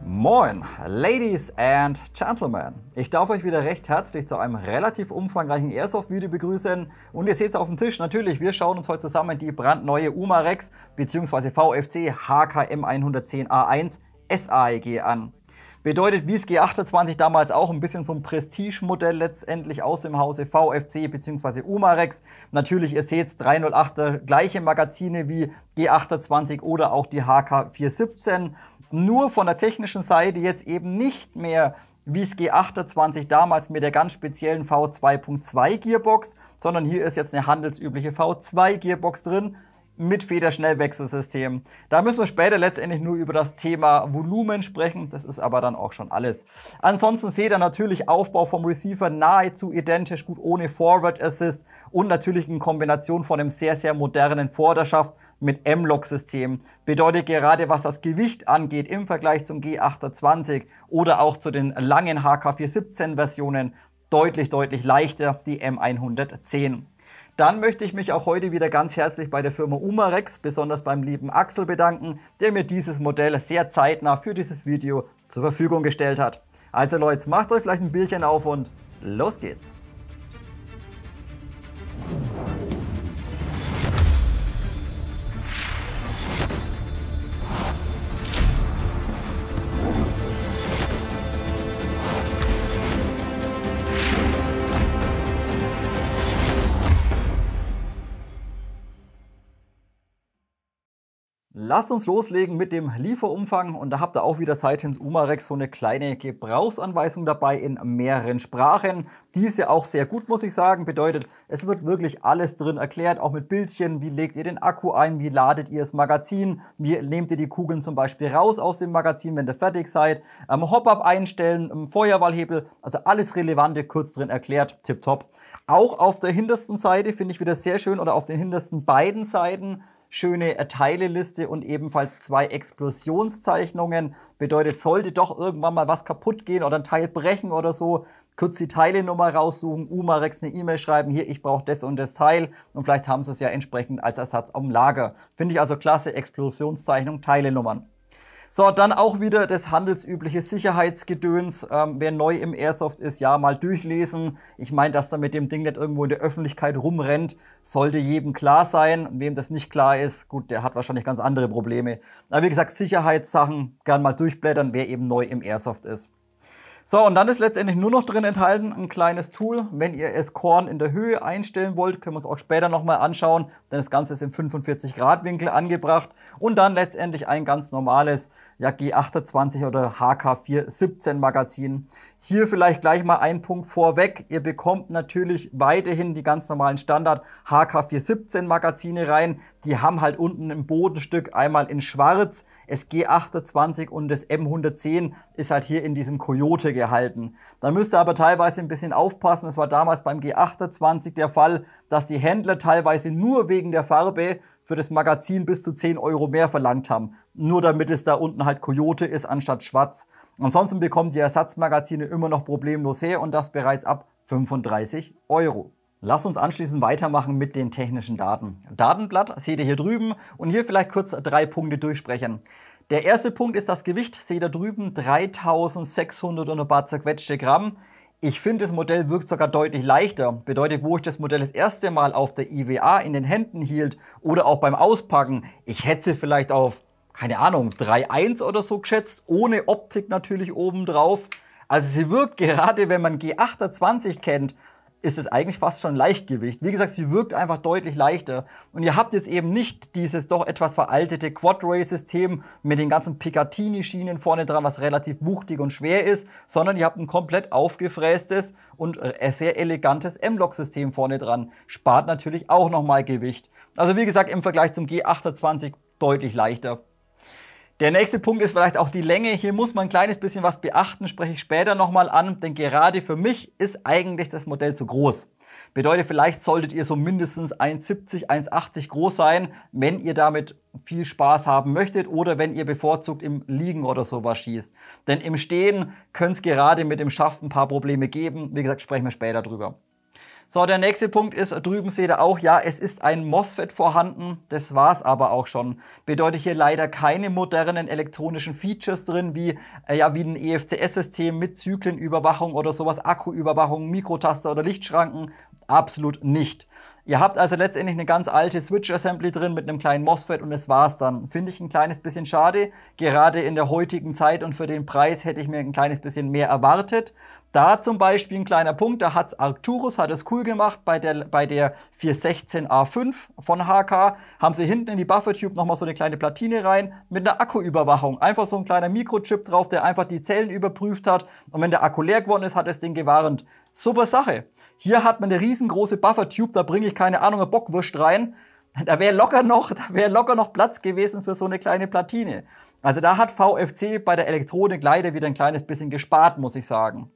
Moin, Ladies and Gentlemen. Ich darf euch wieder recht herzlich zu einem relativ umfangreichen Airsoft-Video begrüßen. Und ihr seht es auf dem Tisch, natürlich, wir schauen uns heute zusammen die brandneue Umarex bzw. VFC HKM 110A1 SAEG an. Bedeutet, wie es G28 damals auch, ein bisschen so ein Prestige-Modell letztendlich aus dem Hause VFC bzw. Umarex. Natürlich, ihr seht 308er gleiche Magazine wie G28 oder auch die HK417. Nur von der technischen Seite jetzt eben nicht mehr wie es G28 damals mit der ganz speziellen V2.2 Gearbox, sondern hier ist jetzt eine handelsübliche V2 Gearbox drin mit Federschnellwechselsystem. Da müssen wir später letztendlich nur über das Thema Volumen sprechen, das ist aber dann auch schon alles. Ansonsten seht ihr natürlich Aufbau vom Receiver nahezu identisch, gut ohne Forward Assist und natürlich in Kombination von einem sehr, sehr modernen Vorderschaft mit M-Lock-System. Bedeutet gerade, was das Gewicht angeht im Vergleich zum G28 oder auch zu den langen HK417-Versionen deutlich leichter, die M110. Dann möchte ich mich auch heute wieder ganz herzlich bei der Firma Umarex, besonders beim lieben Axel bedanken, der mir dieses Modell sehr zeitnah für dieses Video zur Verfügung gestellt hat. Also Leute, macht euch vielleicht ein Bierchen auf und los geht's! Lasst uns loslegen mit dem Lieferumfang und da habt ihr auch wieder seitens Umarex so eine kleine Gebrauchsanweisung dabei in mehreren Sprachen. Diese auch sehr gut, muss ich sagen, bedeutet, es wird wirklich alles drin erklärt, auch mit Bildchen, wie legt ihr den Akku ein, wie ladet ihr das Magazin, wie nehmt ihr die Kugeln zum Beispiel raus aus dem Magazin, wenn ihr fertig seid, Hop-Up einstellen, Feuerwahlhebel, also alles Relevante kurz drin erklärt, tipptopp. Auch auf der hintersten Seite finde ich wieder sehr schön oder auf den hintersten beiden Seiten schöne Teileliste und ebenfalls 2 Explosionszeichnungen. Bedeutet, sollte doch irgendwann mal was kaputt gehen oder ein Teil brechen oder so, kurz die Teilenummer raussuchen, Umarex eine E-Mail schreiben, hier, ich brauche das und das Teil und vielleicht haben sie es ja entsprechend als Ersatz am Lager. Finde ich also klasse, Explosionszeichnung, Teilenummern. So, dann auch wieder das handelsübliche Sicherheitsgedöns. Wer neu im Airsoft ist, ja, mal durchlesen. Ich meine, dass da mit dem Ding nicht irgendwo in der Öffentlichkeit rumrennt, sollte jedem klar sein. Wem das nicht klar ist, gut, der hat wahrscheinlich ganz andere Probleme. Aber wie gesagt, Sicherheitssachen gern mal durchblättern, wer eben neu im Airsoft ist. So, und dann ist letztendlich nur noch drin enthalten ein kleines Tool. Wenn ihr es Korn in der Höhe einstellen wollt, können wir uns auch später nochmal anschauen, denn das Ganze ist im 45-Grad-Winkel angebracht. Und dann letztendlich ein ganz normales G28 oder HK417 Magazin. Hier vielleicht gleich mal ein Punkt vorweg. Ihr bekommt natürlich weiterhin die ganz normalen Standard HK417 Magazine rein. Die haben halt unten im Bodenstück einmal in schwarz. Das G28 und das M110 ist halt hier in diesem Coyote gehalten. Da müsst ihr aber teilweise ein bisschen aufpassen. Es war damals beim G28 der Fall, dass die Händler teilweise nur wegen der Farbe für das Magazin bis zu 10 € mehr verlangt haben. Nur damit es da unten halt Coyote ist anstatt schwarz. Ansonsten bekommt ihr Ersatzmagazine immer noch problemlos her und das bereits ab 35 €. Lasst uns anschließend weitermachen mit den technischen Daten. Datenblatt seht ihr hier drüben und hier vielleicht kurz 3 Punkte durchsprechen. Der erste Punkt ist das Gewicht, seht ihr drüben, 3600 und ein paar zerquetschte Gramm. Ich finde, das Modell wirkt sogar deutlich leichter. Bedeutet, wo ich das Modell das erste Mal auf der IWA in den Händen hielt oder auch beim Auspacken, ich hätte sie vielleicht auf, keine Ahnung, 3,1 oder so geschätzt, ohne Optik natürlich obendrauf. Also sie wirkt gerade, wenn man G28 kennt, ist es eigentlich fast schon Leichtgewicht. Wie gesagt, sie wirkt einfach deutlich leichter. Und ihr habt jetzt eben nicht dieses doch etwas veraltete Quad-Ray-System mit den ganzen Picatinny-Schienen vorne dran, was relativ wuchtig und schwer ist, sondern ihr habt ein komplett aufgefrästes und sehr elegantes M-Lock-System vorne dran. Spart natürlich auch nochmal Gewicht. Also wie gesagt, im Vergleich zum G28 deutlich leichter. Der nächste Punkt ist vielleicht auch die Länge. Hier muss man ein kleines bisschen was beachten, spreche ich später nochmal an, denn gerade für mich ist eigentlich das Modell zu groß. Bedeutet, vielleicht solltet ihr so mindestens 1,70, 1,80 groß sein, wenn ihr damit viel Spaß haben möchtet oder wenn ihr bevorzugt im Liegen oder sowas schießt. Denn im Stehen könnte es gerade mit dem Schaft ein paar Probleme geben. Wie gesagt, sprechen wir später drüber. So, der nächste Punkt ist, drüben seht ihr auch, ja, es ist ein MOSFET vorhanden, das war es aber auch schon. Bedeutet hier leider keine modernen elektronischen Features drin, wie ein EFCS-System mit Zyklenüberwachung oder sowas, Akkuüberwachung, Mikrotaster oder Lichtschranken, absolut nicht. Ihr habt also letztendlich eine ganz alte Switch-Assembly drin mit einem kleinen MOSFET und das war's dann. Finde ich ein kleines bisschen schade, gerade in der heutigen Zeit und für den Preis hätte ich mir ein kleines bisschen mehr erwartet. Da zum Beispiel ein kleiner Punkt, da hat's Arcturus, hat es cool gemacht, bei der 416A5 von HK haben sie hinten in die Buffer-Tube nochmal so eine kleine Platine rein mit einer Akkuüberwachung. Einfach so ein kleiner Mikrochip drauf, der einfach die Zellen überprüft hat und wenn der Akku leer geworden ist, hat das Ding gewarnt. Super Sache. Hier hat man eine riesengroße Buffer-Tube, da bringe ich keine Ahnung, eine Bockwurst rein. Da wäre locker noch Platz gewesen für so eine kleine Platine. Also da hat VFC bei der Elektronik leider wieder ein kleines bisschen gespart, muss ich sagen.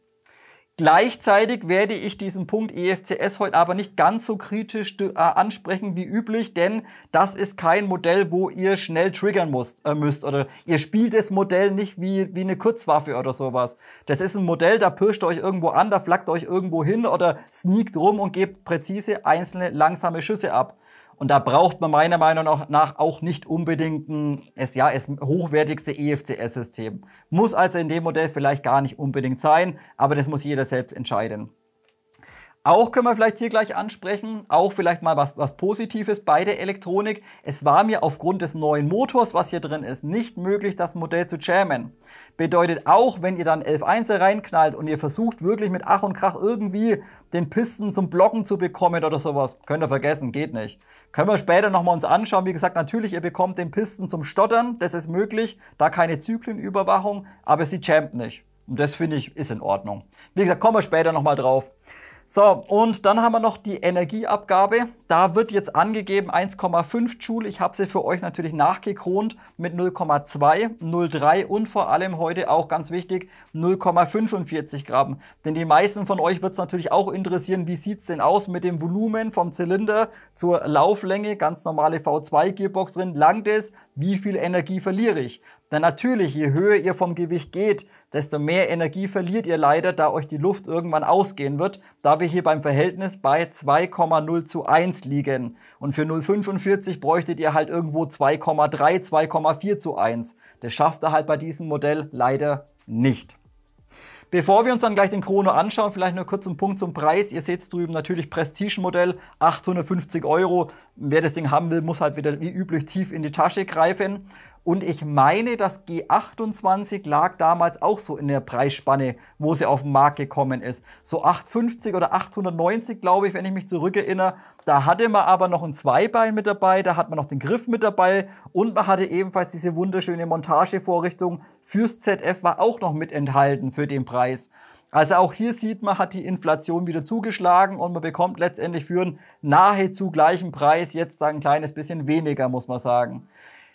Gleichzeitig werde ich diesen Punkt EFCS heute aber nicht ganz so kritisch ansprechen wie üblich, denn das ist kein Modell, wo ihr schnell triggern müsst oder ihr spielt das Modell nicht wie eine Kurzwaffe oder sowas. Das ist ein Modell, da pirscht ihr euch irgendwo an, da flackt euch irgendwo hin oder sneakt rum und gebt präzise einzelne langsame Schüsse ab. Und da braucht man meiner Meinung nach auch nicht unbedingt das hochwertigste EFCS-System. Muss also in dem Modell vielleicht gar nicht unbedingt sein, aber das muss jeder selbst entscheiden. Auch können wir vielleicht hier gleich ansprechen, auch vielleicht mal was Positives bei der Elektronik. Es war mir aufgrund des neuen Motors, was hier drin ist, nicht möglich, das Modell zu jammen. Bedeutet auch, wenn ihr dann 11.1er reinknallt und ihr versucht wirklich mit Ach und Krach irgendwie den Piston zum Blocken zu bekommen oder sowas, könnt ihr vergessen, geht nicht. Können wir später nochmal uns anschauen. Wie gesagt, natürlich, ihr bekommt den Piston zum Stottern, das ist möglich, da keine Zyklenüberwachung, aber sie jammt nicht. Und das finde ich ist in Ordnung. Wie gesagt, kommen wir später nochmal drauf. So, und dann haben wir noch die Energieabgabe. Da wird jetzt angegeben 1,5 Joule. Ich habe sie für euch natürlich nachgekront mit 0,2, 0,3 und vor allem heute auch ganz wichtig 0,45 Gramm. Denn die meisten von euch wird es natürlich auch interessieren, wie sieht es denn aus mit dem Volumen vom Zylinder zur Lauflänge, ganz normale V2-Gearbox drin, langt es, wie viel Energie verliere ich? Denn natürlich, je höher ihr vom Gewicht geht, desto mehr Energie verliert ihr leider, da euch die Luft irgendwann ausgehen wird, da wir hier beim Verhältnis bei 2,0:1 liegen. Und für 0,45 bräuchtet ihr halt irgendwo 2,3, 2,4:1. Das schafft ihr halt bei diesem Modell leider nicht. Bevor wir uns dann gleich den Chrono anschauen, vielleicht nur kurz einen Punkt zum Preis. Ihr seht es drüben natürlich Prestige-Modell, 850 Euro. Wer das Ding haben will, muss halt wieder wie üblich tief in die Tasche greifen. Und ich meine, das G28 lag damals auch so in der Preisspanne, wo sie auf den Markt gekommen ist. So 850 oder 890, glaube ich, wenn ich mich zurückerinnere. Da hatte man aber noch ein Zweibein mit dabei, da hat man noch den Griff mit dabei und man hatte ebenfalls diese wunderschöne Montagevorrichtung fürs ZF war auch noch mit enthalten für den Preis. Also auch hier sieht man, hat die Inflation wieder zugeschlagen und man bekommt letztendlich für einen nahezu gleichen Preis jetzt ein kleines bisschen weniger, muss man sagen.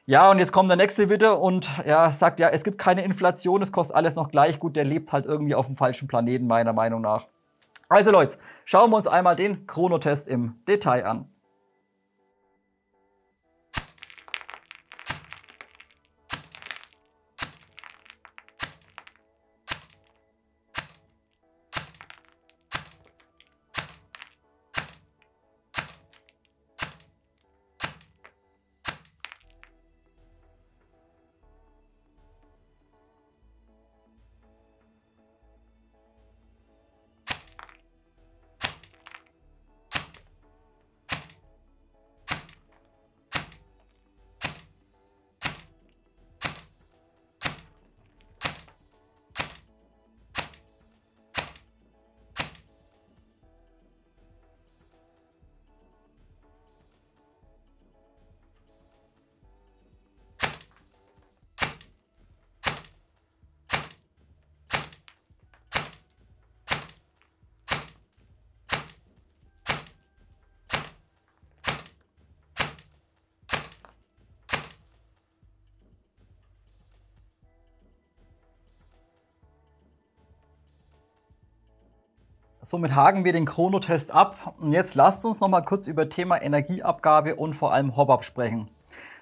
Ja, und jetzt kommt der nächste wieder und sagt, ja, es gibt keine Inflation, es kostet alles noch gleich gut, der lebt halt irgendwie auf dem falschen Planeten, meiner Meinung nach. Also Leute, schauen wir uns einmal den Chronotest im Detail an. Somit haken wir den Chronotest ab und jetzt lasst uns noch mal kurz über Thema Energieabgabe und vor allem Hop-Up sprechen.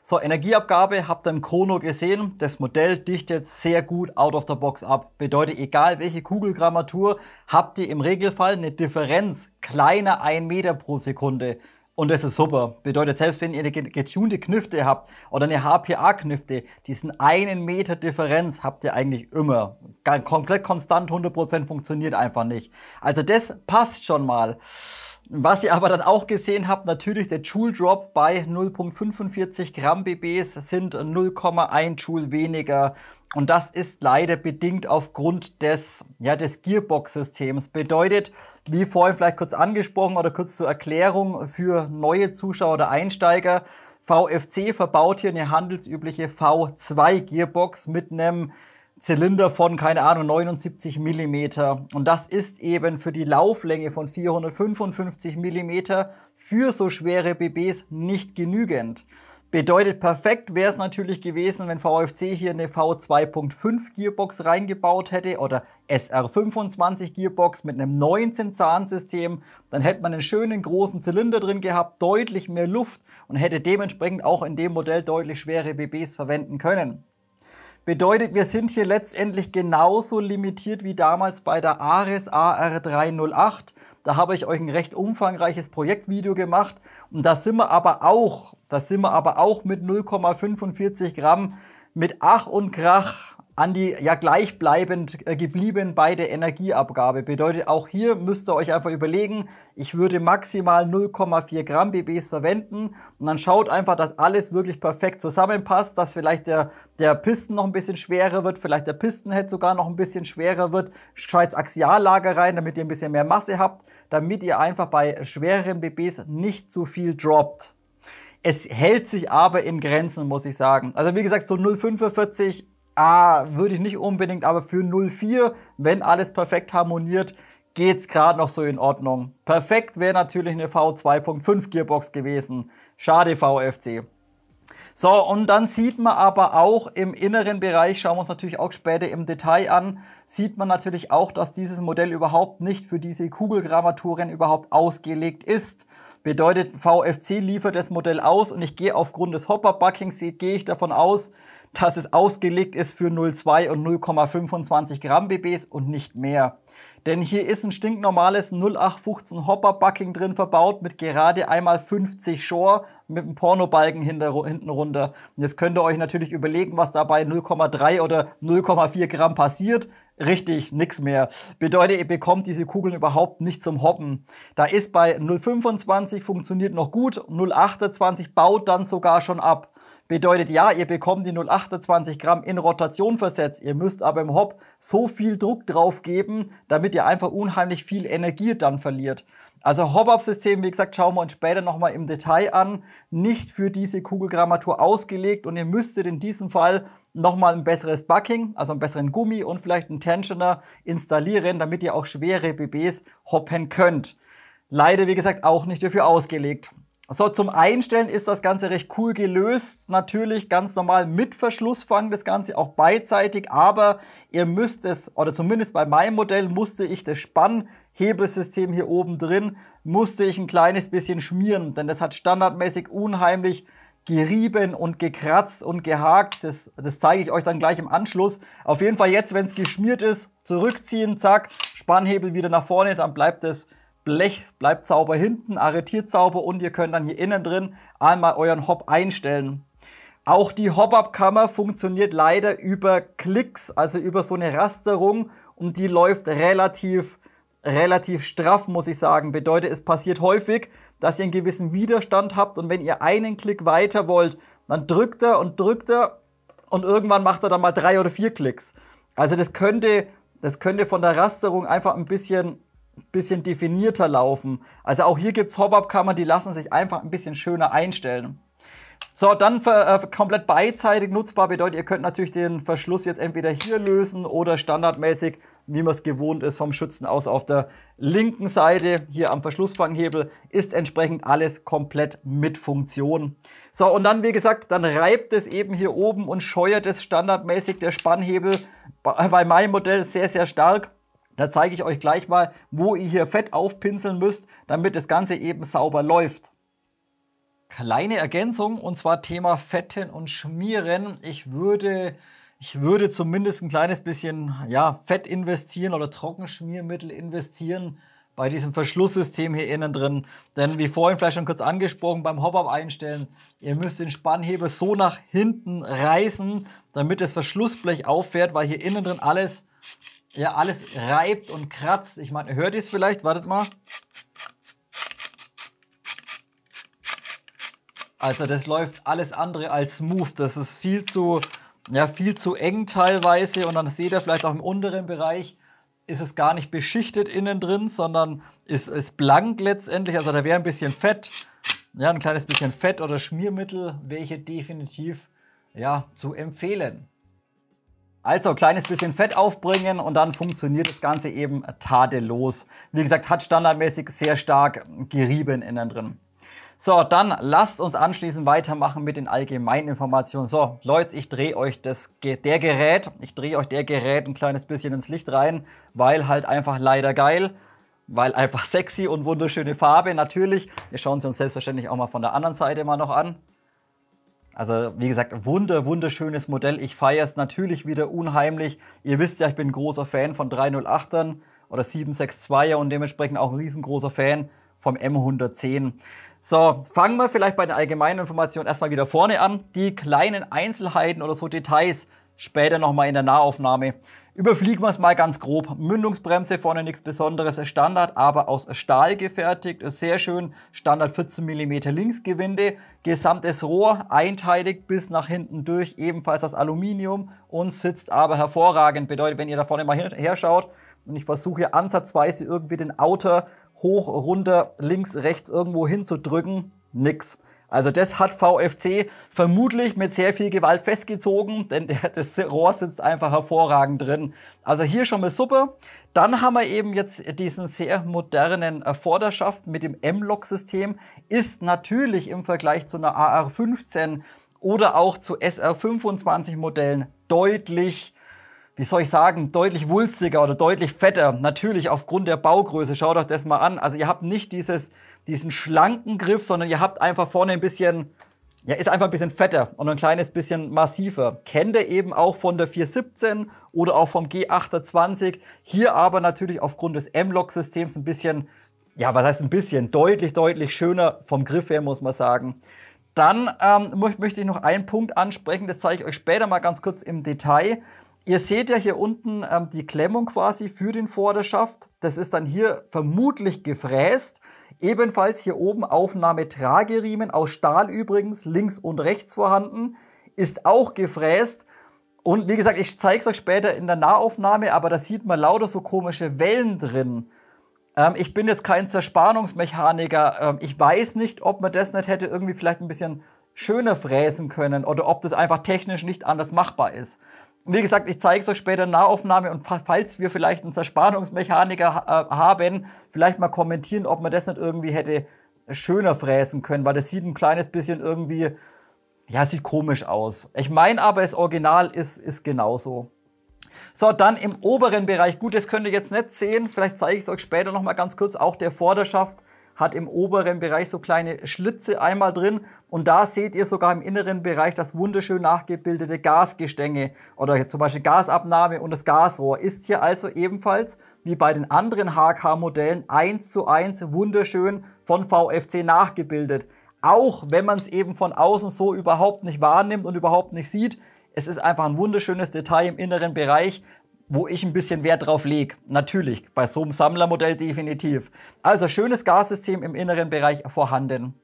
So, Energieabgabe habt ihr im Chrono gesehen. Das Modell dichtet sehr gut out of the box ab. Bedeutet, egal welche Kugelgrammatur, habt ihr im Regelfall eine Differenz kleiner 1 Meter pro Sekunde. Und das ist super. Bedeutet, selbst wenn ihr eine getunte Knifte habt oder eine HPA-Knifte, diesen 1 Meter Differenz habt ihr eigentlich immer. Komplett konstant, 100% funktioniert einfach nicht. Also das passt schon mal. Was ihr aber dann auch gesehen habt, natürlich der Joule Drop bei 0,45 Gramm BBs sind 0,1 Joule weniger. Und das ist leider bedingt aufgrund des Gearbox-Systems. Bedeutet, wie vorhin vielleicht kurz angesprochen oder kurz zur Erklärung für neue Zuschauer oder Einsteiger, VFC verbaut hier eine handelsübliche V2 Gearbox mit einem Zylinder von, keine Ahnung, 79 mm. Und das ist eben für die Lauflänge von 455 mm für so schwere BBs nicht genügend. Bedeutet, perfekt wäre es natürlich gewesen, wenn VFC hier eine V2.5 Gearbox reingebaut hätte oder SR25 Gearbox mit einem 19-Zahn-System. Dann hätte man einen schönen großen Zylinder drin gehabt, deutlich mehr Luft und hätte dementsprechend auch in dem Modell deutlich schwere BBs verwenden können. Bedeutet, wir sind hier letztendlich genauso limitiert wie damals bei der Ares AR308. Da habe ich euch ein recht umfangreiches Projektvideo gemacht und da sind wir aber auch mit 0,45 Gramm mit Ach und Krach an die gleichbleibend geblieben bei der Energieabgabe. Bedeutet, auch hier müsst ihr euch einfach überlegen, ich würde maximal 0,4 Gramm BBs verwenden und dann schaut einfach, dass alles wirklich perfekt zusammenpasst, dass vielleicht der Piston noch ein bisschen schwerer wird, vielleicht der Pistonhead sogar noch ein bisschen schwerer wird. Scheiß Axiallager rein, damit ihr ein bisschen mehr Masse habt, damit ihr einfach bei schwereren BBs nicht zu viel droppt. Es hält sich aber in Grenzen, muss ich sagen. Also wie gesagt, so 0,45 würde ich nicht unbedingt, aber für 0,4, wenn alles perfekt harmoniert, geht's gerade noch so in Ordnung. Perfekt wäre natürlich eine V2.5 Gearbox gewesen. Schade VFC. So, und dann sieht man aber auch im inneren Bereich, schauen wir uns natürlich auch später im Detail an, sieht man natürlich auch, dass dieses Modell überhaupt nicht für diese Kugelgrammaturen überhaupt ausgelegt ist. Bedeutet, VFC liefert das Modell aus und ich gehe aufgrund des Hopper-Buckings, gehe ich davon aus, dass es ausgelegt ist für 0,2 und 0,25 Gramm BBs und nicht mehr. Denn hier ist ein stinknormales 0815 Hopper-Bucking drin verbaut mit gerade einmal 50 Shore mit einem Pornobalken hinten runter. Und jetzt könnt ihr euch natürlich überlegen, was da bei 0,3 oder 0,4 Gramm passiert. Richtig, nix mehr. Bedeutet, ihr bekommt diese Kugeln überhaupt nicht zum Hoppen. Da ist bei 0,25 funktioniert noch gut, 0,28 baut dann sogar schon ab. Bedeutet, ja, ihr bekommt die 0,28 Gramm in Rotation versetzt. Ihr müsst aber im Hop so viel Druck drauf geben, damit ihr einfach unheimlich viel Energie dann verliert. Also Hop-Up-System, wie gesagt, schauen wir uns später nochmal im Detail an. Nicht für diese Kugelgrammatur ausgelegt und ihr müsstet in diesem Fall nochmal ein besseres Bucking, also einen besseren Gummi und vielleicht einen Tensioner installieren, damit ihr auch schwere BBs hoppen könnt. Leider, wie gesagt, auch nicht dafür ausgelegt. So, zum Einstellen ist das Ganze recht cool gelöst. Natürlich ganz normal mit Verschlussfang, das Ganze auch beidseitig, aber ihr müsst es, oder zumindest bei meinem Modell musste ich das Spannhebelsystem hier oben drin, musste ich ein kleines bisschen schmieren, denn das hat standardmäßig unheimlich gerieben und gekratzt und gehakt. Das zeige ich euch dann gleich im Anschluss. Auf jeden Fall jetzt, wenn es geschmiert ist, zurückziehen, zack, Spannhebel wieder nach vorne, dann bleibt das Blech bleibt sauber hinten, arretiert sauber und ihr könnt dann hier innen drin einmal euren Hop einstellen. Auch die Hop-Up-Kammer funktioniert leider über Klicks, also über so eine Rasterung und die läuft relativ straff, muss ich sagen. Bedeutet, es passiert häufig, dass ihr einen gewissen Widerstand habt und wenn ihr einen Klick weiter wollt, dann drückt er und irgendwann macht er dann mal 3 oder 4 Klicks. Also das könnte von der Rasterung einfach ein bisschen definierter laufen. Also auch hier gibt es Hop-Up-Kammern, die lassen sich einfach ein bisschen schöner einstellen. So, dann komplett beidseitig nutzbar bedeutet, ihr könnt natürlich den Verschluss jetzt entweder hier lösen oder standardmäßig, wie man es gewohnt ist, vom Schützen aus auf der linken Seite, hier am Verschlussfanghebel, ist entsprechend alles komplett mit Funktion. So, und dann, wie gesagt, dann reibt es eben hier oben und scheuert es standardmäßig der Spannhebel bei meinem Modell sehr, sehr stark. Da zeige ich euch gleich mal, wo ihr hier Fett aufpinseln müsst, damit das Ganze eben sauber läuft. Kleine Ergänzung, und zwar Thema Fetten und Schmieren. Ich würde zumindest ein kleines bisschen, ja, Fett investieren oder Trockenschmiermittel investieren bei diesem Verschlusssystem hier innen drin. Denn wie vorhin vielleicht schon kurz angesprochen, beim Hop-Up einstellen, ihr müsst den Spannhebel so nach hinten reißen, damit das Verschlussblech auffährt, weil hier innen drin alles reibt und kratzt. Ich meine, hört ihr es vielleicht? Wartet mal. Also das läuft alles andere als smooth. Das ist viel zu eng teilweise. Und dann seht ihr vielleicht auch im unteren Bereich, ist es gar nicht beschichtet innen drin, sondern ist blank letztendlich. Also da wäre ein bisschen Fett, ja, ein kleines bisschen Fett oder Schmiermittel, welche definitiv, ja, zu empfehlen. Also ein kleines bisschen Fett aufbringen und dann funktioniert das Ganze eben tadellos. Wie gesagt, hat standardmäßig sehr stark gerieben innen drin. So, dann lasst uns anschließend weitermachen mit den allgemeinen Informationen. So, Leute, ich drehe euch der Gerät ein kleines bisschen ins Licht rein, weil halt einfach leider geil, weil einfach sexy und wunderschöne Farbe. Natürlich, wir schauen sie uns selbstverständlich auch mal von der anderen Seite mal noch an. Also, wie gesagt, wunderschönes Modell. Ich feiere es natürlich wieder unheimlich. Ihr wisst ja, ich bin ein großer Fan von 308ern oder 762er und dementsprechend auch ein riesengroßer Fan vom M110. So, fangen wir vielleicht bei den allgemeinen Informationen erstmal wieder vorne an. Die kleinen Einzelheiten oder so Details später nochmal in der Nahaufnahme. Überfliegen wir es mal ganz grob. Mündungsbremse vorne nichts Besonderes, Standard, aber aus Stahl gefertigt. Ist sehr schön. Standard 14 mm Linksgewinde. Gesamtes Rohr, einteilig bis nach hinten durch, ebenfalls aus Aluminium und sitzt aber hervorragend. Bedeutet, wenn ihr da vorne mal her schaut und ich versuche hier ansatzweise irgendwie den Outer hoch, runter, links, rechts irgendwo hinzudrücken, nix. Also das hat VFC vermutlich mit sehr viel Gewalt festgezogen, denn das Rohr sitzt einfach hervorragend drin. Also hier schon mal super. Dann haben wir eben jetzt diesen sehr modernen Vorderschaft mit dem M-Lok-System. Ist natürlich im Vergleich zu einer AR15 oder auch zu SR25 Modellen deutlich, wie soll ich sagen, deutlich wulstiger oder deutlich fetter. Natürlich aufgrund der Baugröße. Schaut euch das mal an. Also ihr habt nicht diesen schlanken Griff, sondern ihr habt einfach vorne ein bisschen, ja, ist einfach ein bisschen fetter und ein kleines bisschen massiver. Kennt ihr eben auch von der 417 oder auch vom G28. Hier aber natürlich aufgrund des M-Lok-Systems ein bisschen, ja, was heißt ein bisschen, deutlich schöner vom Griff her, muss man sagen. Dann möchte ich noch einen Punkt ansprechen, das zeige ich euch später mal ganz kurz im Detail. Ihr seht ja hier unten die Klemmung quasi für den Vorderschaft. Das ist dann hier vermutlich gefräst. Ebenfalls hier oben Aufnahmetrageriemen aus Stahl übrigens, links und rechts vorhanden. Ist auch gefräst. Und wie gesagt, ich zeige es euch später in der Nahaufnahme, aber da sieht man lauter so komische Wellen drin. Ich bin jetzt kein Zerspannungsmechaniker. Ich weiß nicht, ob man das nicht hätte irgendwie vielleicht ein bisschen schöner fräsen können oder ob das einfach technisch nicht anders machbar ist. Wie gesagt, ich zeige es euch später in der Nahaufnahme und falls wir vielleicht einen Zerspannungsmechaniker haben, vielleicht mal kommentieren, ob man das nicht irgendwie hätte schöner fräsen können, weil das sieht ein kleines bisschen irgendwie, ja, sieht komisch aus. Ich meine aber, das Original ist genauso. So, dann im oberen Bereich, gut, das könnt ihr jetzt nicht sehen, vielleicht zeige ich es euch später noch mal ganz kurz, auch der Vorderschaft hat im oberen Bereich so kleine Schlitze einmal drin und da seht ihr sogar im inneren Bereich das wunderschön nachgebildete Gasgestänge oder zum Beispiel Gasabnahme und das Gasrohr ist hier also ebenfalls wie bei den anderen HK-Modellen 1:1 wunderschön von VFC nachgebildet. Auch wenn man es eben von außen so überhaupt nicht wahrnimmt und überhaupt nicht sieht, es ist einfach ein wunderschönes Detail im inneren Bereich, wo ich ein bisschen Wert drauf lege. Natürlich, bei so einem Sammlermodell definitiv. Also schönes Gassystem im inneren Bereich vorhanden.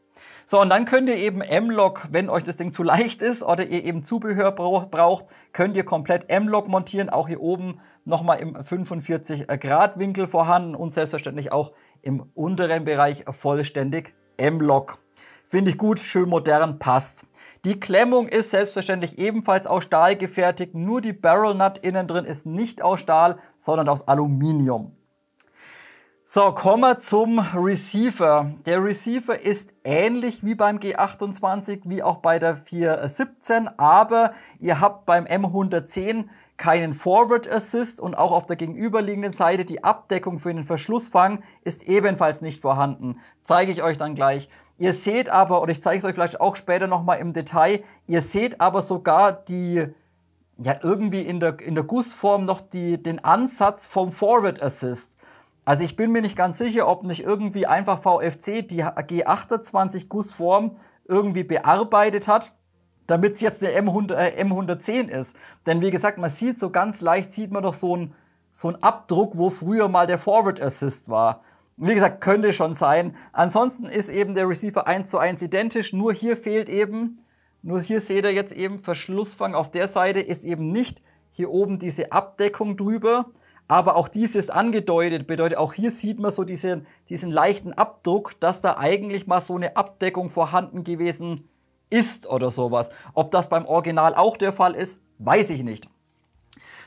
So, und dann könnt ihr eben M-Lok, wenn euch das Ding zu leicht ist oder ihr eben Zubehör braucht, könnt ihr komplett M-Lok montieren. Auch hier oben nochmal im 45-Grad-Winkel vorhanden und selbstverständlich auch im unteren Bereich vollständig M-Lok. Finde ich gut, schön modern, passt. Die Klemmung ist selbstverständlich ebenfalls aus Stahl gefertigt, nur die Barrel Nut innen drin ist nicht aus Stahl, sondern aus Aluminium. So, kommen wir zum Receiver. Der Receiver ist ähnlich wie beim G28, wie auch bei der 417, aber ihr habt beim M110 keinen Forward Assist und auch auf der gegenüberliegenden Seite die Abdeckung für den Verschlussfang ist ebenfalls nicht vorhanden. Zeige ich euch dann gleich. Ihr seht aber, oder ich zeige es euch vielleicht auch später nochmal im Detail, ihr seht aber sogar die, ja irgendwie in der Gussform noch den Ansatz vom Forward Assist. Also ich bin mir nicht ganz sicher, ob nicht irgendwie einfach VFC die G28 Gussform irgendwie bearbeitet hat, damit es jetzt eine M110 ist. Denn wie gesagt, man sieht so ganz leicht, sieht man doch so einen Abdruck, wo früher mal der Forward Assist war. Wie gesagt, könnte schon sein. Ansonsten ist eben der Receiver 1:1 identisch, nur hier fehlt eben, nur hier seht ihr jetzt eben Verschlussfang auf der Seite ist eben nicht hier oben diese Abdeckung drüber. Aber auch dies ist angedeutet, bedeutet auch hier sieht man so diesen leichten Abdruck, dass da eigentlich mal so eine Abdeckung vorhanden gewesen ist oder sowas. Ob das beim Original auch der Fall ist, weiß ich nicht.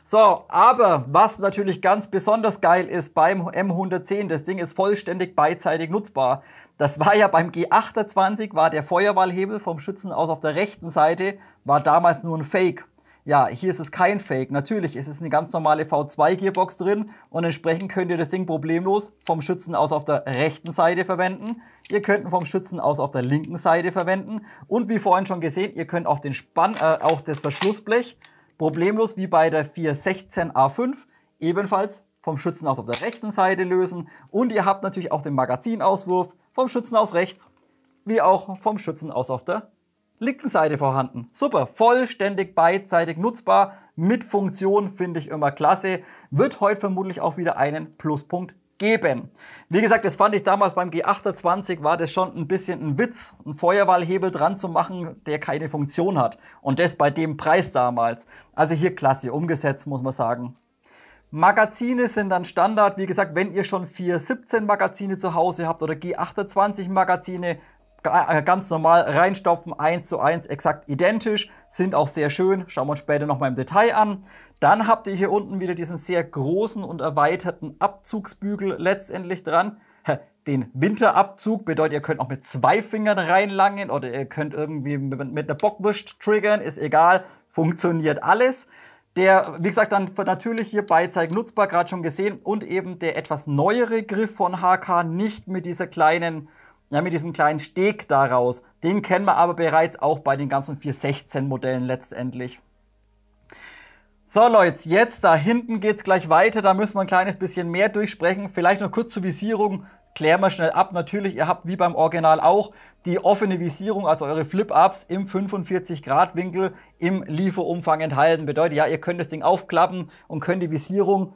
So, aber was natürlich ganz besonders geil ist beim M110, das Ding ist vollständig beidseitig nutzbar. Das war ja beim G28, war der Feuerwahlhebel vom Schützen aus auf der rechten Seite, war damals nur ein Fake. Ja, hier ist es kein Fake. Natürlich ist es eine ganz normale V2-Gearbox drin und entsprechend könnt ihr das Ding problemlos vom Schützen aus auf der rechten Seite verwenden. Ihr könnt ihn vom Schützen aus auf der linken Seite verwenden. Und wie vorhin schon gesehen, ihr könnt auch den auch das Verschlussblech problemlos wie bei der 416A5 ebenfalls vom Schützen aus auf der rechten Seite lösen. Und ihr habt natürlich auch den Magazinauswurf vom Schützen aus rechts, wie auch vom Schützen aus auf der linken Seite vorhanden. Super, vollständig beidseitig nutzbar, mit Funktion, finde ich immer klasse. Wird heute vermutlich auch wieder einen Pluspunkt geben. Wie gesagt, das fand ich damals beim G28, war das schon ein bisschen ein Witz, einen Feuerwahlhebel dran zu machen, der keine Funktion hat. Und das bei dem Preis damals. Also hier klasse umgesetzt, muss man sagen. Magazine sind dann Standard. Wie gesagt, wenn ihr schon 417 Magazine zu Hause habt oder G28 Magazine, ganz normal reinstopfen, 1:1 exakt identisch, sind auch sehr schön, schauen wir uns später nochmal im Detail an. Dann habt ihr hier unten wieder diesen sehr großen und erweiterten Abzugsbügel letztendlich dran. Den Winterabzug bedeutet, ihr könnt auch mit 2 Fingern reinlangen oder ihr könnt irgendwie mit einer Bockwurst triggern, ist egal, funktioniert alles. Der, wie gesagt, dann natürlich hier beidseitig nutzbar, gerade schon gesehen, und eben der etwas neuere Griff von HK, nicht mit dieser kleinen, ja, mit diesem kleinen Steg daraus. Den kennen wir aber bereits auch bei den ganzen 416 Modellen letztendlich. So Leute, jetzt da hinten geht's gleich weiter, da müssen wir ein kleines bisschen mehr durchsprechen. Vielleicht noch kurz zur Visierung, klären wir schnell ab. Natürlich, ihr habt wie beim Original auch die offene Visierung, also eure Flip-Ups im 45-Grad-Winkel im Lieferumfang enthalten. Bedeutet, ja, ihr könnt das Ding aufklappen und könnt die Visierung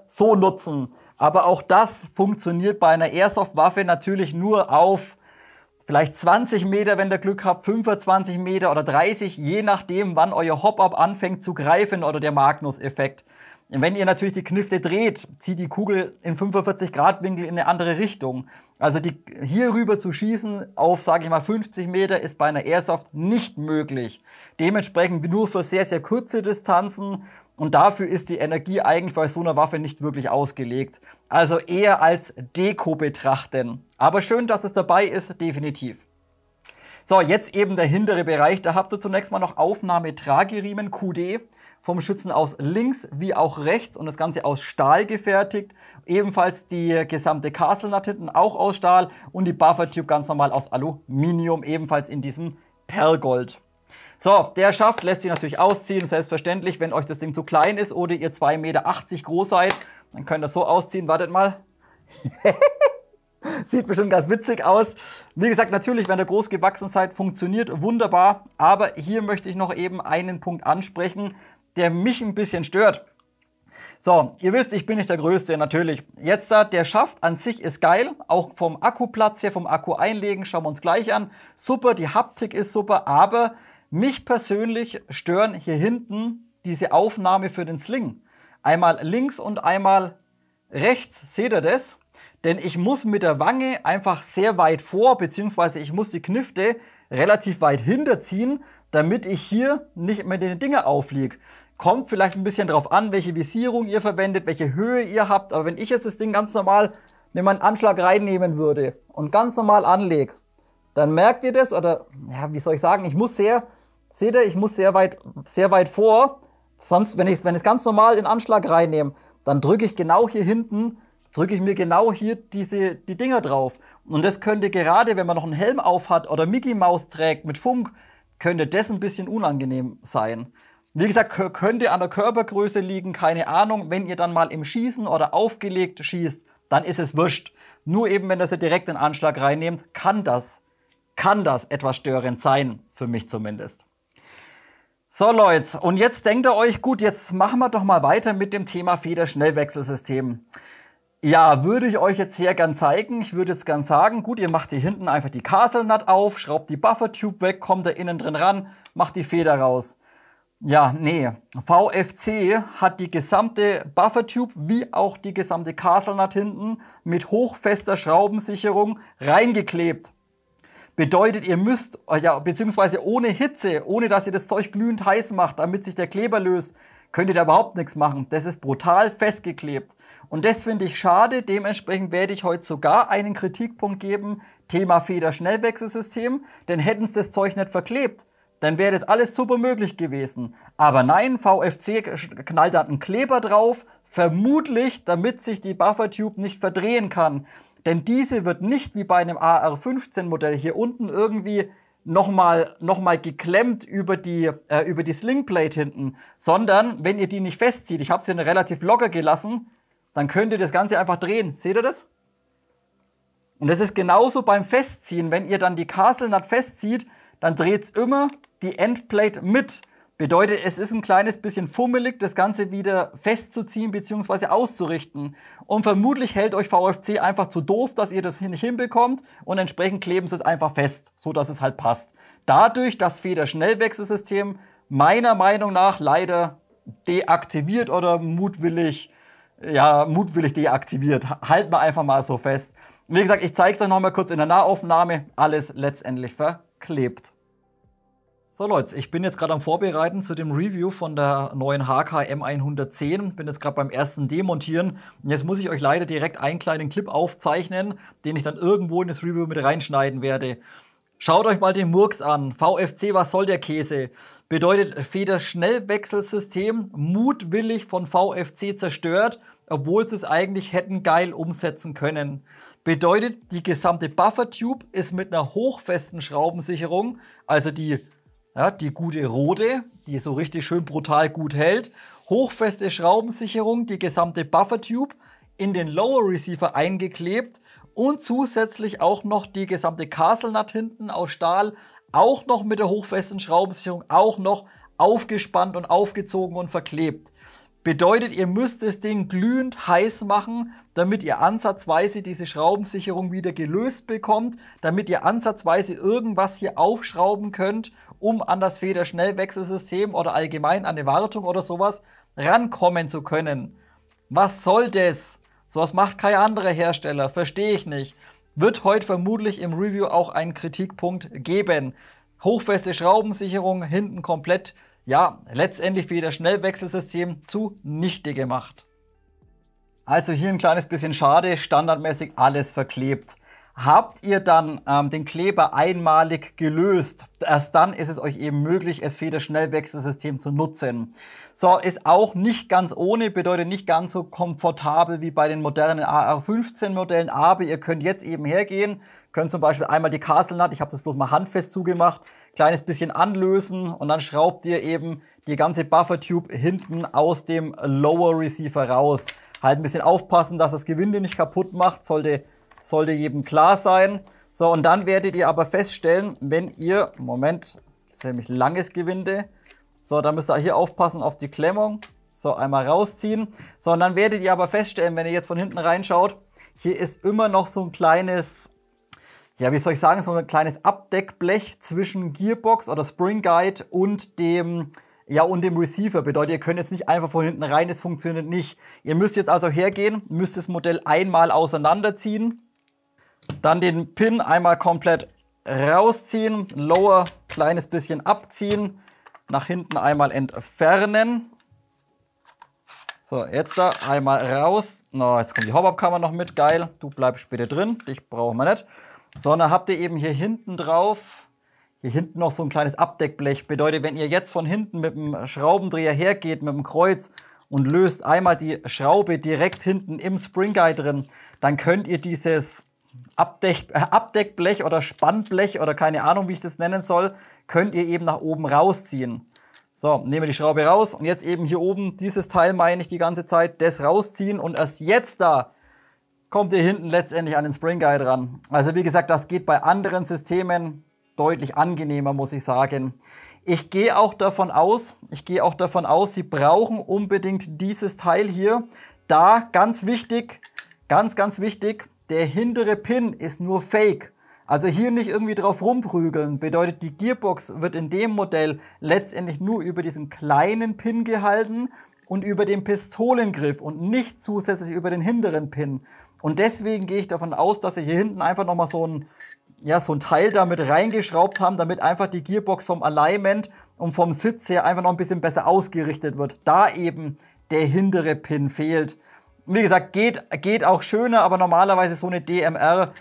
so nutzen. Aber auch das funktioniert bei einer Airsoft-Waffe natürlich nur auf vielleicht 20 Meter, wenn ihr Glück habt, 25 Meter oder 30, je nachdem, wann euer Hop-Up anfängt zu greifen oder der Magnus-Effekt. Wenn ihr natürlich die Knifte dreht, zieht die Kugel in 45-Grad-Winkel in eine andere Richtung. Also hier rüber zu schießen auf, sage ich mal, 50 Meter ist bei einer Airsoft nicht möglich. Dementsprechend nur für sehr, sehr kurze Distanzen. Und dafür ist die Energie eigentlich bei so einer Waffe nicht wirklich ausgelegt. Also eher als Deko betrachten. Aber schön, dass es dabei ist, definitiv. So, jetzt eben der hintere Bereich. Da habt ihr zunächst mal noch Aufnahmetrageriemen QD. Vom Schützen aus links wie auch rechts und das Ganze aus Stahl gefertigt. Ebenfalls die gesamte Castle-Nut hinten auch aus Stahl und die Buffer-Tube ganz normal aus Aluminium, ebenfalls in diesem Perlgold. So, der Schaft lässt sich natürlich ausziehen, selbstverständlich, wenn euch das Ding zu klein ist oder ihr 2,80 Meter groß seid, dann könnt ihr das so ausziehen, wartet mal. Sieht bestimmt ganz witzig aus. Wie gesagt, natürlich, wenn ihr groß gewachsen seid, funktioniert wunderbar, aber hier möchte ich noch eben einen Punkt ansprechen, der mich ein bisschen stört. So, ihr wisst, ich bin nicht der Größte, natürlich. Jetzt der Schaft an sich ist geil, auch vom Akkuplatz her, vom Akku einlegen, schauen wir uns gleich an. Super, die Haptik ist super, aber mich persönlich stören hier hinten diese Aufnahme für den Sling. Einmal links und einmal rechts, seht ihr das? Denn ich muss mit der Wange einfach sehr weit vor, beziehungsweise ich muss die Knifte relativ weit hinterziehen, damit ich hier nicht mit den Dingen aufliege. Kommt vielleicht ein bisschen drauf an, welche Visierung ihr verwendet, welche Höhe ihr habt. Aber wenn ich jetzt das Ding ganz normal, wenn man einen Anschlag reinnehmen würde und ganz normal anlege, dann merkt ihr das, oder ja, wie soll ich sagen, ich muss sehr weit vor. Sonst, wenn ich es ganz normal in Anschlag reinnehme, dann drücke ich genau hier hinten drücke ich mir genau hier die Dinger drauf. Und das könnte gerade, wenn man noch einen Helm auf hat oder Mickey Maus trägt mit Funk, könnte das ein bisschen unangenehm sein. Wie gesagt, könnte an der Körpergröße liegen, keine Ahnung. Wenn ihr dann mal im Schießen oder aufgelegt schießt, dann ist es wurscht. Nur eben, wenn ihr sie direkt in den Anschlag reinnehmt, kann das etwas störend sein, für mich zumindest. So Leute, und jetzt denkt ihr euch, gut, jetzt machen wir doch mal weiter mit dem Thema Federschnellwechselsystem. Ja, würde ich euch jetzt sehr gern zeigen. Ich würde jetzt gern sagen, gut, ihr macht hier hinten einfach die Castle-Nut auf, schraubt die Buffer-Tube weg, kommt da innen drin ran, macht die Feder raus. Ja, nee, VFC hat die gesamte Buffer-Tube wie auch die gesamte Castle-Nut hinten mit hochfester Schraubensicherung reingeklebt. Bedeutet, ihr müsst, ja, beziehungsweise ohne Hitze, ohne dass ihr das Zeug glühend heiß macht, damit sich der Kleber löst, könnt ihr da überhaupt nichts machen. Das ist brutal festgeklebt. Und das finde ich schade. Dementsprechend werde ich heute sogar einen Kritikpunkt geben. Thema Federschnellwechselsystem. Denn hätten sie das Zeug nicht verklebt, dann wäre das alles super möglich gewesen. Aber nein, VFC knallt da einen Kleber drauf. Vermutlich, damit sich die Buffer-Tube nicht verdrehen kann. Denn diese wird nicht wie bei einem AR-15 Modell hier unten irgendwie nochmal geklemmt über die Slingplate hinten, sondern wenn ihr die nicht festzieht, ich habe sie relativ locker gelassen, dann könnt ihr das Ganze einfach drehen. Seht ihr das? Und das ist genauso beim Festziehen. Wenn ihr dann die Castle-Nut festzieht, dann dreht es immer die Endplate mit. Bedeutet, es ist ein kleines bisschen fummelig, das Ganze wieder festzuziehen bzw. auszurichten. Und vermutlich hält euch VFC einfach zu doof, dass ihr das nicht hinbekommt und entsprechend kleben sie es einfach fest, so dass es halt passt. Dadurch das Federschnellwechselsystem meiner Meinung nach leider deaktiviert oder mutwillig deaktiviert. Halten wir einfach mal so fest. Wie gesagt, ich zeige es euch noch mal kurz in der Nahaufnahme. Alles letztendlich verklebt. So Leute, ich bin jetzt gerade am Vorbereiten zu dem Review von der neuen HK M110. Bin jetzt gerade beim ersten Demontieren. Und jetzt muss ich euch leider direkt einen kleinen Clip aufzeichnen, den ich dann irgendwo in das Review mit reinschneiden werde. Schaut euch mal den Murks an. VFC, was soll der Käse? Bedeutet Federschnellwechselsystem mutwillig von VFC zerstört, obwohl sie es eigentlich hätten geil umsetzen können. Bedeutet, die gesamte Buffer-Tube ist mit einer hochfesten Schraubensicherung, also die gute rote, die so richtig schön brutal gut hält. Hochfeste Schraubensicherung, die gesamte Buffer-Tube in den Lower Receiver eingeklebt und zusätzlich auch noch die gesamte Castle-Nut hinten aus Stahl, auch noch mit der hochfesten Schraubensicherung, auch noch aufgespannt und aufgezogen und verklebt. Bedeutet, ihr müsst das Ding glühend heiß machen, damit ihr ansatzweise diese Schraubensicherung wieder gelöst bekommt, damit ihr ansatzweise irgendwas hier aufschrauben könnt, um an das Federschnellwechselsystem oder allgemein an eine Wartung oder sowas rankommen zu können. Was soll das? Sowas macht kein anderer Hersteller, verstehe ich nicht. Wird heute vermutlich im Review auch einen Kritikpunkt geben. Hochfeste Schraubensicherung, hinten komplett, ja, letztendlich Federschnellwechselsystem zunichte gemacht. Also hier ein kleines bisschen schade, standardmäßig alles verklebt. Habt ihr dann den Kleber einmalig gelöst, erst dann ist es euch eben möglich, das Federschnellwechselsystem zu nutzen. So, ist auch nicht ganz ohne, bedeutet nicht ganz so komfortabel wie bei den modernen AR-15 Modellen, aber ihr könnt jetzt eben hergehen, könnt zum Beispiel einmal die Castle-Nut, ich habe das bloß mal handfest zugemacht, kleines bisschen anlösen und dann schraubt ihr eben die ganze Buffer-Tube hinten aus dem Lower Receiver raus. Halt ein bisschen aufpassen, dass das Gewinde nicht kaputt macht, sollte jedem klar sein. So, und dann werdet ihr aber feststellen, wenn ihr, Moment, das ist nämlich langes Gewinde. So, dann müsst ihr hier aufpassen auf die Klemmung. So, einmal rausziehen. So, und dann werdet ihr aber feststellen, wenn ihr jetzt von hinten reinschaut, hier ist immer noch so ein kleines, ja, wie soll ich sagen, so ein kleines Abdeckblech zwischen Gearbox oder Spring Guide und dem Receiver. Bedeutet, ihr könnt jetzt nicht einfach von hinten rein, das funktioniert nicht. Ihr müsst jetzt also hergehen, müsst das Modell einmal auseinanderziehen, dann den Pin einmal komplett rausziehen, Lower kleines bisschen abziehen, nach hinten einmal entfernen. So, jetzt da einmal raus. No, jetzt kommt die Hop-Up-Kammer noch mit, geil. Du bleibst bitte drin, dich brauchen wir nicht. So, dann habt ihr eben hier hinten drauf, hier hinten noch so ein kleines Abdeckblech. Bedeutet, wenn ihr jetzt von hinten mit dem Schraubendreher hergeht, mit dem Kreuz und löst einmal die Schraube direkt hinten im Spring Guide drin, dann könnt ihr dieses Abdeckblech oder Spannblech oder keine Ahnung, wie ich das nennen soll, könnt ihr eben nach oben rausziehen. So, nehmen wir die Schraube raus und jetzt eben hier oben, dieses Teil meine ich die ganze Zeit, das rausziehen und erst jetzt da kommt ihr hinten letztendlich an den Spring Guide ran. Also wie gesagt, das geht bei anderen Systemen deutlich angenehmer, muss ich sagen. Ich gehe auch davon aus, Sie brauchen unbedingt dieses Teil hier. Da, ganz wichtig, ganz wichtig, der hintere Pin ist nur Fake. Also hier nicht irgendwie drauf rumprügeln. Bedeutet, die Gearbox wird in dem Modell letztendlich nur über diesen kleinen Pin gehalten und über den Pistolengriff und nicht zusätzlich über den hinteren Pin. Und deswegen gehe ich davon aus, dass sie hier hinten einfach nochmal so ein Teil damit reingeschraubt haben, damit einfach die Gearbox vom Alignment und vom Sitz her einfach noch ein bisschen besser ausgerichtet wird. Da eben der hintere Pin fehlt. Wie gesagt, geht auch schöner, aber normalerweise so eine DMR,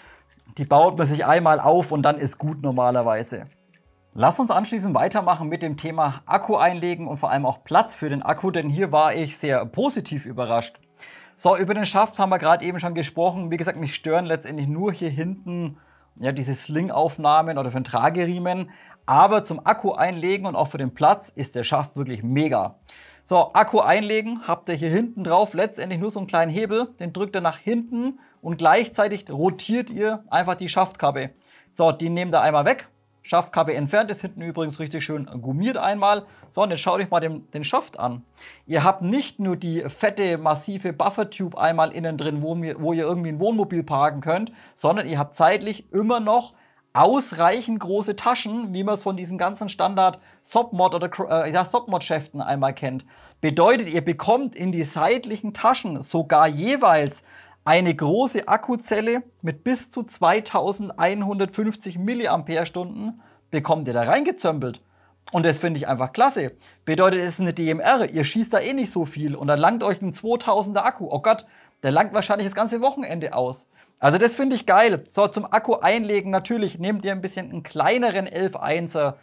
die baut man sich einmal auf und dann ist gut normalerweise. Lass uns anschließend weitermachen mit dem Thema Akku einlegen und vor allem auch Platz für den Akku, denn hier war ich sehr positiv überrascht. So, über den Schaft haben wir gerade eben schon gesprochen. Wie gesagt, mich stören letztendlich nur hier hinten diese Sling-Aufnahmen oder für den Trageriemen. Aber zum Akku einlegen und auch für den Platz ist der Schaft wirklich mega. So, Akku einlegen, habt ihr hier hinten drauf letztendlich nur so einen kleinen Hebel, den drückt ihr nach hinten und gleichzeitig rotiert ihr einfach die Schaftkappe. So, die nehmt ihr einmal weg, Schaftkappe entfernt, ist hinten übrigens richtig schön gummiert einmal. So, und jetzt schaut euch mal den Schaft an. Ihr habt nicht nur die fette, massive Buffer-Tube einmal innen drin, wo ihr irgendwie ein Wohnmobil parken könnt, sondern ihr habt zeitlich immer noch ausreichend große Taschen, wie man es von diesen ganzen Standard Sopmod oder Sopmod-Schäften einmal kennt. Bedeutet, ihr bekommt in die seitlichen Taschen sogar jeweils eine große Akkuzelle mit bis zu 2150 mAh bekommt ihr da reingezömpelt. Und das finde ich einfach klasse. Bedeutet, es ist eine DMR, ihr schießt da eh nicht so viel und dann langt euch ein 2000er Akku. Oh Gott, der langt wahrscheinlich das ganze Wochenende aus. Also das finde ich geil. So, zum Akku einlegen natürlich nehmt ihr ein bisschen einen kleineren 11.1er.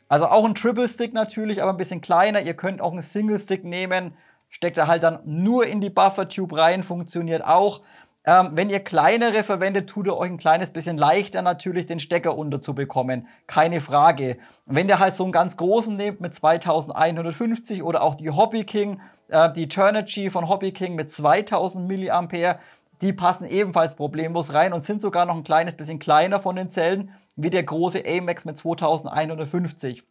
Also auch ein Triple Stick natürlich, aber ein bisschen kleiner. Ihr könnt auch einen Single Stick nehmen. Steckt er halt dann nur in die Buffer Tube rein, funktioniert auch. Wenn ihr kleinere verwendet, tut ihr euch ein kleines bisschen leichter natürlich den Stecker unterzubekommen. Keine Frage. Wenn ihr halt so einen ganz großen nehmt mit 2150 oder auch die Hobby King, die Turnigy von Hobby King mit 2000 mAh, die passen ebenfalls problemlos rein und sind sogar noch ein kleines bisschen kleiner von den Zellen wie der große AMAX mit 2150.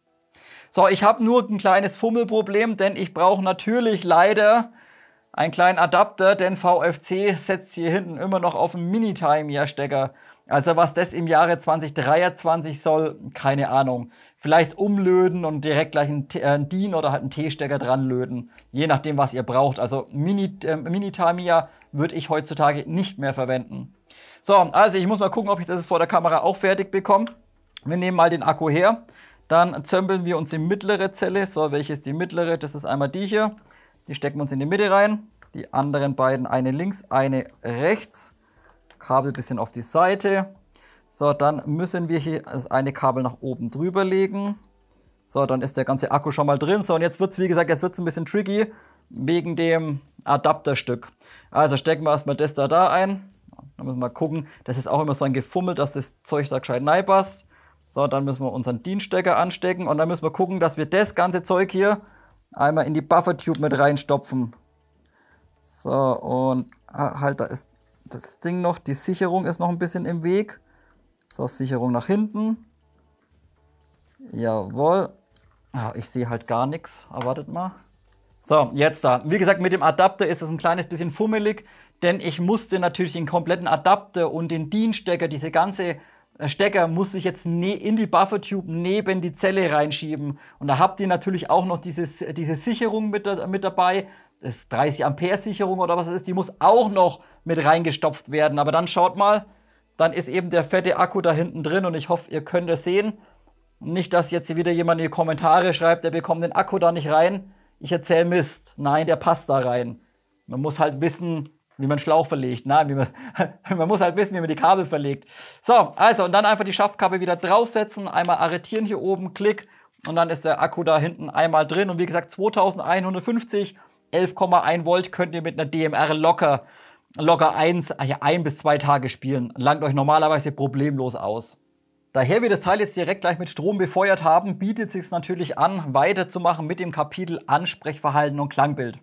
So, ich habe nur ein kleines Fummelproblem, denn ich brauche natürlich leider einen kleinen Adapter, denn VFC setzt hier hinten immer noch auf einen Mini-Time-Stecker. Also was das im Jahre 2023 soll, keine Ahnung. Vielleicht umlöten und direkt gleich einen DIN oder halt einen T-Stecker dran löten. Je nachdem, was ihr braucht. Also Mini-Tamiya würde ich heutzutage nicht mehr verwenden. So, also ich muss mal gucken, ob ich das vor der Kamera auch fertig bekomme. Wir nehmen mal den Akku her. Dann zömpeln wir uns die mittlere Zelle. So, welche ist die mittlere? Das ist einmal die hier. Die stecken wir uns in die Mitte rein. Die anderen beiden, eine links, eine rechts. Kabel ein bisschen auf die Seite. So, dann müssen wir hier das eine Kabel nach oben drüber legen. So, dann ist der ganze Akku schon mal drin. So, und jetzt wird es, wie gesagt, ein bisschen tricky wegen dem Adapterstück. Also stecken wir erstmal das da ein. Dann müssen wir mal gucken. Das ist auch immer so ein Gefummel, dass das Zeug da gescheit reinpasst. So, dann müssen wir unseren DIN-Stecker anstecken. Und dann müssen wir gucken, dass wir das ganze Zeug hier einmal in die Buffer-Tube mit reinstopfen. So, und halt, da ist das Ding noch. Die Sicherung ist noch ein bisschen im Weg. So, Sicherung nach hinten. Jawohl. Ah, ich sehe halt gar nichts. Aber wartet mal. So, jetzt da. Wie gesagt, mit dem Adapter ist es ein kleines bisschen fummelig, denn ich musste natürlich den kompletten Adapter und den DIN-Stecker, diese ganze Stecker musste ich jetzt in die Buffer-Tube neben die Zelle reinschieben. Und da habt ihr natürlich auch noch diese Sicherung mit dabei. Das ist 30 Ampere Sicherung oder was es ist, die muss auch noch mit reingestopft werden. Aber dann schaut mal, dann ist eben der fette Akku da hinten drin und ich hoffe, ihr könnt es sehen. Nicht, dass jetzt wieder jemand in die Kommentare schreibt, der bekommt den Akku da nicht rein. Ich erzähle Mist. Nein, der passt da rein. Man muss halt wissen, wie man Schlauch verlegt. Nein, man muss halt wissen, wie man die Kabel verlegt. So, also und dann einfach die Schaftkappe wieder draufsetzen, einmal arretieren hier oben, Klick und dann ist der Akku da hinten einmal drin und wie gesagt 2150 11,1 Volt könnt ihr mit einer DMR locker 1 bis 2 Tage spielen. Langt euch normalerweise problemlos aus. Daher wir das Teil jetzt direkt gleich mit Strom befeuert haben, bietet es sich natürlich an, weiterzumachen mit dem Kapitel Ansprechverhalten und Klangbild.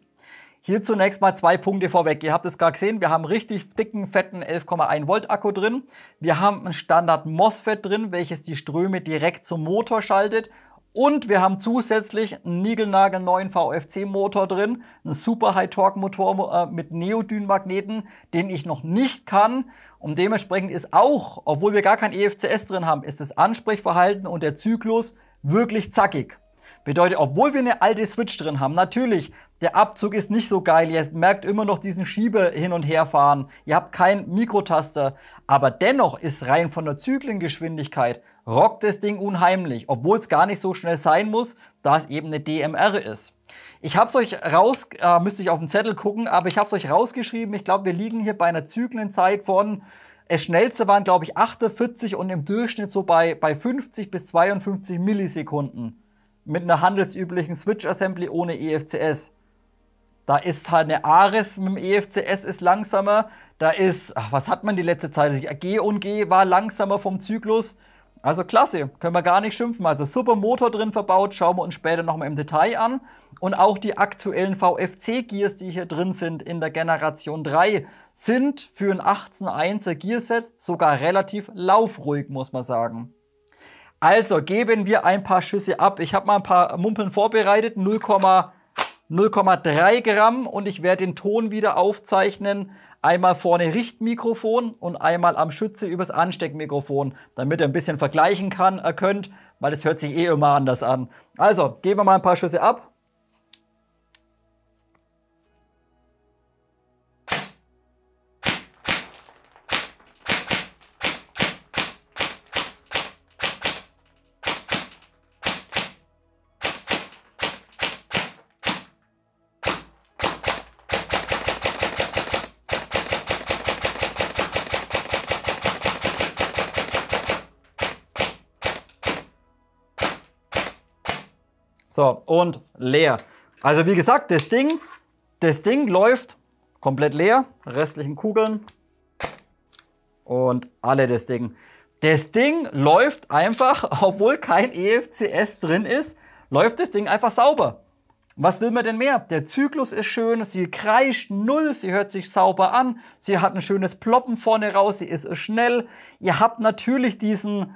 Hier zunächst mal 2 Punkte vorweg. Ihr habt es gerade gesehen, wir haben richtig dicken, fetten 11,1 Volt Akku drin. Wir haben ein Standard MOSFET drin, welches die Ströme direkt zum Motor schaltet. Und wir haben zusätzlich einen niegelnagelneuen VFC-Motor drin, einen Super High-Torque-Motor mit Neodyn-Magneten, den ich noch nicht kann. Und dementsprechend ist auch, obwohl wir gar kein EFCS drin haben, ist das Ansprechverhalten und der Zyklus wirklich zackig. Bedeutet, obwohl wir eine alte Switch drin haben, natürlich, der Abzug ist nicht so geil. Ihr merkt immer noch diesen Schieber hin und her fahren. Ihr habt keinen Mikrotaster. Aber dennoch ist rein von der Zyklengeschwindigkeit rockt das Ding unheimlich. Obwohl es gar nicht so schnell sein muss, da es eben eine DMR ist. Ich habe es euch müsste ich auf den Zettel gucken, aber ich habe es euch rausgeschrieben. Ich glaube, wir liegen hier bei einer Zyklenzeit von, das schnellste waren glaube ich 48 und im Durchschnitt so bei 50 bis 52 Millisekunden. Mit einer handelsüblichen Switch Assembly ohne EFCS. Da ist halt eine Ares mit dem EFCS ist langsamer. Da ist, was hat man die letzte Zeit? G und G war langsamer vom Zyklus. Also klasse, können wir gar nicht schimpfen. Also super Motor drin verbaut, schauen wir uns später nochmal im Detail an. Und auch die aktuellen VFC-Gears, die hier drin sind in der Generation 3, sind für ein 18.1er Gearset sogar relativ laufruhig, muss man sagen. Also geben wir ein paar Schüsse ab. Ich habe mal ein paar Mumpeln vorbereitet, 0,3 Gramm und ich werde den Ton wieder aufzeichnen. Einmal vorne Richtmikrofon und einmal am Schütze übers Ansteckmikrofon, damit ihr ein bisschen vergleichen könnt, weil es hört sich eh immer anders an. Also geben wir mal ein paar Schüsse ab. So, und leer. Also wie gesagt, das Ding läuft komplett leer. Restlichen Kugeln und alle das Ding. Das Ding läuft einfach, obwohl kein EFCS drin ist, läuft das Ding einfach sauber. Was will man denn mehr? Der Zyklus ist schön, sie kreischt null, sie hört sich sauber an, sie hat ein schönes Ploppen vorne raus, sie ist schnell. Ihr habt natürlich diesen,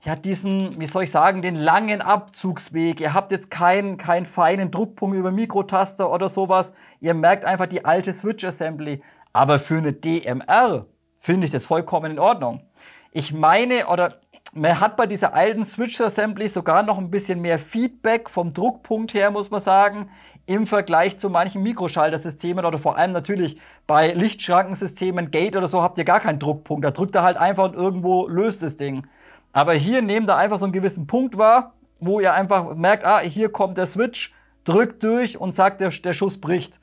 wie soll ich sagen, den langen Abzugsweg. Ihr habt jetzt keinen feinen Druckpunkt über Mikrotaster oder sowas. Ihr merkt einfach die alte Switch Assembly. Aber für eine DMR finde ich das vollkommen in Ordnung. Ich meine, oder man hat bei dieser alten Switch Assembly sogar noch ein bisschen mehr Feedback vom Druckpunkt her, muss man sagen, im Vergleich zu manchen Mikroschaltersystemen oder vor allem natürlich bei Lichtschrankensystemen, Gate oder so, habt ihr gar keinen Druckpunkt. Da drückt er halt einfach und irgendwo löst das Ding. Aber hier nehmt ihr einfach so einen gewissen Punkt wahr, wo ihr einfach merkt, hier kommt der Switch, drückt durch und sagt, der Schuss bricht.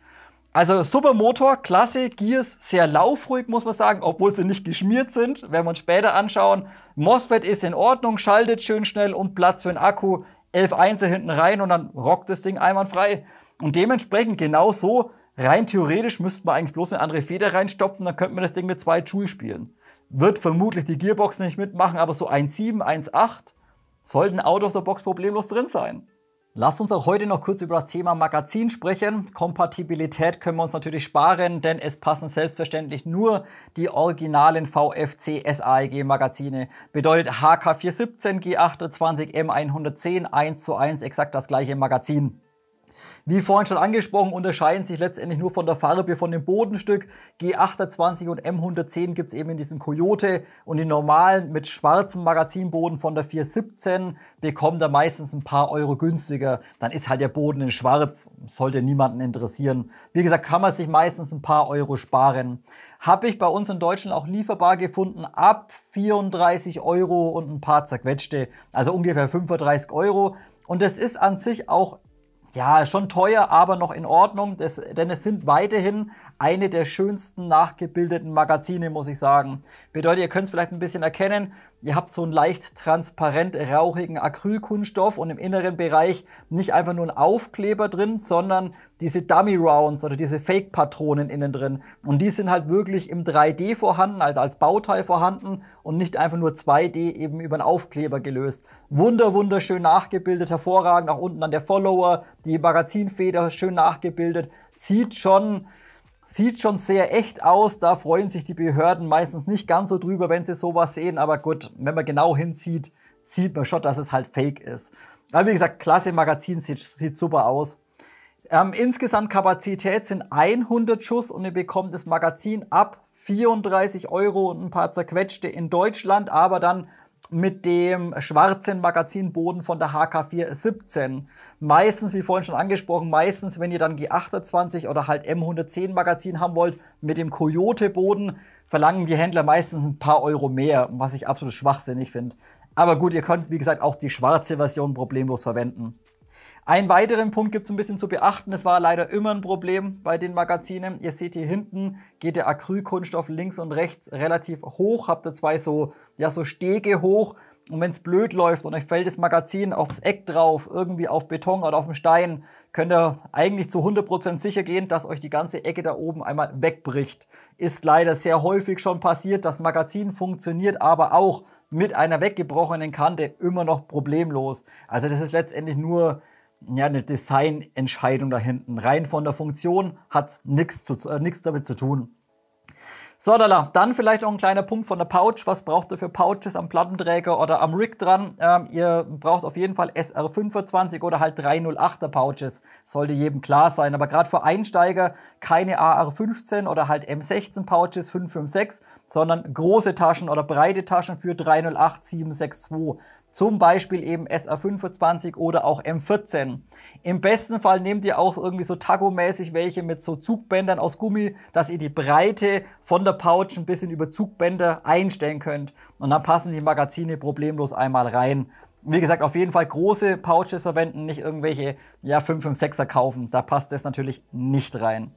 Also super Motor, klasse, Gears, sehr laufruhig, muss man sagen, obwohl sie nicht geschmiert sind, werden wir uns später anschauen. MOSFET ist in Ordnung, schaltet schön schnell und Platz für den Akku, 11.1er hinten rein und dann rockt das Ding einwandfrei. Und dementsprechend genau so, rein theoretisch müsste man eigentlich bloß eine andere Feder reinstopfen, dann könnte man das Ding mit 2 Joule spielen. Wird vermutlich die Gearbox nicht mitmachen, aber so 1.7, 1.8 sollten out of the box problemlos drin sein. Lasst uns auch heute noch kurz über das Thema Magazin sprechen. Kompatibilität können wir uns natürlich sparen, denn es passen selbstverständlich nur die originalen VFC SAEG Magazine. Bedeutet HK417, G28, M110, 1:1 exakt das gleiche Magazin. Wie vorhin schon angesprochen, unterscheiden sich letztendlich nur von der Farbe von dem Bodenstück. G28 und M110 gibt es eben in diesen Coyote und die normalen mit schwarzem Magazinboden von der 417 bekommt er meistens ein paar Euro günstiger. Dann ist halt der Boden in schwarz, sollte niemanden interessieren. Wie gesagt, kann man sich meistens ein paar Euro sparen. Habe ich bei uns in Deutschland auch lieferbar gefunden, ab 34 Euro und ein paar zerquetschte, also ungefähr 35 Euro. Und das ist an sich auch schon teuer, aber noch in Ordnung, denn es sind weiterhin eine der schönsten nachgebildeten Magazine, muss ich sagen. Bedeutet, ihr könnt es vielleicht ein bisschen erkennen, Ihr habt so einen leicht transparent rauchigen Acrylkunststoff und im inneren Bereich nicht einfach nur ein Aufkleber drin, sondern diese Dummy Rounds oder diese Fake-Patronen innen drin. Und die sind halt wirklich im 3D vorhanden, also als Bauteil vorhanden und nicht einfach nur 2D eben über einen Aufkleber gelöst. Wunderschön nachgebildet, hervorragend. Auch unten an der Follower, die Magazinfeder schön nachgebildet. Sieht schon sehr echt aus. Da freuen sich die Behörden meistens nicht ganz so drüber, wenn sie sowas sehen. Aber gut, wenn man genau hinsieht, sieht man schon, dass es halt Fake ist. Aber wie gesagt, klasse Magazin, sieht super aus. Insgesamt Kapazität sind 100 Schuss und ihr bekommt das Magazin ab 34 € und ein paar zerquetschte in Deutschland, aber dann mit dem schwarzen Magazinboden von der HK417. Meistens, wie vorhin schon angesprochen, wenn ihr dann G28 oder halt M110 Magazin haben wollt, mit dem Coyote-Boden, verlangen die Händler meistens ein paar Euro mehr, was ich absolut schwachsinnig finde. Aber gut, ihr könnt, wie gesagt, auch die schwarze Version problemlos verwenden. Einen weiteren Punkt gibt es ein bisschen zu beachten. Es war leider immer ein Problem bei den Magazinen. Ihr seht hier hinten geht der Acrylkunststoff links und rechts relativ hoch. Habt ihr zwei so Stege hoch. Und wenn es blöd läuft und euch fällt das Magazin aufs Eck drauf, irgendwie auf Beton oder auf den Stein, könnt ihr eigentlich zu 100% sicher gehen, dass euch die ganze Ecke da oben einmal wegbricht. Ist leider sehr häufig schon passiert. Das Magazin funktioniert aber auch mit einer weggebrochenen Kante immer noch problemlos. Also das ist letztendlich nur eine Designentscheidung da hinten. Rein von der Funktion hat nichts damit zu tun. So, dann vielleicht noch ein kleiner Punkt von der Pouch. Was braucht ihr für Pouches am Plattenträger oder am Rig dran? Ihr braucht auf jeden Fall SR25 oder halt 308er Pouches. Sollte jedem klar sein. Aber gerade für Einsteiger keine AR15 oder halt M16 Pouches 556, sondern große Taschen oder breite Taschen für 308 762. Zum Beispiel eben SR25 oder auch M14. Im besten Fall nehmt ihr auch irgendwie so Taco-mäßig welche mit so Zugbändern aus Gummi, dass ihr die Breite von der Pouch ein bisschen über Zugbänder einstellen könnt. Und dann passen die Magazine problemlos einmal rein. Wie gesagt, auf jeden Fall große Pouches verwenden, nicht irgendwelche 556er kaufen. Da passt das natürlich nicht rein.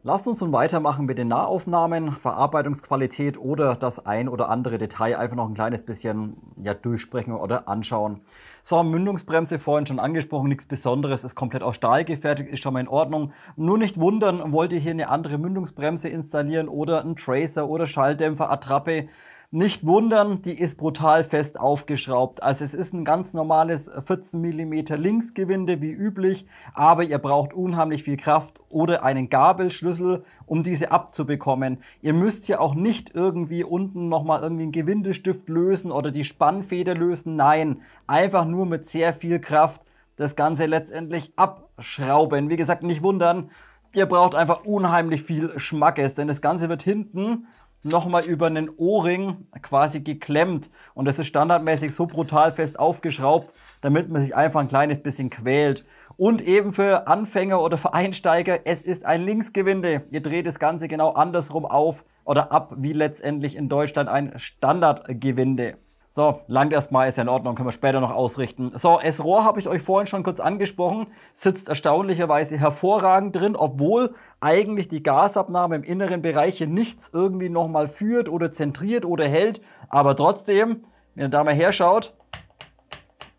Lasst uns nun weitermachen mit den Nahaufnahmen, Verarbeitungsqualität oder das ein oder andere Detail einfach noch ein kleines bisschen durchsprechen oder anschauen. So, Mündungsbremse vorhin schon angesprochen, nichts Besonderes, ist komplett aus Stahl gefertigt, ist schon mal in Ordnung. Nur nicht wundern, wollt ihr hier eine andere Mündungsbremse installieren oder einen Tracer oder Schalldämpfer, Attrappe. Nicht wundern, die ist brutal fest aufgeschraubt. Also es ist ein ganz normales 14 mm Linksgewinde wie üblich, aber ihr braucht unheimlich viel Kraft oder einen Gabelschlüssel, um diese abzubekommen. Ihr müsst hier auch nicht irgendwie unten nochmal irgendwie einen Gewindestift lösen oder die Spannfeder lösen. Nein, einfach nur mit sehr viel Kraft das Ganze letztendlich abschrauben. Wie gesagt, nicht wundern, ihr braucht einfach unheimlich viel Schmackes, denn das Ganze wird hinten nochmal über einen O-Ring quasi geklemmt und das ist standardmäßig so brutal fest aufgeschraubt, damit man sich einfach ein kleines bisschen quält. Und eben für Anfänger oder für Einsteiger, es ist ein Linksgewinde. Ihr dreht das Ganze genau andersrum auf oder ab, wie letztendlich in Deutschland ein Standardgewinde. So, langt erstmal, ist ja in Ordnung, können wir später noch ausrichten. So, das Rohr habe ich euch vorhin schon kurz angesprochen, sitzt erstaunlicherweise hervorragend drin, obwohl eigentlich die Gasabnahme im inneren Bereich hier nichts irgendwie nochmal führt oder zentriert oder hält. Aber trotzdem, wenn ihr da mal herschaut,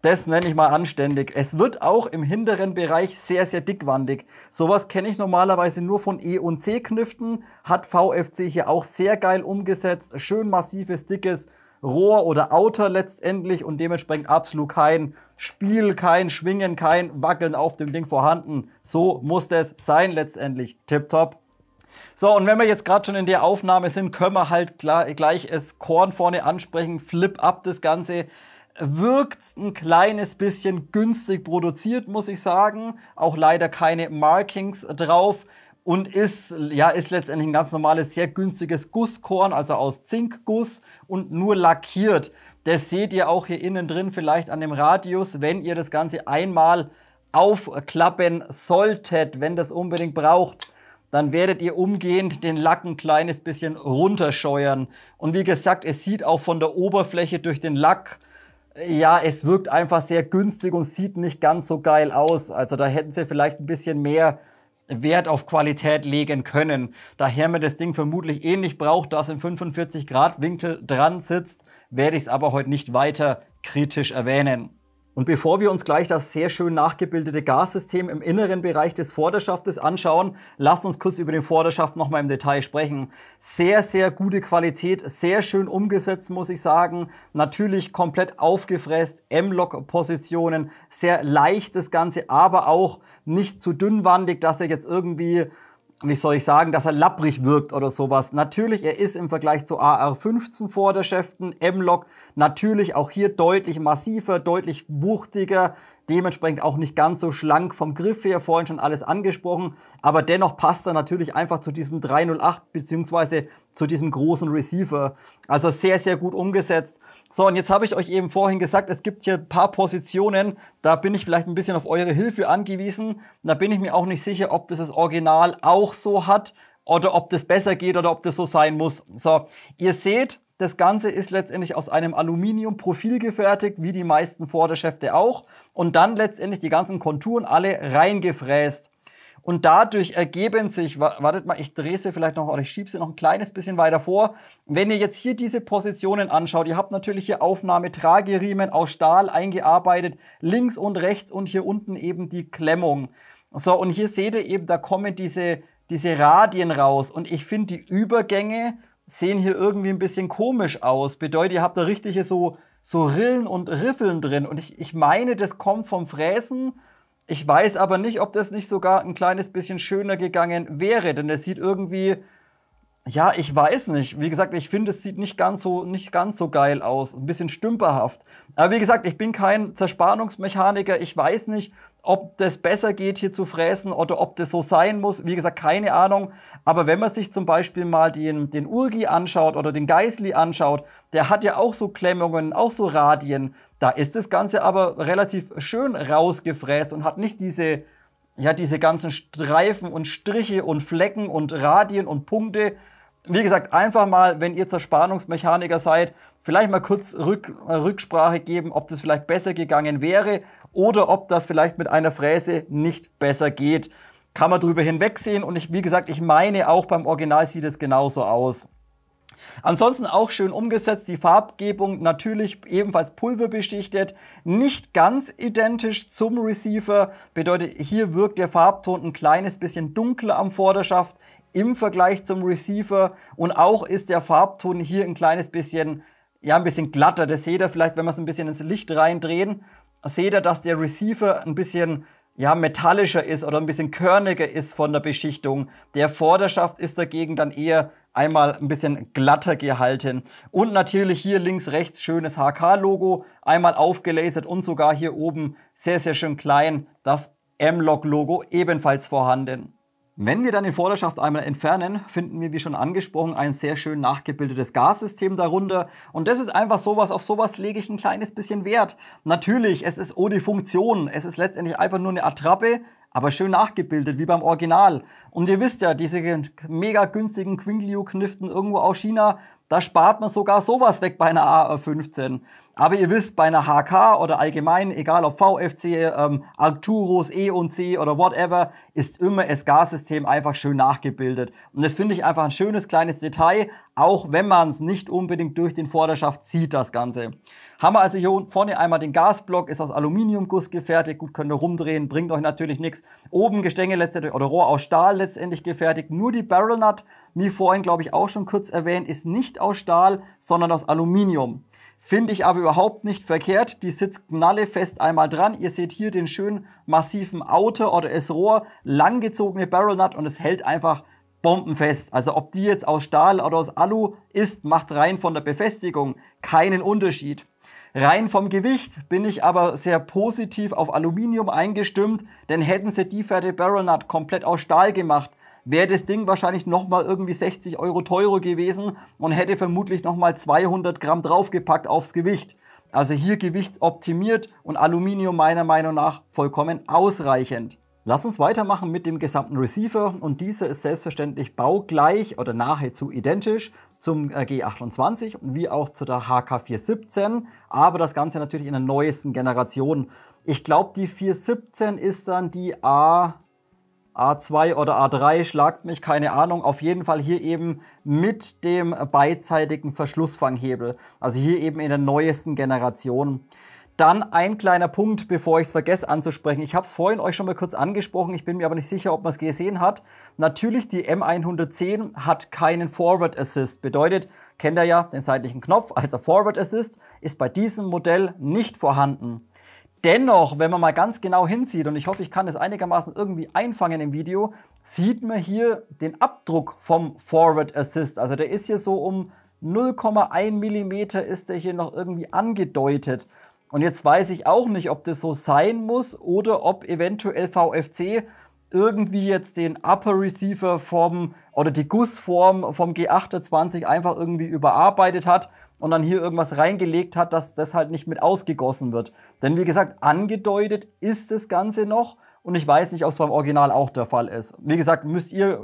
das nenne ich mal anständig. Es wird auch im hinteren Bereich sehr, sehr dickwandig. Sowas kenne ich normalerweise nur von E- und C-Kniften, hat VFC hier auch sehr geil umgesetzt, schön massives, dickes Rohr oder Outer letztendlich und dementsprechend absolut kein Spiel, kein Schwingen, kein Wackeln auf dem Ding vorhanden. So muss das sein letztendlich. Tipptopp. So, und wenn wir jetzt gerade schon in der Aufnahme sind, können wir halt gleich das Korn vorne ansprechen. Flip up das Ganze. Wirkt ein kleines bisschen günstig produziert, muss ich sagen. Auch leider keine Markings drauf. Und ist letztendlich ein ganz normales, sehr günstiges Gusskorn, also aus Zinkguss und nur lackiert. Das seht ihr auch hier innen drin vielleicht an dem Radius, wenn ihr das Ganze einmal aufklappen solltet, wenn das unbedingt braucht, dann werdet ihr umgehend den Lack ein kleines bisschen runterscheuern. Und wie gesagt, es sieht auch von der Oberfläche durch den Lack, es wirkt einfach sehr günstig und sieht nicht ganz so geil aus. Also da hätten sie vielleicht ein bisschen mehr Wert auf Qualität legen können. Daher mir das Ding vermutlich ähnlich braucht, dass im 45 Grad Winkel dran sitzt, werde ich es aber heute nicht weiter kritisch erwähnen. Und bevor wir uns gleich das sehr schön nachgebildete Gassystem im inneren Bereich des Vorderschaftes anschauen, lasst uns kurz über den Vorderschaft nochmal im Detail sprechen. Sehr, sehr gute Qualität, sehr schön umgesetzt, muss ich sagen. Natürlich komplett aufgefräst, M-Lock-Positionen, sehr leicht das Ganze, aber auch nicht zu dünnwandig, dass er jetzt irgendwie, wie soll ich sagen, dass er lapprig wirkt oder sowas. Natürlich, er ist im Vergleich zu AR15 Vorderschäften, M-Lock, natürlich auch hier deutlich massiver, deutlich wuchtiger, dementsprechend auch nicht ganz so schlank vom Griff her, vorhin schon alles angesprochen, aber dennoch passt er natürlich einfach zu diesem 308 bzw. zu diesem großen Receiver. Also sehr, sehr gut umgesetzt. So, und jetzt habe ich euch eben vorhin gesagt, es gibt hier ein paar Positionen, da bin ich vielleicht ein bisschen auf eure Hilfe angewiesen. Da bin ich mir auch nicht sicher, ob das Original auch so hat oder ob das besser geht oder ob das so sein muss. So, ihr seht, das Ganze ist letztendlich aus einem Aluminiumprofil gefertigt, wie die meisten Vorderschäfte auch. Und dann letztendlich die ganzen Konturen alle reingefräst. Und dadurch ergeben sich, wartet mal, ich drehe sie vielleicht noch, oder ich schiebe sie noch ein kleines bisschen weiter vor. Wenn ihr jetzt hier diese Positionen anschaut, ihr habt natürlich hier Aufnahmetrageriemen aus Stahl eingearbeitet, links und rechts und hier unten eben die Klemmung. So, und hier seht ihr eben, da kommen diese Radien raus. Und ich finde, die Übergänge sehen hier irgendwie ein bisschen komisch aus. Bedeutet, ihr habt da richtige so Rillen und Riffeln drin. Und ich meine, das kommt vom Fräsen. Ich weiß aber nicht, ob das nicht sogar ein kleines bisschen schöner gegangen wäre, denn es sieht irgendwie, ja, ich weiß nicht. Wie gesagt, ich finde, es sieht nicht ganz so geil aus, ein bisschen stümperhaft. Aber wie gesagt, ich bin kein Zerspannungsmechaniker, ich weiß nicht, ob das besser geht, hier zu fräsen oder ob das so sein muss. Wie gesagt, keine Ahnung. Aber wenn man sich zum Beispiel mal den Urgi anschaut oder den Geissli anschaut, der hat ja auch so Klemmungen, auch so Radien. Da ist das Ganze aber relativ schön rausgefräst und hat nicht diese ganzen Streifen und Striche und Flecken und Radien und Punkte. Wie gesagt, einfach mal, wenn ihr Zerspannungsmechaniker seid, vielleicht mal kurz Rücksprache geben, ob das vielleicht besser gegangen wäre oder ob das vielleicht mit einer Fräse nicht besser geht. Kann man drüber hinwegsehen und wie gesagt, ich meine auch beim Original sieht es genauso aus. Ansonsten auch schön umgesetzt, die Farbgebung natürlich ebenfalls pulverbeschichtet, nicht ganz identisch zum Receiver, bedeutet hier wirkt der Farbton ein kleines bisschen dunkler am Vorderschaft im Vergleich zum Receiver und auch ist der Farbton hier ein kleines bisschen, ja, ein bisschen glatter. Das seht ihr vielleicht, wenn wir es ein bisschen ins Licht reindrehen, seht ihr, dass der Receiver ein bisschen, ja, metallischer ist oder ein bisschen körniger ist von der Beschichtung. Der Vorderschaft ist dagegen dann eher einmal ein bisschen glatter gehalten. Und natürlich hier links, rechts schönes HK-Logo, einmal aufgelasert und sogar hier oben sehr, sehr schön klein das M-Lock-Logo ebenfalls vorhanden. Wenn wir dann den Vorderschaft einmal entfernen, finden wir, wie schon angesprochen, ein sehr schön nachgebildetes Gassystem darunter. Und das ist einfach sowas, auf sowas lege ich ein kleines bisschen Wert. Natürlich, es ist ohne Funktion, es ist letztendlich einfach nur eine Attrappe, aber schön nachgebildet, wie beim Original. Und ihr wisst ja, diese mega günstigen Qingyu-Kniften irgendwo aus China, da spart man sogar sowas weg bei einer AR15. Aber ihr wisst, bei einer HK oder allgemein, egal ob VFC, Arcturus, E&C oder whatever, ist immer das Gassystem einfach schön nachgebildet. Und das finde ich einfach ein schönes kleines Detail, auch wenn man es nicht unbedingt durch den Vorderschaft sieht, das Ganze. Haben wir also hier vorne einmal den Gasblock, ist aus Aluminiumguss gefertigt, gut, könnt ihr rumdrehen, bringt euch natürlich nichts. Oben Gestänge letztendlich oder Rohr aus Stahl letztendlich gefertigt. Nur die Barrel Nut, wie vorhin glaube ich auch schon kurz erwähnt, ist nicht aus Stahl, sondern aus Aluminium. Finde ich aber überhaupt nicht verkehrt. Die sitzt knallefest einmal dran. Ihr seht hier den schönen massiven Outer oder das Rohr, langgezogene Barrel Nut und es hält einfach bombenfest. Also ob die jetzt aus Stahl oder aus Alu ist, macht rein von der Befestigung keinen Unterschied. Rein vom Gewicht bin ich aber sehr positiv auf Aluminium eingestimmt, denn hätten sie die fette Barrel Nut komplett aus Stahl gemacht, wäre das Ding wahrscheinlich nochmal irgendwie 60 € teurer gewesen und hätte vermutlich nochmal 200 Gramm draufgepackt aufs Gewicht. Also hier gewichtsoptimiert und Aluminium meiner Meinung nach vollkommen ausreichend. Lasst uns weitermachen mit dem gesamten Receiver und dieser ist selbstverständlich baugleich oder nahezu identisch zum G28 wie auch zu der HK417, aber das Ganze natürlich in der neuesten Generation. Ich glaube, die 417 ist dann die A2 oder A3, schlagt mich, keine Ahnung. Auf jeden Fall hier eben mit dem beidseitigen Verschlussfanghebel. Also hier eben in der neuesten Generation. Dann ein kleiner Punkt, bevor ich es vergesse anzusprechen. Ich habe es vorhin euch schon mal kurz angesprochen, ich bin mir aber nicht sicher, ob man es gesehen hat. Natürlich, die M110 hat keinen Forward Assist. Bedeutet, kennt ihr ja den seitlichen Knopf, also Forward Assist ist bei diesem Modell nicht vorhanden. Dennoch, wenn man mal ganz genau hinsieht, und ich hoffe, ich kann es einigermaßen irgendwie einfangen im Video, sieht man hier den Abdruck vom Forward Assist. Also der ist hier so um 0,1 mm ist der hier noch irgendwie angedeutet. Und jetzt weiß ich auch nicht, ob das so sein muss oder ob eventuell VFC irgendwie jetzt den Upper Receiver oder die Gussform vom G28 einfach irgendwie überarbeitet hat und dann hier irgendwas reingelegt hat, dass das halt nicht mit ausgegossen wird. Denn wie gesagt, angedeutet ist das Ganze noch und ich weiß nicht, ob es beim Original auch der Fall ist. Wie gesagt, müsst ihr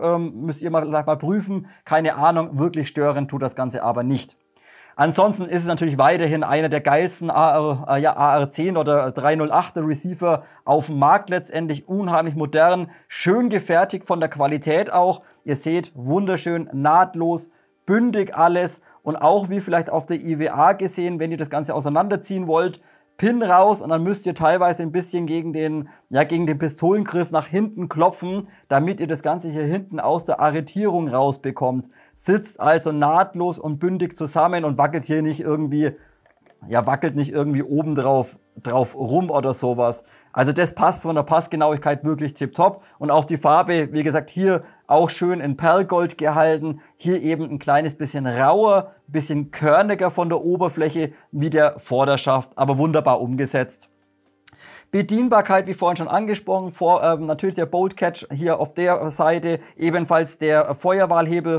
mal prüfen. Keine Ahnung, wirklich stören tut das Ganze aber nicht. Ansonsten ist es natürlich weiterhin einer der geilsten AR10 oder 308er Receiver auf dem Markt letztendlich. Unheimlich modern, schön gefertigt von der Qualität auch. Ihr seht, wunderschön, nahtlos, bündig alles. Und auch wie vielleicht auf der IWA gesehen, wenn ihr das Ganze auseinanderziehen wollt, Pin raus und dann müsst ihr teilweise ein bisschen gegen den Pistolengriff nach hinten klopfen, damit ihr das Ganze hier hinten aus der Arretierung rausbekommt. Sitzt also nahtlos und bündig zusammen und wackelt hier nicht irgendwie, oben drauf rum oder sowas. Also das passt von der Passgenauigkeit wirklich tipptopp. Und auch die Farbe, wie gesagt, hier auch schön in Perlgold gehalten. Hier eben ein kleines bisschen rauer, bisschen körniger von der Oberfläche wie der Vorderschaft, aber wunderbar umgesetzt. Bedienbarkeit, wie vorhin schon angesprochen, natürlich der Bolt Catch hier auf der Seite, ebenfalls der Feuerwahlhebel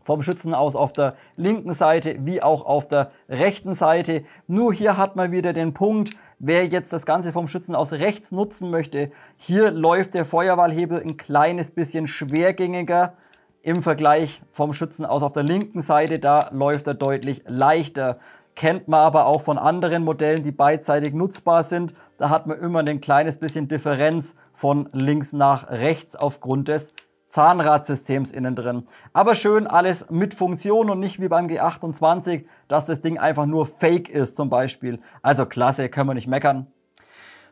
vom Schützen aus auf der linken Seite wie auch auf der rechten Seite. Nur hier hat man wieder den Punkt, wer jetzt das Ganze vom Schützen aus rechts nutzen möchte, hier läuft der Feuerwahlhebel ein kleines bisschen schwergängiger im Vergleich vom Schützen aus auf der linken Seite, da läuft er deutlich leichter. Kennt man aber auch von anderen Modellen, die beidseitig nutzbar sind. Da hat man immer ein kleines bisschen Differenz von links nach rechts aufgrund des Zahnradsystems innen drin. Aber schön alles mit Funktion und nicht wie beim G28, dass das Ding einfach nur Fake ist zum Beispiel. Also klasse, können wir nicht meckern.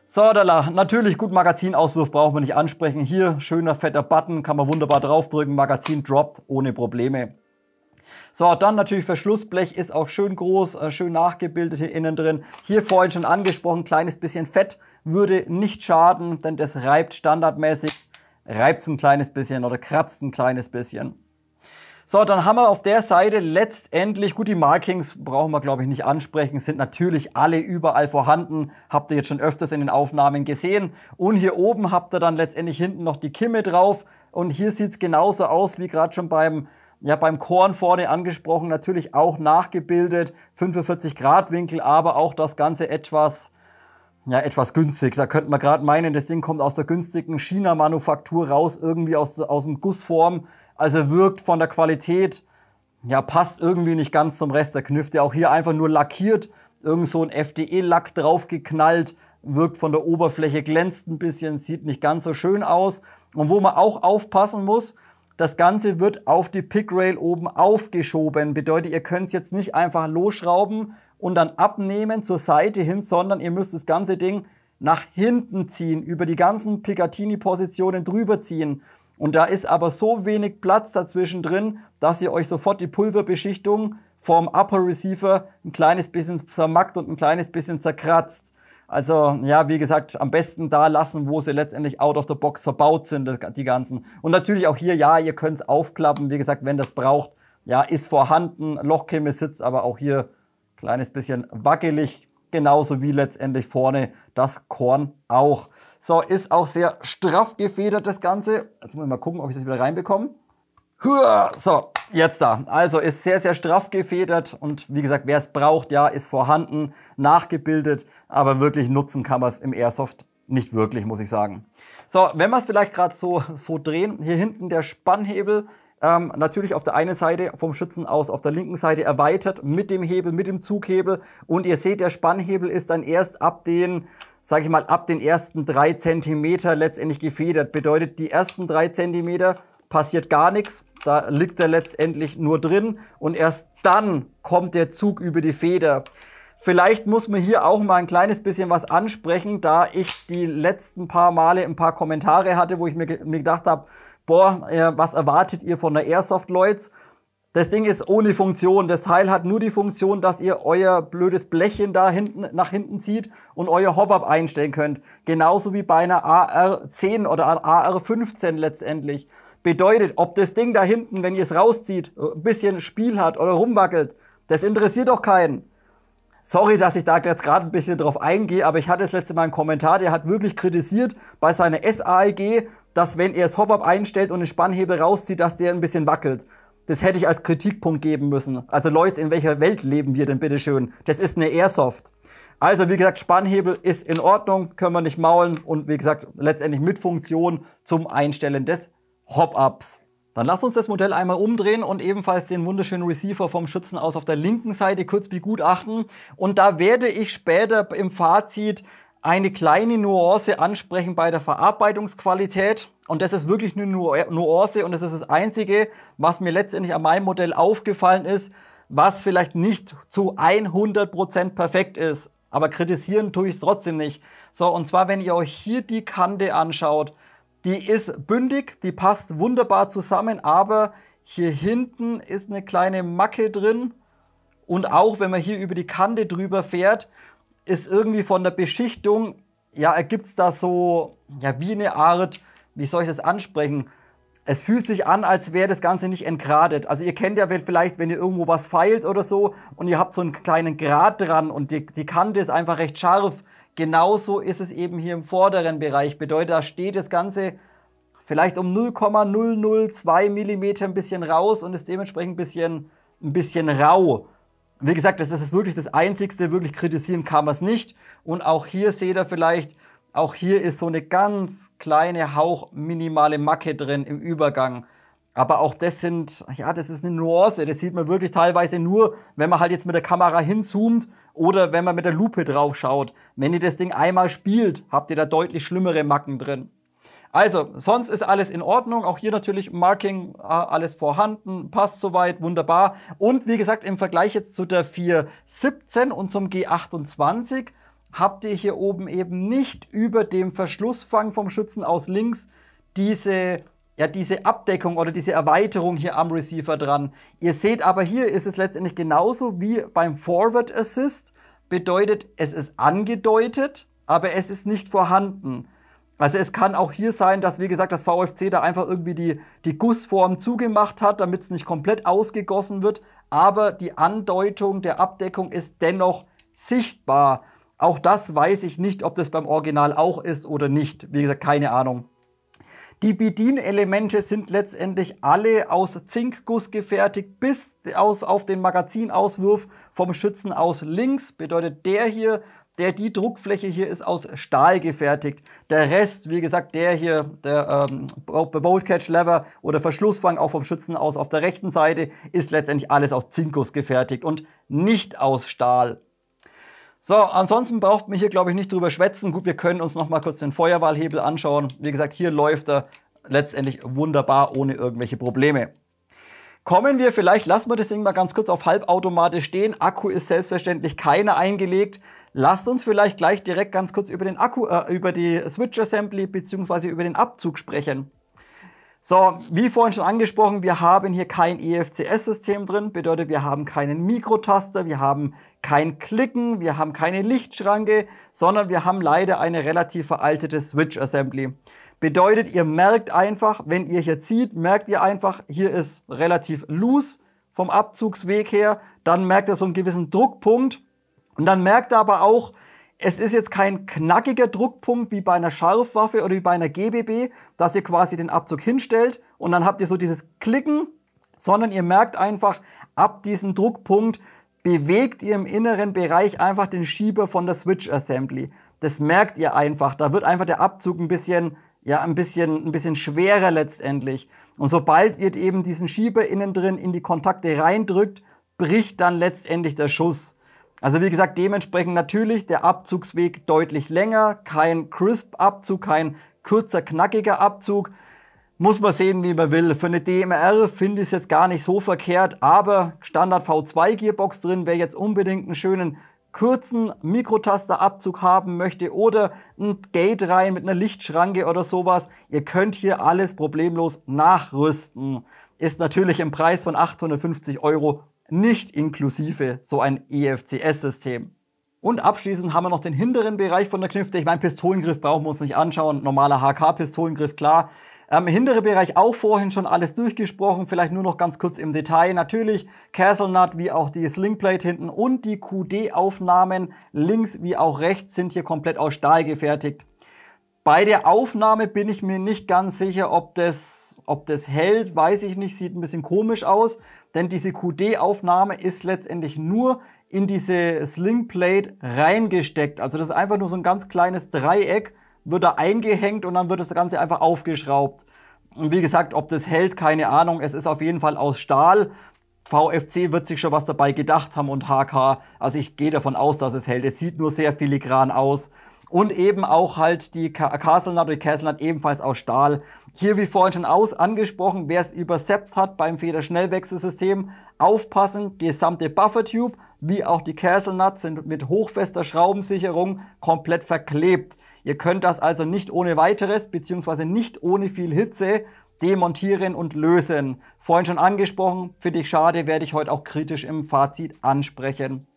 So, natürlich gut, Magazinauswurf braucht man nicht ansprechen. Hier schöner fetter Button, kann man wunderbar draufdrücken, Magazin droppt ohne Probleme. So, dann natürlich Verschlussblech ist auch schön groß, schön nachgebildet hier innen drin. Hier vorhin schon angesprochen, kleines bisschen Fett würde nicht schaden, denn das reibt standardmäßig. Reibt es ein kleines bisschen oder kratzt ein kleines bisschen. So, dann haben wir auf der Seite letztendlich, gut, die Markings brauchen wir glaube ich nicht ansprechen, sind natürlich alle überall vorhanden. Habt ihr jetzt schon öfters in den Aufnahmen gesehen. Und hier oben habt ihr dann letztendlich hinten noch die Kimme drauf. Und hier sieht es genauso aus wie gerade schon beim Korn vorne angesprochen. Natürlich auch nachgebildet, 45 Grad Winkel, aber auch das Ganze etwas günstig. Da könnte man gerade meinen, das Ding kommt aus der günstigen China-Manufaktur raus, irgendwie aus dem Gussform. Also wirkt von der Qualität, passt irgendwie nicht ganz zum Rest der Knifte. Auch hier einfach nur lackiert, irgend so ein FDE-Lack draufgeknallt, wirkt von der Oberfläche, glänzt ein bisschen, sieht nicht ganz so schön aus. Und wo man auch aufpassen muss, das Ganze wird auf die Pick-Rail oben aufgeschoben. Bedeutet, ihr könnt es jetzt nicht einfach losschrauben und dann abnehmen zur Seite hin, sondern ihr müsst das ganze Ding nach hinten ziehen, über die ganzen Picatinny-Positionen drüber ziehen. Und da ist aber so wenig Platz dazwischen drin, dass ihr euch sofort die Pulverbeschichtung vom Upper Receiver ein kleines bisschen vermackt und ein kleines bisschen zerkratzt. Also, wie gesagt, am besten da lassen, wo sie letztendlich out of the box verbaut sind, die ganzen. Und natürlich auch hier, ihr könnt es aufklappen, wie gesagt, wenn das braucht, ist vorhanden. Lochkimme sitzt aber auch hier kleines bisschen wackelig, genauso wie letztendlich vorne das Korn auch. So, ist auch sehr straff gefedert das Ganze. Jetzt muss ich mal gucken, ob ich das wieder reinbekomme. So, jetzt da. Also ist sehr, sehr straff gefedert und wie gesagt, wer es braucht, ist vorhanden, nachgebildet, aber wirklich nutzen kann man es im Airsoft nicht wirklich, muss ich sagen. So, wenn wir es vielleicht gerade so drehen, hier hinten der Spannhebel, natürlich auf der einen Seite vom Schützen aus, auf der linken Seite erweitert mit dem Hebel, mit dem Zughebel. Und ihr seht, der Spannhebel ist dann erst ab den sage ich mal, ab den ersten 3 cm letztendlich gefedert. Bedeutet, die ersten 3 cm passiert gar nichts, da liegt er letztendlich nur drin und erst dann kommt der Zug über die Feder. Vielleicht muss man hier auch mal ein kleines bisschen was ansprechen, da ich die letzten paar Male ein paar Kommentare hatte, wo ich mir gedacht habe, boah, was erwartet ihr von der Airsoft, Leute? Das Ding ist ohne Funktion. Das Teil hat nur die Funktion, dass ihr euer blödes Blechchen da hinten nach hinten zieht und euer Hop-Up einstellen könnt. Genauso wie bei einer AR-10 oder AR-15 letztendlich. Bedeutet, ob das Ding da hinten, wenn ihr es rauszieht, ein bisschen Spiel hat oder rumwackelt, das interessiert doch keinen. Sorry, dass ich da jetzt gerade ein bisschen drauf eingehe, aber ich hatte das letzte Mal einen Kommentar, der hat wirklich kritisiert bei seiner SAEG, dass wenn er das Hop-Up einstellt und den Spannhebel rauszieht, dass der ein bisschen wackelt. Das hätte ich als Kritikpunkt geben müssen. Also Leute, in welcher Welt leben wir denn bitteschön? Das ist eine Airsoft. Also wie gesagt, Spannhebel ist in Ordnung, können wir nicht maulen und wie gesagt, letztendlich mit Funktion zum Einstellen des Hop-Ups. Dann lasst uns das Modell einmal umdrehen und ebenfalls den wunderschönen Receiver vom Schützen aus auf der linken Seite kurz begutachten. Und da werde ich später im Fazit eine kleine Nuance ansprechen bei der Verarbeitungsqualität. Und das ist wirklich eine Nuance und das ist das Einzige, was mir letztendlich an meinem Modell aufgefallen ist, was vielleicht nicht zu 100% perfekt ist. Aber kritisieren tue ich es trotzdem nicht. So, und zwar, wenn ihr euch hier die Kante anschaut, die ist bündig, die passt wunderbar zusammen, aber hier hinten ist eine kleine Macke drin. Und auch wenn man hier über die Kante drüber fährt, ist irgendwie von der Beschichtung, ja, ergibt es da so, ja, wie eine Art, wie soll ich das ansprechen? Es fühlt sich an, als wäre das Ganze nicht entgradet. Also ihr kennt ja vielleicht, wenn ihr irgendwo was feilt oder so und ihr habt so einen kleinen Grat dran und die Kante ist einfach recht scharf. Genauso ist es eben hier im vorderen Bereich. Bedeutet, da steht das Ganze vielleicht um 0,002 mm ein bisschen raus und ist dementsprechend ein bisschen rau. Wie gesagt, das ist wirklich das Einzigste, wirklich kritisieren kann man es nicht. Und auch hier seht ihr vielleicht, auch hier ist so eine ganz kleine, hauchminimale Macke drin im Übergang. Aber auch das sind, ja, das ist eine Nuance. Das sieht man wirklich teilweise nur, wenn man halt jetzt mit der Kamera hinzoomt oder wenn man mit der Lupe drauf schaut. Wenn ihr das Ding einmal spielt, habt ihr da deutlich schlimmere Macken drin. Also, sonst ist alles in Ordnung. Auch hier natürlich Marking, alles vorhanden, passt soweit, wunderbar. Und wie gesagt, im Vergleich jetzt zu der 417 und zum G28 habt ihr hier oben eben nicht über dem Verschlussfang vom Schützen aus links diese Abdeckung oder diese Erweiterung hier am Receiver dran. Ihr seht aber, hier ist es letztendlich genauso wie beim Forward Assist. Bedeutet, es ist angedeutet, aber es ist nicht vorhanden. Also es kann auch hier sein, dass, wie gesagt, das VFC da einfach irgendwie die Gussform zugemacht hat, damit es nicht komplett ausgegossen wird. Aber die Andeutung der Abdeckung ist dennoch sichtbar. Auch das weiß ich nicht, ob das beim Original auch ist oder nicht. Wie gesagt, keine Ahnung. Die Bedienelemente sind letztendlich alle aus Zinkguss gefertigt, bis auf den Magasinauswurf vom Schützen aus links. Bedeutet die Druckfläche hier ist aus Stahl gefertigt. Der Rest, wie gesagt, der Bolt Catch Lever oder Verschlussfang auch vom Schützen aus auf der rechten Seite, ist letztendlich alles aus Zinkguss gefertigt und nicht aus Stahl. So, ansonsten braucht man hier, glaube ich, nicht drüber schwätzen. Gut, wir können uns noch mal kurz den Feuerwahlhebel anschauen. Wie gesagt, hier läuft er letztendlich wunderbar ohne irgendwelche Probleme. Lassen wir das Ding mal ganz kurz auf halbautomatisch stehen. Akku ist selbstverständlich keiner eingelegt. Lasst uns vielleicht gleich direkt ganz kurz über den Akku, über die Switch Assembly bzw. über den Abzug sprechen. So, wie vorhin schon angesprochen, wir haben hier kein EFCS-System drin, bedeutet, wir haben keinen Mikrotaster, wir haben kein Klicken, wir haben keine Lichtschranke, sondern wir haben leider eine relativ veraltete Switch Assembly. Bedeutet, ihr merkt einfach, wenn ihr hier zieht, merkt ihr einfach, hier ist relativ loose vom Abzugsweg her, dann merkt ihr so einen gewissen Druckpunkt und dann merkt ihr aber auch, es ist jetzt kein knackiger Druckpunkt wie bei einer Scharfwaffe oder wie bei einer GBB, dass ihr quasi den Abzug hinstellt und dann habt ihr so dieses Klicken, sondern ihr merkt einfach, ab diesem Druckpunkt bewegt ihr im inneren Bereich einfach den Schieber von der Switch Assembly. Das merkt ihr einfach, da wird einfach der Abzug ein bisschen schwerer letztendlich. Und sobald ihr eben diesen Schieber innen drin in die Kontakte reindrückt, bricht dann letztendlich der Schuss. Also wie gesagt, dementsprechend natürlich der Abzugsweg deutlich länger, kein Crisp-Abzug, kein kurzer, knackiger Abzug. Muss man sehen, wie man will. Für eine DMR finde ich es jetzt gar nicht so verkehrt, aber Standard V2 Gearbox drin, wer jetzt unbedingt einen schönen kurzen Mikrotasterabzug haben möchte oder ein Gate rein mit einer Lichtschranke oder sowas, ihr könnt hier alles problemlos nachrüsten. Ist natürlich im Preis von 850 € nicht inklusive so ein EFCS-System. Und abschließend haben wir noch den hinteren Bereich von der Knifte. Ich meine, Pistolengriff brauchen wir uns nicht anschauen. Normaler HK-Pistolengriff, klar. Hintere Bereich auch vorhin schon alles durchgesprochen. Vielleicht nur noch ganz kurz im Detail. Natürlich Castle Nut wie auch die Slingplate hinten und die QD-Aufnahmen links wie auch rechts sind hier komplett aus Stahl gefertigt. Bei der Aufnahme bin ich mir nicht ganz sicher, ob das hält, weiß ich nicht. Sieht ein bisschen komisch aus. Denn diese QD-Aufnahme ist letztendlich nur in diese Slingplate reingesteckt. Also das ist einfach nur so ein ganz kleines Dreieck, wird da eingehängt und dann wird das Ganze einfach aufgeschraubt. Und wie gesagt, ob das hält, keine Ahnung. Es ist auf jeden Fall aus Stahl. VFC wird sich schon was dabei gedacht haben und HK. Also ich gehe davon aus, dass es hält. Es sieht nur sehr filigran aus. Und eben auch halt die Castle Nut oder die Castle Nut ebenfalls aus Stahl. Hier wie vorhin schon angesprochen, wer es überseppt hat beim Federschnellwechselsystem, aufpassen, gesamte Buffer-Tube wie auch die Castle Nuts sind mit hochfester Schraubensicherung komplett verklebt. Ihr könnt das also nicht ohne weiteres bzw. nicht ohne viel Hitze demontieren und lösen. Vorhin schon angesprochen, finde ich schade, werde ich heute auch kritisch im Fazit ansprechen.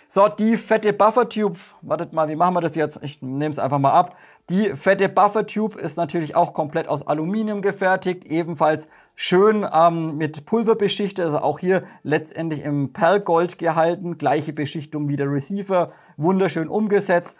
So, die fette Buffer-Tube, wartet mal, wie machen wir das jetzt? Ich nehme es einfach mal ab. Die fette Buffer-Tube ist natürlich auch komplett aus Aluminium gefertigt, ebenfalls schön mit Pulver beschichtet, also auch hier letztendlich im Perlgold gehalten, gleiche Beschichtung wie der Receiver, wunderschön umgesetzt.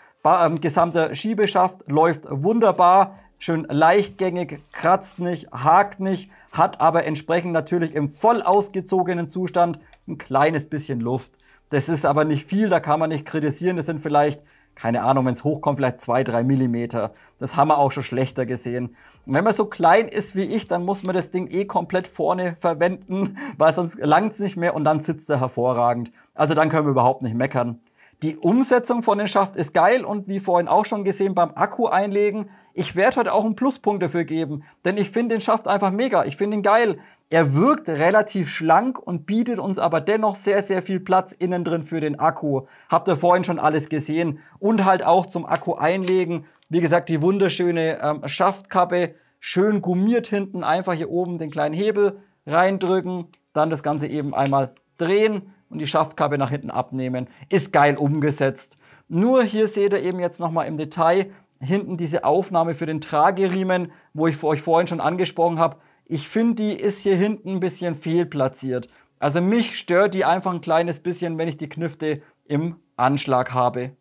Gesamter Schiebeschaft läuft wunderbar, schön leichtgängig, kratzt nicht, hakt nicht, hat aber entsprechend natürlich im voll ausgezogenen Zustand ein kleines bisschen Luft. Das ist aber nicht viel, da kann man nicht kritisieren. Das sind vielleicht, keine Ahnung, wenn es hochkommt, vielleicht 2-3 mm. Das haben wir auch schon schlechter gesehen. Und wenn man so klein ist wie ich, dann muss man das Ding komplett vorne verwenden, weil sonst langt es nicht mehr und dann sitzt er hervorragend. Also dann können wir überhaupt nicht meckern. Die Umsetzung von dem Schaft ist geil und wie vorhin auch schon gesehen beim Akku einlegen. Ich werde heute auch einen Pluspunkt dafür geben, denn ich finde den Schaft einfach mega. Ich finde ihn geil. Er wirkt relativ schlank und bietet uns aber dennoch sehr, sehr viel Platz innen drin für den Akku. Habt ihr vorhin schon alles gesehen. Und halt auch zum Akku einlegen. Wie gesagt, die wunderschöne Schaftkappe. Schön gummiert hinten. Einfach hier oben den kleinen Hebel reindrücken. Dann das Ganze eben einmal drehen und die Schaftkappe nach hinten abnehmen. Ist geil umgesetzt. Nur hier seht ihr eben jetzt nochmal im Detail hinten diese Aufnahme für den Trageriemen, wo ich euch vorhin schon angesprochen habe. Ich finde, die ist hier hinten ein bisschen fehlplatziert. Also mich stört die einfach ein kleines bisschen, wenn ich die Knifte im Anschlag habe.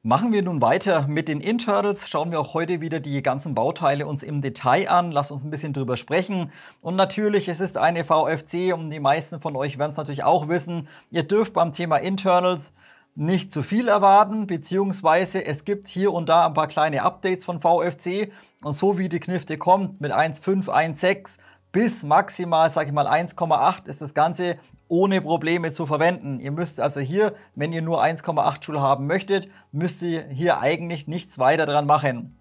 Machen wir nun weiter mit den Internals. Schauen wir auch heute wieder die ganzen Bauteile uns im Detail an. Lasst uns ein bisschen drüber sprechen. Und natürlich, es ist eine VFC und die meisten von euch werden es natürlich auch wissen. Ihr dürft beim Thema Internals nicht zu viel erwarten, beziehungsweise es gibt hier und da ein paar kleine Updates von VFC. Und so wie die Knifte kommt, mit 1.5, 1.6 bis maximal, sage ich mal, 1.8 ist das Ganze ohne Probleme zu verwenden. Ihr müsst also hier, wenn ihr nur 1.8 Joule haben möchtet, müsst ihr hier eigentlich nichts weiter dran machen.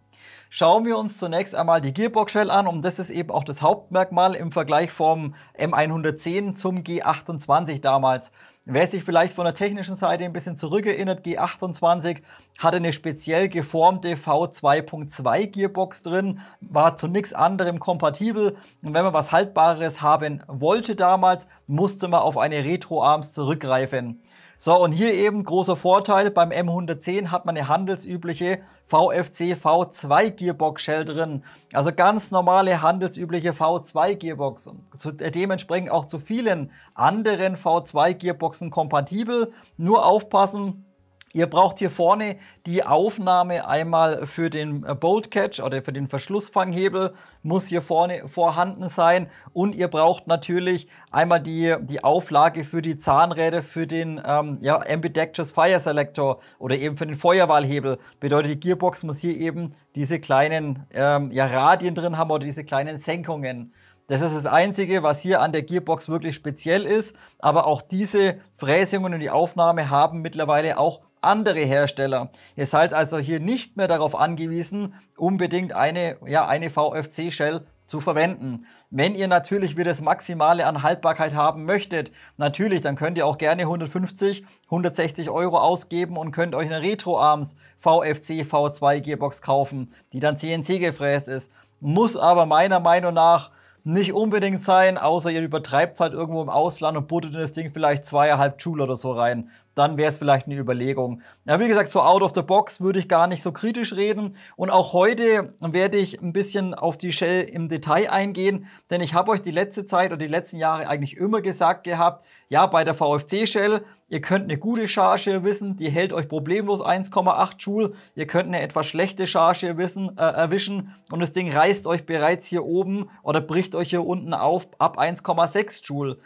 Schauen wir uns zunächst einmal die Gearbox Shell an und das ist eben auch das Hauptmerkmal im Vergleich vom M110 zum G28 damals. Wer sich vielleicht von der technischen Seite ein bisschen zurückerinnert, G28 hatte eine speziell geformte V2.2 Gearbox drin, war zu nichts anderem kompatibel und wenn man was Haltbares haben wollte damals, musste man auf eine Retro-Arms zurückgreifen. So, und hier eben großer Vorteil, beim M110 hat man eine handelsübliche VFC V2 Gearbox Shell drin. Also ganz normale handelsübliche V2 Gearbox. Dementsprechend auch zu vielen anderen V2 Gearboxen kompatibel. Nur aufpassen, ihr braucht hier vorne die Aufnahme einmal für den Bolt Catch oder für den Verschlussfanghebel, muss hier vorne vorhanden sein. Und ihr braucht natürlich einmal die Auflage für die Zahnräder für den Ambidextrous Fire Selector oder eben für den Feuerwahlhebel. Bedeutet, die Gearbox muss hier eben diese kleinen Radien drin haben oder diese kleinen Senkungen. Das ist das Einzige, was hier an der Gearbox wirklich speziell ist. Aber auch diese Fräsungen und die Aufnahme haben mittlerweile auch andere Hersteller. Ihr seid also hier nicht mehr darauf angewiesen, unbedingt eine VFC-Shell zu verwenden. Wenn ihr natürlich wieder das Maximale an Haltbarkeit haben möchtet, natürlich, dann könnt ihr auch gerne 150, 160 Euro ausgeben und könnt euch eine RetroArms VFC V2 Gearbox kaufen, die dann CNC gefräst ist. Muss aber meiner Meinung nach nicht unbedingt sein, außer ihr übertreibt es halt irgendwo im Ausland und buttert in das Ding vielleicht 2,5 Joule oder so rein. Dann wäre es vielleicht eine Überlegung. Ja, wie gesagt, so out of the box würde ich gar nicht so kritisch reden. Und auch heute werde ich ein bisschen auf die Shell im Detail eingehen, denn ich habe euch die letzte Zeit oder die letzten Jahre eigentlich immer gesagt gehabt, ja, bei der VFC-Shell, ihr könnt eine gute Charge erwischen, die hält euch problemlos 1,8 Joule. Ihr könnt eine etwas schlechte Charge erwischen und das Ding reißt euch bereits hier oben oder bricht euch hier unten auf ab 1,6 Joule.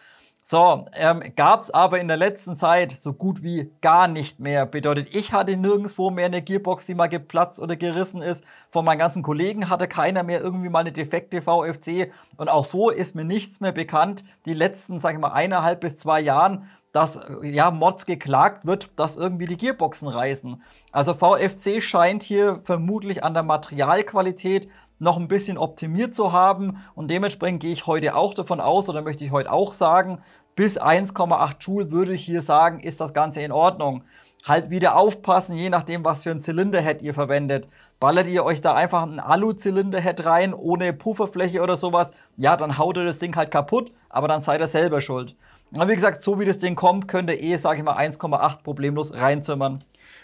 So, gab es aber in der letzten Zeit so gut wie gar nicht mehr. Bedeutet, ich hatte nirgendwo mehr eine Gearbox, die mal geplatzt oder gerissen ist. Von meinen ganzen Kollegen hatte keiner mehr irgendwie mal eine defekte VFC. Und auch so ist mir nichts mehr bekannt, die letzten, sag ich mal, 1,5 bis 2 Jahren, dass ja Mods geklagt wird, dass irgendwie die Gearboxen reißen. Also VFC scheint hier vermutlich an der Materialqualität noch ein bisschen optimiert zu haben und dementsprechend gehe ich heute auch davon aus, oder möchte ich heute auch sagen, bis 1,8 Joule würde ich hier sagen, ist das Ganze in Ordnung. Halt wieder aufpassen, je nachdem, was für ein Zylinderhead ihr verwendet. Ballert ihr euch da einfach einen Alu-Zylinderhead rein, ohne Pufferfläche oder sowas, ja, dann haut ihr das Ding halt kaputt, aber dann seid ihr selber schuld. Aber wie gesagt, so wie das Ding kommt, könnt ihr sage ich mal, 1,8 problemlos reinzimmern.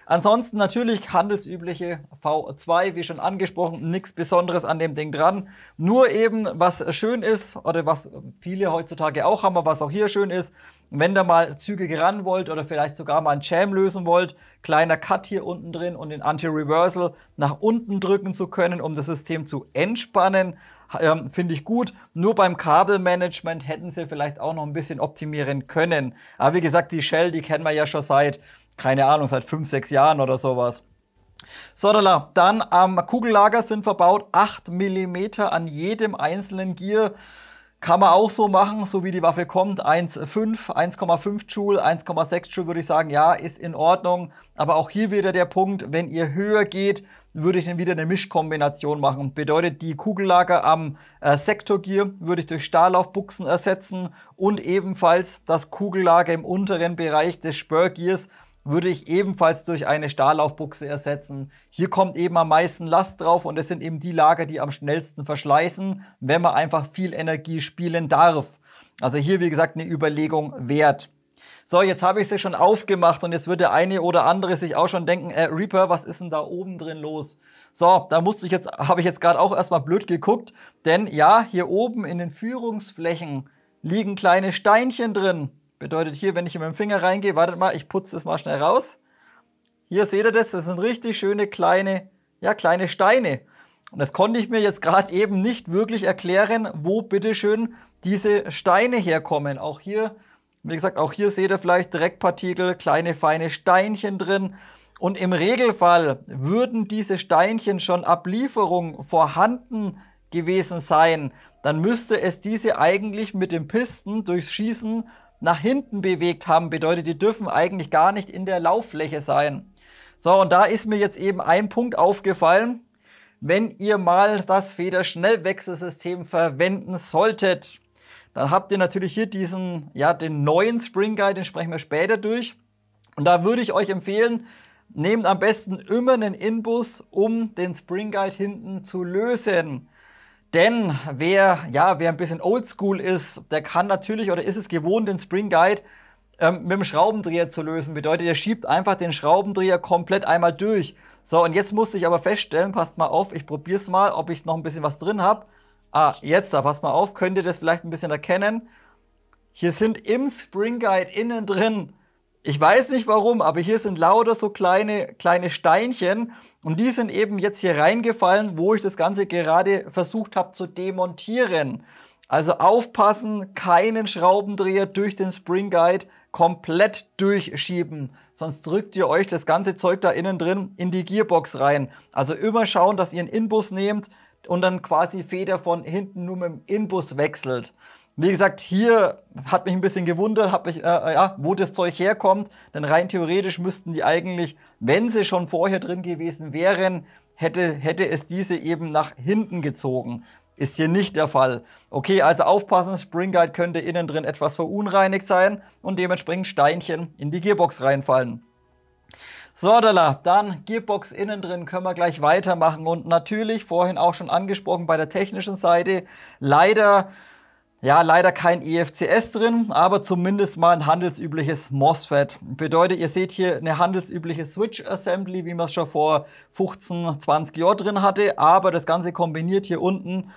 Ansonsten natürlich handelsübliche V2, wie schon angesprochen, nichts Besonderes an dem Ding dran. Nur eben, was schön ist, oder was viele heutzutage auch haben, aber was auch hier schön ist, wenn ihr mal zügig ran wollt oder vielleicht sogar mal einen Jam lösen wollt, kleiner Cut hier unten drin und den Anti-Reversal nach unten drücken zu können, um das System zu entspannen, finde ich gut. Nur beim Kabelmanagement hätten sie vielleicht auch noch ein bisschen optimieren können. Aber wie gesagt, die Shell, die kennen wir ja schon seit, keine Ahnung, seit 5, 6 Jahren oder sowas. So, dann am Kugellager sind verbaut 8 mm an jedem einzelnen Gear. Kann man auch so machen, so wie die Waffe kommt. 1,5 Joule, 1,6 Joule würde ich sagen, ja, ist in Ordnung. Aber auch hier wieder der Punkt, wenn ihr höher geht, würde ich dann wieder eine Mischkombination machen. Bedeutet, die Kugellager am Sektorgear würde ich durch Stahllaufbuchsen ersetzen und ebenfalls das Kugellager im unteren Bereich des Spurgears würde ich ebenfalls durch eine Stahllaufbuchse ersetzen. Hier kommt eben am meisten Last drauf und es sind eben die Lager, die am schnellsten verschleißen, wenn man einfach viel Energie spielen darf. Also hier, wie gesagt, eine Überlegung wert. So, jetzt habe ich sie schon aufgemacht und jetzt wird der eine oder andere sich auch schon denken, Reaper, was ist denn da oben drin los? So, da habe ich jetzt gerade auch erstmal blöd geguckt, denn ja, hier oben in den Führungsflächen liegen kleine Steinchen drin. Bedeutet hier, wenn ich mit dem Finger reingehe, wartet mal, ich putze das mal schnell raus. Hier seht ihr das sind richtig schöne kleine Steine. Und das konnte ich mir jetzt gerade eben nicht wirklich erklären, wo bitteschön diese Steine herkommen. Auch hier, wie gesagt, auch hier seht ihr vielleicht Dreckpartikel, kleine feine Steinchen drin. Und im Regelfall würden diese Steinchen schon ab Lieferung vorhanden gewesen sein, dann müsste es diese eigentlich mit dem Pisten durchs Schießen nach hinten bewegt haben. Bedeutet, die dürfen eigentlich gar nicht in der Lauffläche sein. So, und da ist mir jetzt eben ein Punkt aufgefallen. Wenn ihr mal das Federschnellwechselsystem verwenden solltet, dann habt ihr natürlich hier den neuen Spring Guide, den sprechen wir später durch. Und da würde ich euch empfehlen, nehmt am besten immer einen Inbus, um den Spring Guide hinten zu lösen. Denn wer ein bisschen oldschool ist, der kann natürlich oder ist es gewohnt, den Spring Guide mit dem Schraubendreher zu lösen. Bedeutet, ihr schiebt einfach den Schraubendreher komplett einmal durch. So, und jetzt musste ich aber feststellen, passt mal auf, ich probiere es mal, ob ich noch ein bisschen was drin habe. Jetzt, passt mal auf, könnt ihr das vielleicht ein bisschen erkennen. Hier sind im Spring Guide innen drin, ich weiß nicht warum, aber hier sind lauter so kleine Steinchen und die sind eben jetzt hier reingefallen, wo ich das Ganze gerade versucht habe zu demontieren. Also aufpassen, keinen Schraubendreher durch den Spring Guide komplett durchschieben, sonst drückt ihr euch das ganze Zeug da innen drin in die Gearbox rein. Also immer schauen, dass ihr einen Inbus nehmt, und dann quasi Feder von hinten nur mit dem Inbus wechselt. Wie gesagt, hier hat mich ein bisschen gewundert, wo das Zeug herkommt, denn rein theoretisch müssten die eigentlich, wenn sie schon vorher drin gewesen wären, hätte es diese eben nach hinten gezogen. Ist hier nicht der Fall. Okay, also aufpassen, Spring Guide könnte innen drin etwas verunreinigt sein und dementsprechend Steinchen in die Gearbox reinfallen. So, dann Gearbox innen drin können wir gleich weitermachen und natürlich, vorhin auch schon angesprochen bei der technischen Seite, leider kein EFCS drin, aber zumindest mal ein handelsübliches MOSFET. Bedeutet, ihr seht hier eine handelsübliche Switch Assembly, wie man es schon vor 15, 20 Jahren drin hatte, aber das Ganze kombiniert hier unten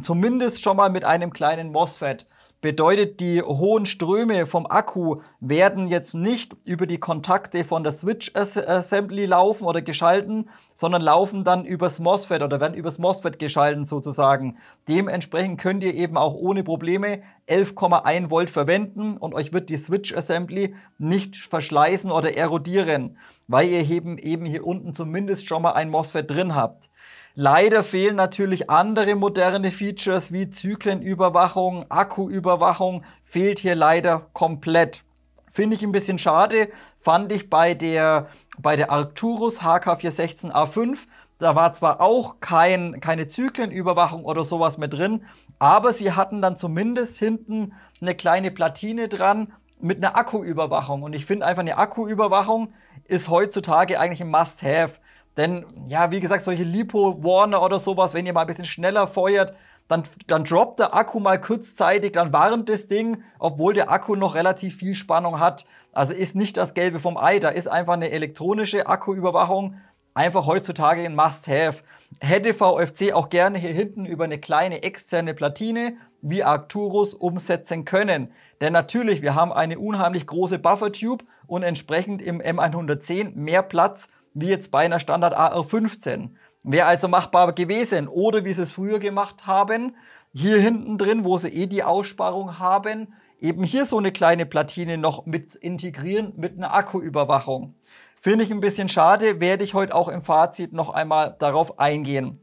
zumindest schon mal mit einem kleinen MOSFET. Bedeutet, die hohen Ströme vom Akku werden jetzt nicht über die Kontakte von der Switch Assembly laufen oder geschalten, sondern laufen dann übers MOSFET oder werden übers MOSFET geschalten sozusagen. Dementsprechend könnt ihr eben auch ohne Probleme 11,1 Volt verwenden und euch wird die Switch Assembly nicht verschleißen oder erodieren, weil ihr eben hier unten zumindest schon mal ein MOSFET drin habt. Leider fehlen natürlich andere moderne Features wie Zyklenüberwachung, Akkuüberwachung, fehlt hier leider komplett. Finde ich ein bisschen schade, fand ich bei der Arcturus HK416A5. Da war zwar auch keine Zyklenüberwachung oder sowas mit drin, aber sie hatten dann zumindest hinten eine kleine Platine dran mit einer Akkuüberwachung. Und ich finde einfach, eine Akkuüberwachung ist heutzutage eigentlich ein Must-Have. Denn, ja, wie gesagt, solche Lipo-Warner oder sowas, wenn ihr mal ein bisschen schneller feuert, dann droppt der Akku mal kurzzeitig, dann warnt das Ding, obwohl der Akku noch relativ viel Spannung hat. Also ist nicht das Gelbe vom Ei, da ist einfach eine elektronische Akkuüberwachung einfach heutzutage ein Must-Have. Hätte VFC auch gerne hier hinten über eine kleine externe Platine wie Arcturus umsetzen können. Denn natürlich, wir haben eine unheimlich große Buffer-Tube und entsprechend im M110 mehr Platz wie jetzt bei einer Standard AR15. Wäre also machbar gewesen. Oder wie sie es früher gemacht haben, hier hinten drin, wo sie die Aussparung haben, eben hier so eine kleine Platine noch mit integrieren mit einer Akkuüberwachung. Finde ich ein bisschen schade, werde ich heute auch im Fazit noch einmal darauf eingehen.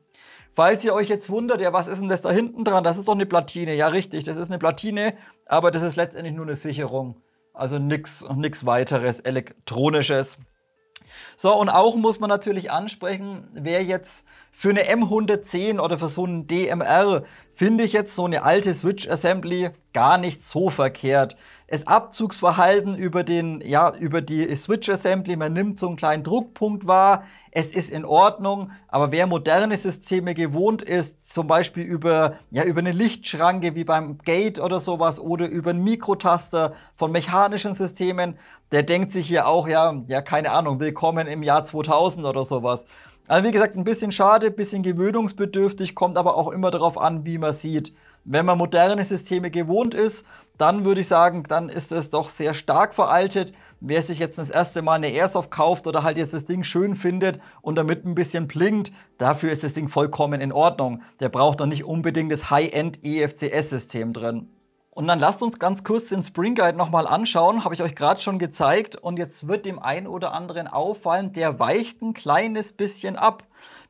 Falls ihr euch jetzt wundert, ja, was ist denn das da hinten dran? Das ist doch eine Platine. Ja, richtig, das ist eine Platine, aber das ist letztendlich nur eine Sicherung. Also nichts weiteres Elektronisches. So, und auch muss man natürlich ansprechen, wer jetzt für eine M110 oder für so einen DMR, finde ich jetzt so eine alte Switch Assembly gar nicht so verkehrt. Das Abzugsverhalten über die Switch Assembly, man nimmt so einen kleinen Druckpunkt wahr, es ist in Ordnung, aber wer moderne Systeme gewohnt ist, zum Beispiel über eine Lichtschranke wie beim Gate oder sowas oder über einen Mikrotaster von mechanischen Systemen, der denkt sich hier auch, keine Ahnung, willkommen im Jahr 2000 oder sowas. Also wie gesagt, ein bisschen schade, ein bisschen gewöhnungsbedürftig, kommt aber auch immer darauf an, wie man sieht. Wenn man moderne Systeme gewohnt ist, dann würde ich sagen, dann ist es doch sehr stark veraltet. Wer sich jetzt das erste Mal eine Airsoft kauft oder halt jetzt das Ding schön findet und damit ein bisschen blinkt, dafür ist das Ding vollkommen in Ordnung. Der braucht doch nicht unbedingt das High-End EFCS-System drin. Und dann lasst uns ganz kurz den Spring Guide nochmal anschauen, habe ich euch gerade schon gezeigt. Und jetzt wird dem einen oder anderen auffallen, der weicht ein kleines bisschen ab.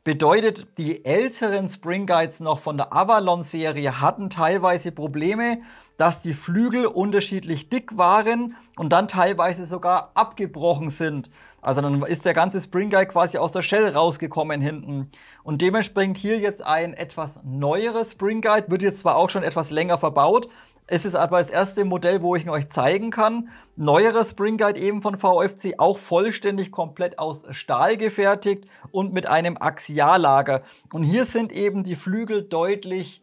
Bedeutet, die älteren Spring Guides noch von der Avalon-Serie hatten teilweise Probleme, dass die Flügel unterschiedlich dick waren und dann teilweise sogar abgebrochen sind. Also dann ist der ganze Spring Guide quasi aus der Shell rausgekommen hinten. Und dementsprechend hier jetzt ein etwas neueres Spring Guide, wird jetzt zwar auch schon etwas länger verbaut, es ist aber das erste Modell, wo ich ihn euch zeigen kann. Neuerer Spring Guide eben von VFC, auch vollständig komplett aus Stahl gefertigt und mit einem Axiallager. Und hier sind eben die Flügel deutlich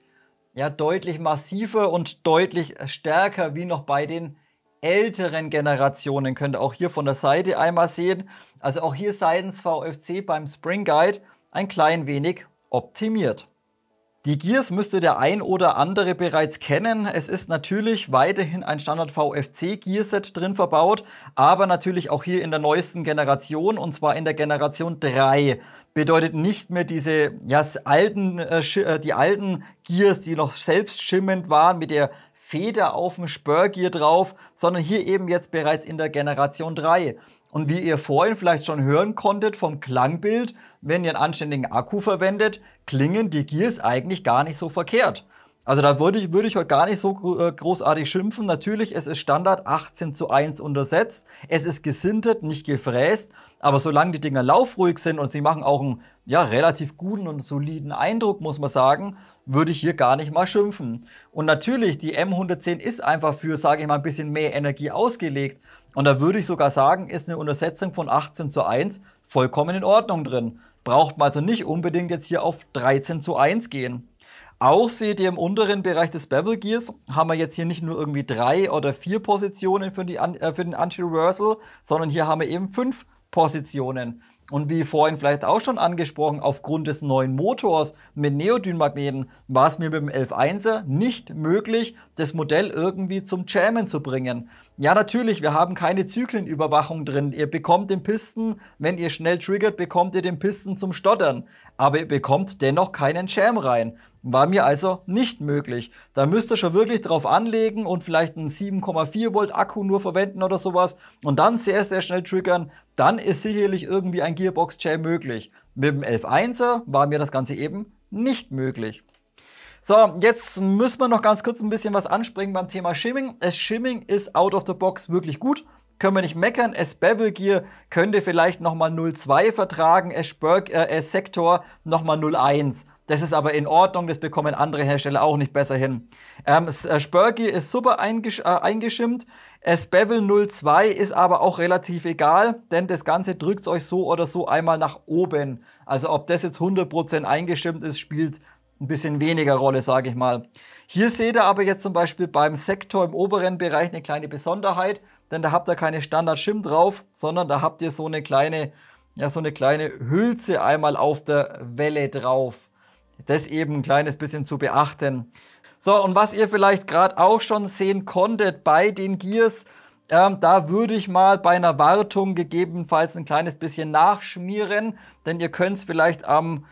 massiver und deutlich stärker wie noch bei den älteren Generationen. Könnt ihr auch hier von der Seite einmal sehen. Also auch hier seitens VFC beim Spring Guide ein klein wenig optimiert. Die Gears müsste der ein oder andere bereits kennen. Es ist natürlich weiterhin ein Standard VFC Gearset drin verbaut, aber natürlich auch hier in der neuesten Generation, und zwar in der Generation 3. Bedeutet nicht mehr die alten Gears, die noch selbst schimmend waren mit der Feder auf dem Spurgear drauf, sondern hier eben jetzt bereits in der Generation 3. Und wie ihr vorhin vielleicht schon hören konntet vom Klangbild, wenn ihr einen anständigen Akku verwendet, klingen die Gears eigentlich gar nicht so verkehrt. Also da würde ich heute gar nicht so großartig schimpfen. Natürlich, es ist Standard 18:1 untersetzt. Es ist gesintet, nicht gefräst. Aber solange die Dinger laufruhig sind und sie machen auch einen relativ guten und soliden Eindruck, muss man sagen, würde ich hier gar nicht mal schimpfen. Und natürlich, die M110 ist einfach für, sage ich mal, ein bisschen mehr Energie ausgelegt. Und da würde ich sogar sagen, ist eine Untersetzung von 18:1 vollkommen in Ordnung drin. Braucht man also nicht unbedingt jetzt hier auf 13:1 gehen. Auch seht ihr im unteren Bereich des Bevel Gears, haben wir jetzt hier nicht nur irgendwie 3 oder 4 Positionen für den Anti-Reversal, sondern hier haben wir eben 5 Positionen. Und wie vorhin vielleicht auch schon angesprochen, aufgrund des neuen Motors mit Neodynmagneten war es mir mit dem 11.1er nicht möglich, das Modell irgendwie zum Jammen zu bringen. Ja, natürlich, wir haben keine Zyklenüberwachung drin. Ihr bekommt den Pisten, wenn ihr schnell triggert, bekommt ihr den Pisten zum Stottern. Aber ihr bekommt dennoch keinen Jam rein. War mir also nicht möglich. Da müsst ihr schon wirklich drauf anlegen und vielleicht einen 7,4 Volt Akku nur verwenden oder sowas und dann sehr, sehr schnell triggern. Dann ist sicherlich irgendwie ein Gearbox-Jam möglich. Mit dem 11.1er war mir das Ganze eben nicht möglich. So, jetzt müssen wir noch ganz kurz ein bisschen was ansprechen beim Thema Shimming. Das Shimming ist out of the box wirklich gut. Können wir nicht meckern. Das Bevel Gear könnte vielleicht nochmal 0,2 vertragen. Das Sektor nochmal 0,1. Das ist aber in Ordnung, das bekommen andere Hersteller auch nicht besser hin. Das Spurgear ist super eingeschimmt. Das Bevel 02 ist aber auch relativ egal, denn das Ganze drückt euch so oder so einmal nach oben. Also ob das jetzt 100% eingeschimmt ist, spielt ein bisschen weniger Rolle, sage ich mal. Hier seht ihr aber jetzt zum Beispiel beim Sektor im oberen Bereich eine kleine Besonderheit, denn da habt ihr keine Standard-Shim drauf, sondern da habt ihr so eine kleine Hülse einmal auf der Welle drauf. Das eben ein kleines bisschen zu beachten. So, und was ihr vielleicht gerade auch schon sehen konntet bei den Gears, da würde ich mal bei einer Wartung gegebenenfalls ein kleines bisschen nachschmieren, denn ihr könnt es vielleicht am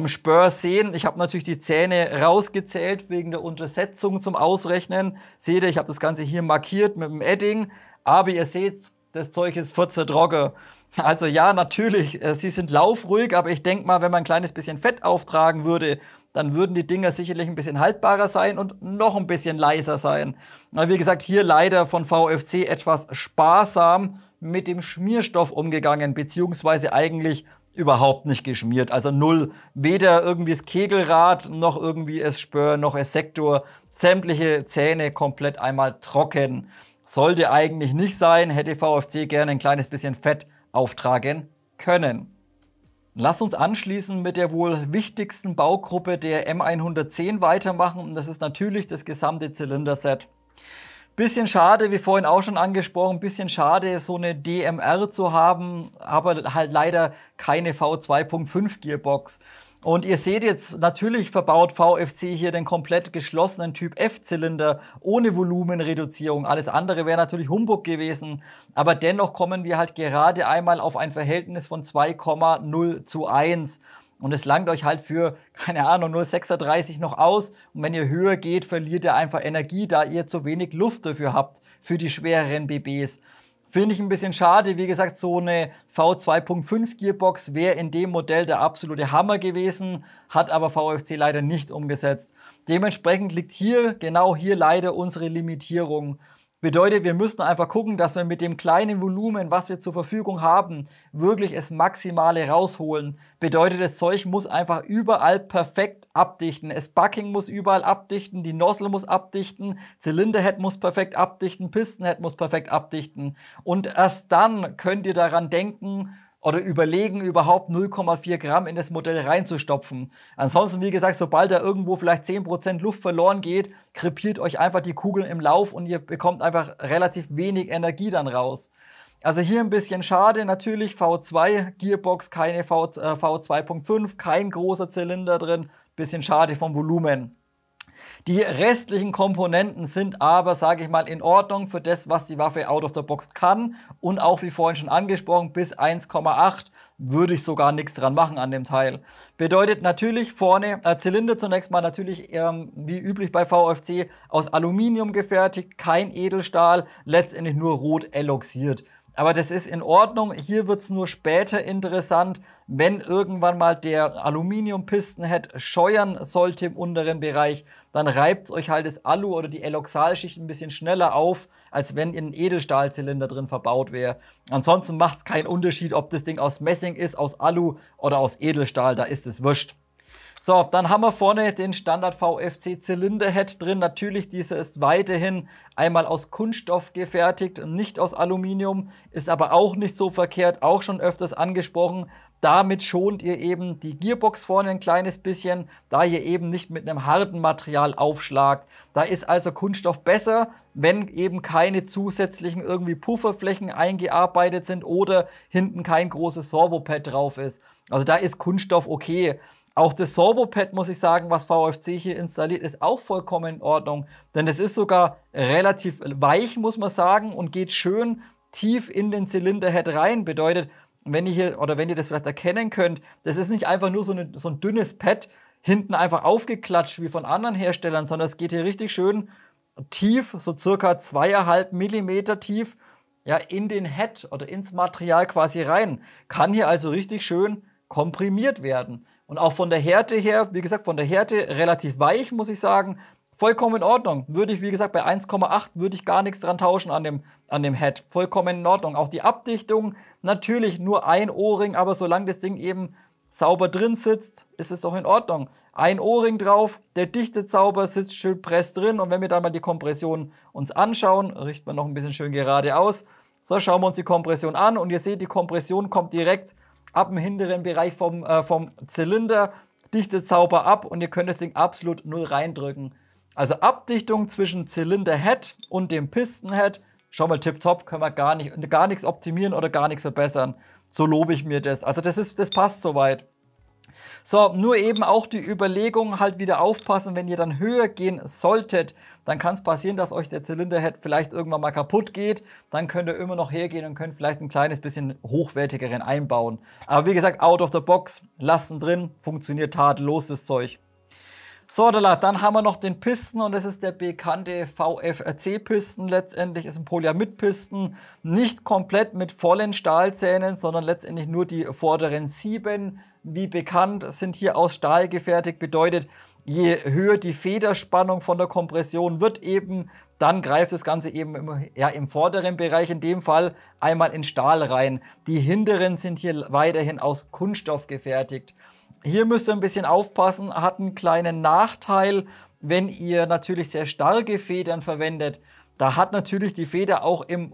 Spur sehen. Ich habe natürlich die Zähne rausgezählt wegen der Untersetzung zum Ausrechnen. Seht ihr, ich habe das Ganze hier markiert mit dem Edding, aber ihr seht, das Zeug ist 14 trocken. Also ja, natürlich, sie sind laufruhig, aber ich denke mal, wenn man ein kleines bisschen Fett auftragen würde, dann würden die Dinger sicherlich ein bisschen haltbarer sein und noch ein bisschen leiser sein. Aber wie gesagt, hier leider von VFC etwas sparsam mit dem Schmierstoff umgegangen, beziehungsweise eigentlich überhaupt nicht geschmiert. Also null, weder irgendwie das Kegelrad, noch irgendwie das Spur, noch das Sektor, sämtliche Zähne komplett einmal trocken. Sollte eigentlich nicht sein, hätte VFC gerne ein kleines bisschen Fett auftragen können. Lass uns anschließend mit der wohl wichtigsten Baugruppe der M110 weitermachen und das ist natürlich das gesamte Zylinderset. Bisschen schade, wie vorhin auch schon angesprochen, bisschen schade, so eine DMR zu haben, aber halt leider keine V2.5 Gearbox. Und ihr seht jetzt, natürlich verbaut VFC hier den komplett geschlossenen Typ F-Zylinder ohne Volumenreduzierung. Alles andere wäre natürlich Humbug gewesen. Aber dennoch kommen wir halt gerade einmal auf ein Verhältnis von 2,0:1. Und es langt euch halt für, keine Ahnung, 0,36 noch aus. Und wenn ihr höher geht, verliert ihr einfach Energie, da ihr zu wenig Luft dafür habt, für die schwereren BBs. Finde ich ein bisschen schade. Wie gesagt, so eine V2.5 Gearbox wäre in dem Modell der absolute Hammer gewesen, hat aber VFC leider nicht umgesetzt. Dementsprechend liegt genau hier leider unsere Limitierung. Bedeutet, wir müssen einfach gucken, dass wir mit dem kleinen Volumen, was wir zur Verfügung haben, wirklich das Maximale rausholen. Bedeutet, das Zeug muss einfach überall perfekt abdichten. Das Bucking muss überall abdichten, die Nozzle muss abdichten, Zylinderhead muss perfekt abdichten, Pistonhead muss perfekt abdichten. Und erst dann könnt ihr daran denken, oder überlegen, überhaupt 0,4 Gramm in das Modell reinzustopfen. Ansonsten, wie gesagt, sobald da irgendwo vielleicht 10% Luft verloren geht, krepiert euch einfach die Kugeln im Lauf und ihr bekommt einfach relativ wenig Energie dann raus. Also hier ein bisschen schade, natürlich V2 Gearbox, keine V2.5, kein großer Zylinder drin, bisschen schade vom Volumen. Die restlichen Komponenten sind aber, sage ich mal, in Ordnung für das, was die Waffe out of the box kann. Und auch wie vorhin schon angesprochen, bis 1,8 würde ich sogar nichts dran machen an dem Teil. Bedeutet natürlich vorne Zylinder zunächst mal natürlich wie üblich bei VFC aus Aluminium gefertigt, kein Edelstahl, letztendlich nur rot eloxiert. Aber das ist in Ordnung. Hier wird es nur später interessant, wenn irgendwann mal der Aluminium-Pistenhead scheuern sollte im unteren Bereich, dann reibt euch halt das Alu oder die Eloxalschicht ein bisschen schneller auf, als wenn ein Edelstahlzylinder drin verbaut wäre. Ansonsten macht es keinen Unterschied, ob das Ding aus Messing ist, aus Alu oder aus Edelstahl, da ist es wurscht. So, dann haben wir vorne den Standard VFC Zylinderhead drin. Natürlich, dieser ist weiterhin einmal aus Kunststoff gefertigt, nicht aus Aluminium, ist aber auch nicht so verkehrt, auch schon öfters angesprochen. Damit schont ihr eben die Gearbox vorne ein kleines bisschen, da ihr eben nicht mit einem harten Material aufschlagt. Da ist also Kunststoff besser, wenn eben keine zusätzlichen irgendwie Pufferflächen eingearbeitet sind oder hinten kein großes Sorbopad drauf ist. Also da ist Kunststoff okay. Auch das Sorbopad, muss ich sagen, was VFC hier installiert, ist auch vollkommen in Ordnung. Denn es ist sogar relativ weich, muss man sagen, und geht schön tief in den Zylinderhead rein. Bedeutet, wenn ihr hier, oder wenn ihr das vielleicht erkennen könnt, das ist nicht einfach nur so ein dünnes Pad, hinten einfach aufgeklatscht wie von anderen Herstellern, sondern es geht hier richtig schön tief, so circa 2,5 mm tief, ja, in den Head oder ins Material quasi rein. Kann hier also richtig schön komprimiert werden. Und auch von der Härte her, wie gesagt, von der Härte relativ weich, muss ich sagen. Vollkommen in Ordnung. Würde ich, wie gesagt, bei 1,8 würde ich gar nichts dran tauschen an dem Head. Vollkommen in Ordnung. Auch die Abdichtung, natürlich nur ein O-Ring, aber solange das Ding eben sauber drin sitzt, ist es doch in Ordnung. Ein O-Ring drauf, der dichtet sauber, sitzt schön press drin. Und wenn wir dann mal die Kompression uns anschauen, richten wir noch ein bisschen schön gerade aus. So, schauen wir uns die Kompression an und ihr seht, die Kompression kommt direkt ab dem hinteren Bereich vom Zylinder, dichtet sauber ab und ihr könnt das Ding absolut null reindrücken. Also Abdichtung zwischen Zylinderhead und dem Pistenhead, schon mal tipptopp, können wir gar nichts optimieren oder gar nichts verbessern. So lobe ich mir das. Also das passt soweit. So, nur eben auch die Überlegung, halt wieder aufpassen, wenn ihr dann höher gehen solltet, dann kann es passieren, dass euch der Zylinderhead vielleicht irgendwann mal kaputt geht. Dann könnt ihr immer noch hergehen und könnt vielleicht ein kleines bisschen hochwertigeren einbauen. Aber wie gesagt, out of the box, lassen drin, funktioniert tadellos das Zeug. So, dann haben wir noch den Pisten und das ist der bekannte VFC-Pisten. Letztendlich ist ein Polyamid-Pisten, nicht komplett mit vollen Stahlzähnen, sondern letztendlich nur die vorderen 7. Wie bekannt, sind hier aus Stahl gefertigt, bedeutet, je höher die Federspannung von der Kompression wird eben, dann greift das Ganze eben im vorderen Bereich, in dem Fall einmal in Stahl rein. Die hinteren sind hier weiterhin aus Kunststoff gefertigt. Hier müsst ihr ein bisschen aufpassen, hat einen kleinen Nachteil, wenn ihr natürlich sehr starke Federn verwendet. Da hat natürlich die Feder auch im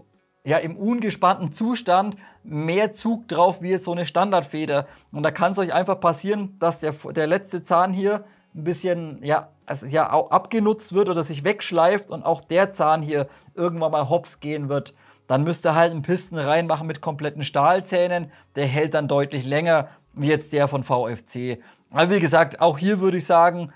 ungespannten Zustand mehr Zug drauf wie jetzt so eine Standardfeder. Und da kann es euch einfach passieren, dass der letzte Zahn hier ein bisschen auch abgenutzt wird oder sich wegschleift und auch der Zahn hier irgendwann mal hops gehen wird. Dann müsst ihr halt einen Pisten reinmachen mit kompletten Stahlzähnen. Der hält dann deutlich länger wie jetzt der von VFC. Aber wie gesagt, auch hier würde ich sagen,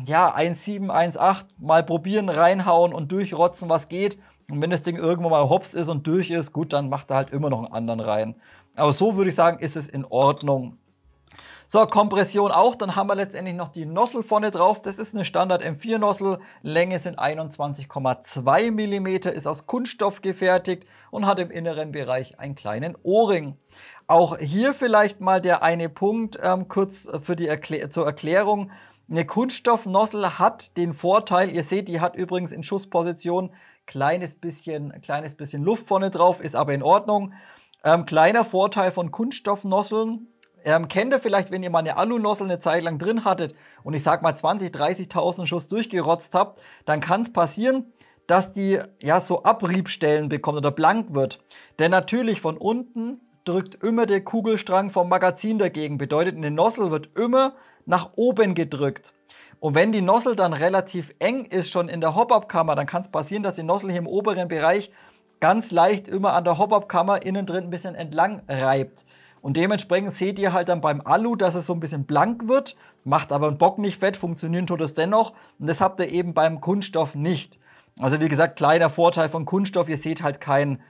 ja, 1,7, 1,8 mal probieren, reinhauen und durchrotzen, was geht. Und wenn das Ding irgendwann mal hops ist und durch ist, gut, dann macht er halt immer noch einen anderen rein. Aber so würde ich sagen, ist es in Ordnung. So, Kompression auch, dann haben wir letztendlich noch die Nozzle vorne drauf. Das ist eine Standard M4 Nozzle, Länge sind 21,2 mm, ist aus Kunststoff gefertigt und hat im inneren Bereich einen kleinen O-Ring. Auch hier vielleicht mal der eine Punkt, kurz für zur Erklärung. Eine Kunststoff-Nozzle hat den Vorteil, ihr seht, die hat übrigens in Schussposition kleines bisschen Luft vorne drauf, ist aber in Ordnung. Kleiner Vorteil von Kunststoff-Nozzeln. Kennt ihr vielleicht, wenn ihr mal eine Alu-Nozzle eine Zeit lang drin hattet und ich sag mal 20.000, 30.000 Schuss durchgerotzt habt, dann kann es passieren, dass die ja so Abriebstellen bekommt oder blank wird. Denn natürlich von unten drückt immer der Kugelstrang vom Magazin dagegen. Bedeutet, eine Nozzle wird immer nach oben gedrückt. Und wenn die Nozzle dann relativ eng ist, schon in der Hop-Up-Kammer, dann kann es passieren, dass die Nozzle hier im oberen Bereich ganz leicht immer an der Hop-Up-Kammer innen drin ein bisschen entlang reibt. Und dementsprechend seht ihr halt dann beim Alu, dass es so ein bisschen blank wird, macht aber einen Bock nicht fett, funktionieren tut es dennoch. Und das habt ihr eben beim Kunststoff nicht. Also wie gesagt, kleiner Vorteil von Kunststoff, ihr seht halt kein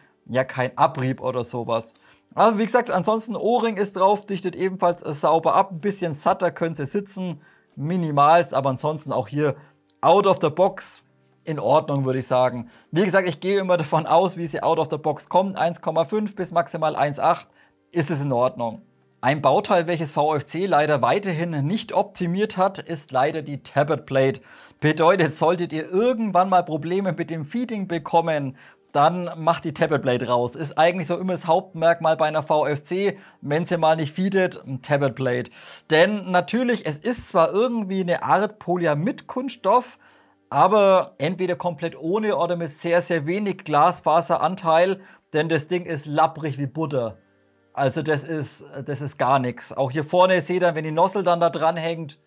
Abrieb oder sowas. Also wie gesagt, ansonsten O-Ring ist drauf, dichtet ebenfalls sauber ab, ein bisschen satter können sie sitzen, minimalst, aber ansonsten auch hier out of the box, in Ordnung, würde ich sagen. Wie gesagt, ich gehe immer davon aus, wie sie out of the box kommt. 1,5 bis maximal 1,8 ist es in Ordnung. Ein Bauteil, welches VFC leider weiterhin nicht optimiert hat, ist leider die Tabbet Plate. Bedeutet, solltet ihr irgendwann mal Probleme mit dem Feeding bekommen, dann macht die Tabbet Plate raus. Ist eigentlich so immer das Hauptmerkmal bei einer VFC, wenn sie mal nicht feedet, Tabbet Plate. Denn natürlich, es ist zwar irgendwie eine Art Polyamid-Kunststoff, aber entweder komplett ohne oder mit sehr, sehr wenig Glasfaseranteil, denn das Ding ist labbrig wie Butter. Also das ist gar nichts. Auch hier vorne seht ihr, wenn die Nozzle dann da dran hängt,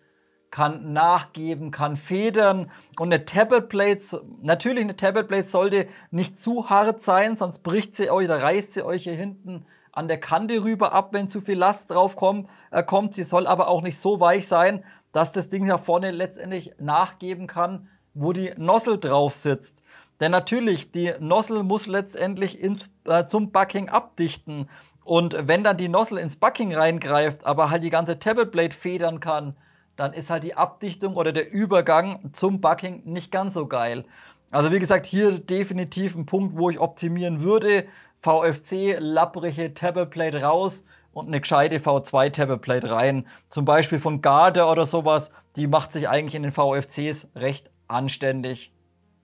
kann nachgeben, kann federn. Und eine Tabbet Plate, natürlich eine Tabbet Plate sollte nicht zu hart sein, sonst bricht sie euch, oder reißt sie euch hier hinten an der Kante rüber ab, wenn zu viel Last drauf kommt. Sie soll aber auch nicht so weich sein, dass das Ding hier vorne letztendlich nachgeben kann, wo die Nozzle drauf sitzt. Denn natürlich, die Nozzle muss letztendlich zum Bucking abdichten. Und wenn dann die Nozzle ins Bucking reingreift, aber halt die ganze Tabbet Plate federn kann, dann ist halt die Abdichtung oder der Übergang zum Bucking nicht ganz so geil. Also wie gesagt, hier definitiv ein Punkt, wo ich optimieren würde. VFC, lapprige Tabbet Plate raus und eine gescheite V2 Tabbet Plate rein. Zum Beispiel von Garde oder sowas, die macht sich eigentlich in den VFCs recht anständig.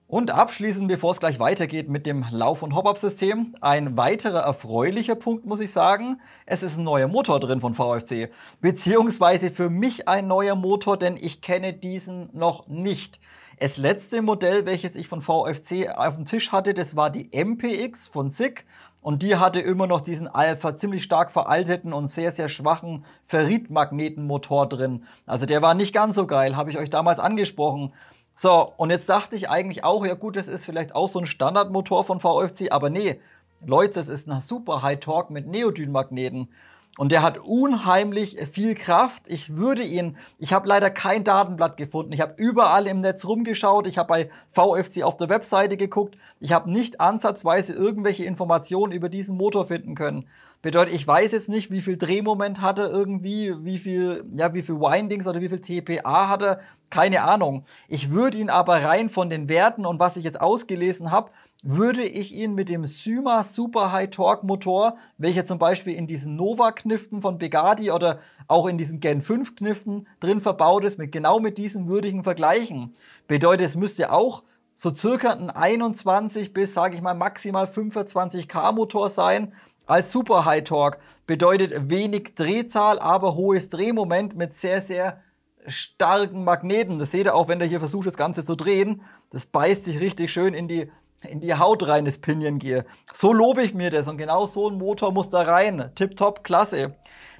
Und abschließend, bevor es gleich weitergeht mit dem Lauf- und Hop-Up-System, ein weiterer erfreulicher Punkt, muss ich sagen. Es ist ein neuer Motor drin von VFC, beziehungsweise für mich ein neuer Motor, denn ich kenne diesen noch nicht. Das letzte Modell, welches ich von VFC auf dem Tisch hatte, das war die MPX von SICK. Und die hatte immer noch diesen ziemlich stark veralteten und sehr, sehr schwachen Ferritmagnetenmotor drin. Also der war nicht ganz so geil, habe ich euch damals angesprochen. So, und jetzt dachte ich eigentlich auch, ja gut, das ist vielleicht auch so ein Standardmotor von VFC, aber nee, Leute, das ist ein super High Torque mit Neodynmagneten. Und der hat unheimlich viel Kraft. Ich habe leider kein Datenblatt gefunden. Ich habe überall im Netz rumgeschaut. Ich habe bei VFC auf der Webseite geguckt. Ich habe nicht ansatzweise irgendwelche Informationen über diesen Motor finden können. Bedeutet, ich weiß jetzt nicht, wie viel Drehmoment hat er irgendwie, wie viel Windings oder wie viel TPA hat er. Keine Ahnung. Ich würde ihn aber rein von den Werten und was ich jetzt ausgelesen habe, würde ich ihn mit dem Syma Super High Torque Motor, welcher zum Beispiel in diesen Nova-Kniften von Bugatti oder auch in diesen Gen 5 Kniften drin verbaut ist, genau mit diesem würde ich ihn vergleichen. Bedeutet, es müsste auch so circa ein 21 bis, sage ich mal, maximal 25 km Motor sein als Super High Torque. Bedeutet wenig Drehzahl, aber hohes Drehmoment mit sehr, sehr starken Magneten. Das seht ihr auch, wenn ihr hier versucht, das Ganze zu drehen. Das beißt sich richtig schön in die Haut rein, das Pinion Gear. So lobe ich mir das und genau so ein Motor muss da rein. Tipptopp, klasse.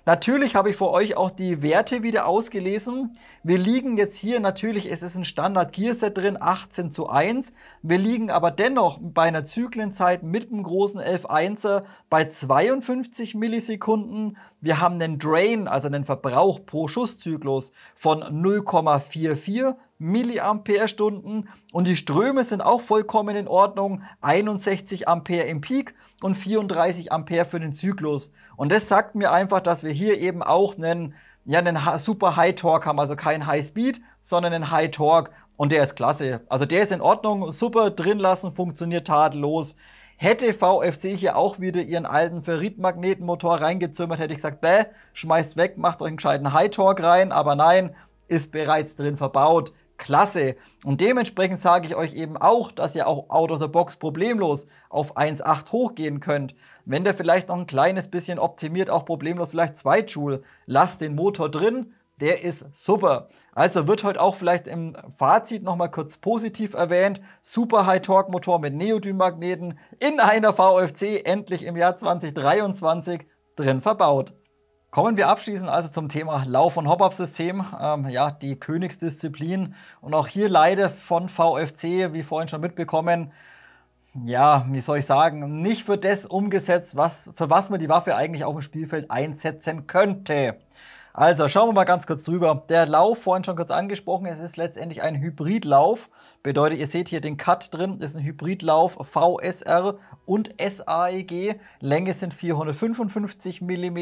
Natürlich habe ich für euch auch die Werte wieder ausgelesen. Wir liegen jetzt hier, natürlich, es ist ein Standard Gearset drin, 18:1. Wir liegen aber dennoch bei einer Zyklenzeit mit einem großen 11.1er bei 52 Millisekunden. Wir haben einen Drain, also einen Verbrauch pro Schusszyklus von 0,44 Milliampere-Stunden und die Ströme sind auch vollkommen in Ordnung. 61 Ampere im Peak und 34 Ampere für den Zyklus. Und das sagt mir einfach, dass wir hier eben auch einen super High Torque haben, also kein High Speed, sondern einen High Torque und der ist klasse. Also der ist in Ordnung, super drin lassen, funktioniert tadellos. Hätte VFC hier auch wieder ihren alten Ferritmagnetenmotor reingezimmert, hätte ich gesagt, bäh, schmeißt weg, macht euch einen gescheiten High Torque rein, aber nein, ist bereits drin verbaut. Klasse. Und dementsprechend sage ich euch eben auch, dass ihr auch out of the box problemlos auf 1,8 hochgehen könnt. Wenn der vielleicht noch ein kleines bisschen optimiert, auch problemlos vielleicht 2 Joule, lasst den Motor drin, der ist super. Also wird heute auch vielleicht im Fazit nochmal kurz positiv erwähnt, super High Torque Motor mit Neodynmagneten in einer VFC, endlich im Jahr 2023 drin verbaut. Kommen wir abschließend also zum Thema Lauf- und Hop-Up-System, die Königsdisziplin und auch hier leider von VFC, wie vorhin schon mitbekommen, wie soll ich sagen, nicht für das umgesetzt, für was man die Waffe eigentlich auf dem Spielfeld einsetzen könnte. Also schauen wir mal ganz kurz drüber. Der Lauf, vorhin schon kurz angesprochen, es ist letztendlich ein Hybridlauf. Bedeutet, ihr seht hier den Cut drin, ist ein Hybridlauf VSR und SAEG. Länge sind 455 mm,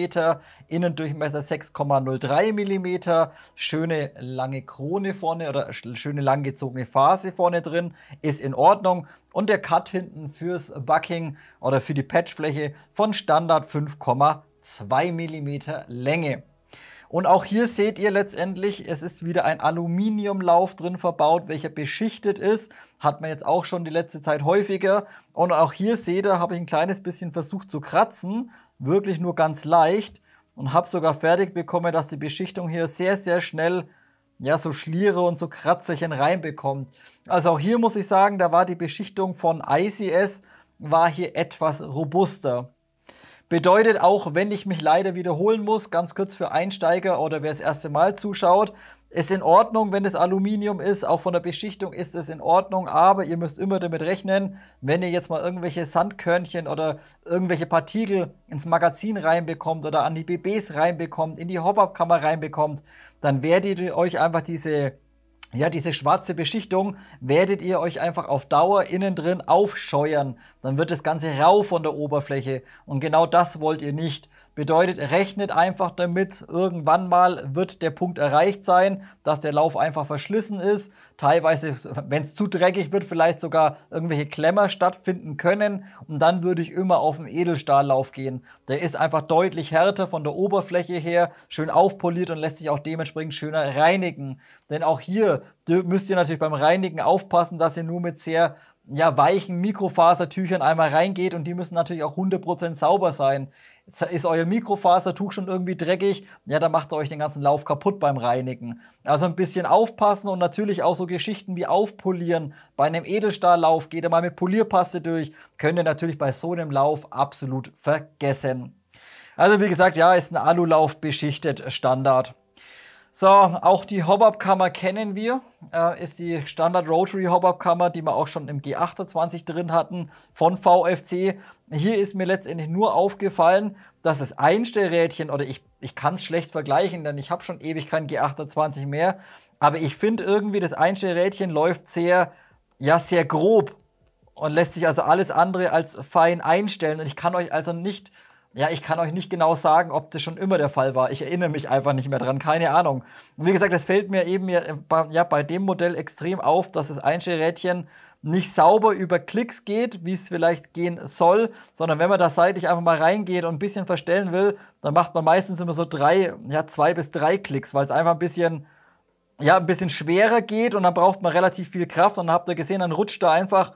Innendurchmesser 6,03 mm. Schöne lange Krone vorne oder schöne langgezogene Phase vorne drin, ist in Ordnung. Und der Cut hinten fürs Bucking oder für die Patchfläche von Standard 5,2 mm Länge. Und auch hier seht ihr letztendlich, es ist wieder ein Aluminiumlauf drin verbaut, welcher beschichtet ist. Hat man jetzt auch schon die letzte Zeit häufiger. Und auch hier seht ihr, habe ich ein kleines bisschen versucht zu kratzen. Wirklich nur ganz leicht. Und habe sogar fertig bekommen, dass die Beschichtung hier sehr, sehr schnell ja, so Schliere und so Kratzerchen reinbekommt. Also auch hier muss ich sagen, da war die Beschichtung von ICS, war hier etwas robuster. Bedeutet auch, wenn ich mich leider wiederholen muss, ganz kurz für Einsteiger oder wer das erste Mal zuschaut, ist in Ordnung, wenn es Aluminium ist, auch von der Beschichtung ist es in Ordnung, aber ihr müsst immer damit rechnen, wenn ihr jetzt mal irgendwelche Sandkörnchen oder irgendwelche Partikel ins Magazin reinbekommt oder an die BBs reinbekommt, in die Hop-Up-Kammer reinbekommt, dann werdet ihr euch einfach diese schwarze Beschichtung werdet ihr euch einfach auf Dauer innen drin aufscheuern. Dann wird das Ganze rau von der Oberfläche. Und genau das wollt ihr nicht. Bedeutet, rechnet einfach damit, irgendwann mal wird der Punkt erreicht sein, dass der Lauf einfach verschlissen ist. Teilweise, wenn es zu dreckig wird, vielleicht sogar irgendwelche Klemmer stattfinden können. Und dann würde ich immer auf den Edelstahllauf gehen. Der ist einfach deutlich härter von der Oberfläche her, schön aufpoliert und lässt sich auch dementsprechend schöner reinigen. Denn auch hier müsst ihr natürlich beim Reinigen aufpassen, dass ihr nur mit sehr weichen Mikrofasertüchern einmal reingeht und die müssen natürlich auch 100% sauber sein. Ist euer Mikrofasertuch schon irgendwie dreckig, ja, dann macht ihr euch den ganzen Lauf kaputt beim Reinigen. Also ein bisschen aufpassen und natürlich auch so Geschichten wie aufpolieren. Bei einem Edelstahllauf geht ihr mal mit Polierpaste durch, könnt ihr natürlich bei so einem Lauf absolut vergessen. Also wie gesagt, ja, ist ein Alulauf beschichtet Standard. So, auch die Hop-Up-Kammer kennen wir, ist die Standard Rotary Hop-Up-Kammer, die wir auch schon im G28 drin hatten von VFC. Hier ist mir letztendlich nur aufgefallen, dass das Einstellrädchen, oder ich kann es schlecht vergleichen, denn ich habe schon ewig kein G28 mehr, aber ich finde irgendwie, das Einstellrädchen läuft sehr grob und lässt sich also alles andere als fein einstellen. Und ich kann euch also nicht... Ja, ich kann euch nicht genau sagen, ob das schon immer der Fall war. Ich erinnere mich einfach nicht mehr dran, keine Ahnung. Und wie gesagt, das fällt mir eben bei dem Modell extrem auf, dass das Einstellrädchen nicht sauber über Klicks geht, wie es vielleicht gehen soll, sondern wenn man da seitlich einfach mal reingeht und ein bisschen verstellen will, dann macht man meistens immer so 2 bis 3 Klicks, weil es einfach ein bisschen schwerer geht und dann braucht man relativ viel Kraft und dann habt ihr gesehen, dann rutscht er einfach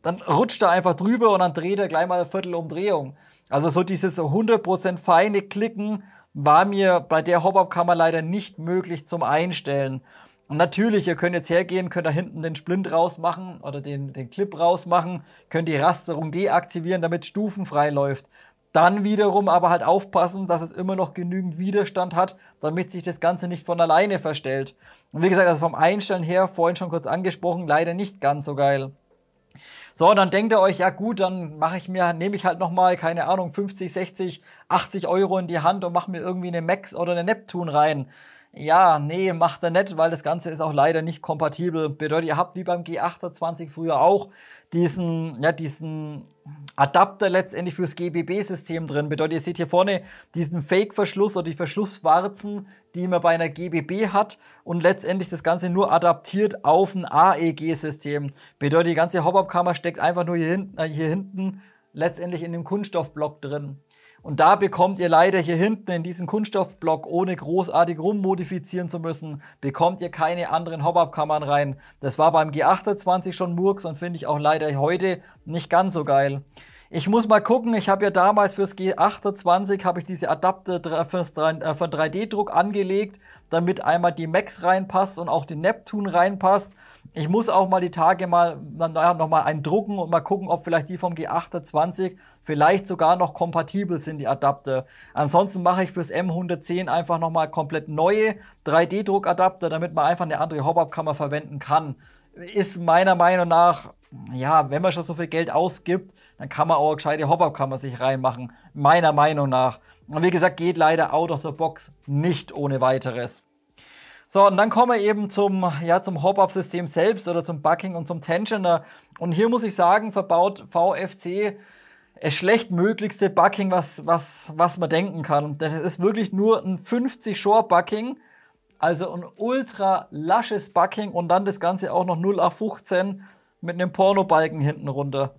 drüber und dann dreht er gleich mal eine Viertelumdrehung. Also so dieses 100% feine Klicken war mir bei der Hop-Up-Kammer leider nicht möglich zum Einstellen. Und natürlich, ihr könnt jetzt hergehen, könnt da hinten den Splint rausmachen oder den Clip rausmachen, könnt die Rasterung deaktivieren, damit es stufenfrei läuft. Dann wiederum aber halt aufpassen, dass es immer noch genügend Widerstand hat, damit sich das Ganze nicht von alleine verstellt. Und wie gesagt, also vom Einstellen her, vorhin schon kurz angesprochen, leider nicht ganz so geil. So, dann denkt ihr euch, ja gut, dann nehme ich halt nochmal, keine Ahnung, 50, 60, 80 Euro in die Hand und mache mir irgendwie eine Max oder eine Neptune rein. Ja, nee, macht er nicht, weil das Ganze ist auch leider nicht kompatibel. Bedeutet, ihr habt wie beim G28 früher auch diesen Adapter letztendlich fürs GBB-System drin. Bedeutet, ihr seht hier vorne diesen Fake-Verschluss oder die Verschlusswarzen, die man bei einer GBB hat und letztendlich das Ganze nur adaptiert auf ein AEG-System. Bedeutet, die ganze Hop-Up-Kammer steckt einfach nur hier hinten letztendlich in dem Kunststoffblock drin. Und da bekommt ihr leider hier hinten in diesen Kunststoffblock, ohne großartig rummodifizieren zu müssen, bekommt ihr keine anderen Hop-Up-Kammern rein. Das war beim G28 schon Murks und finde ich auch leider heute nicht ganz so geil. Ich muss mal gucken, ich habe ja damals fürs G28 habe ich diese Adapter für 3D-Druck angelegt, damit einmal die Max reinpasst und auch die Neptune reinpasst. Ich muss auch mal die Tage nochmal einen drucken und mal gucken, ob vielleicht die vom G28 vielleicht sogar noch kompatibel sind, die Adapter. Ansonsten mache ich fürs M110 einfach nochmal komplett neue 3D-Druckadapter, damit man einfach eine andere Hop-Up-Kammer verwenden kann. Ist meiner Meinung nach, ja, wenn man schon so viel Geld ausgibt, dann kann man auch eine gescheite Hop-Up-Kammer sich reinmachen. Meiner Meinung nach. Und wie gesagt, geht leider out of the box nicht ohne weiteres. So, und dann kommen wir eben zum Hop-Up-System selbst oder zum Bucking und zum Tensioner. Und hier muss ich sagen, verbaut VFC das schlechtmöglichste Bucking, was man denken kann. Das ist wirklich nur ein 50 Shore Bucking, also ein ultra lasches Bucking und dann das Ganze auch noch 0815 mit einem Pornobalken hinten runter.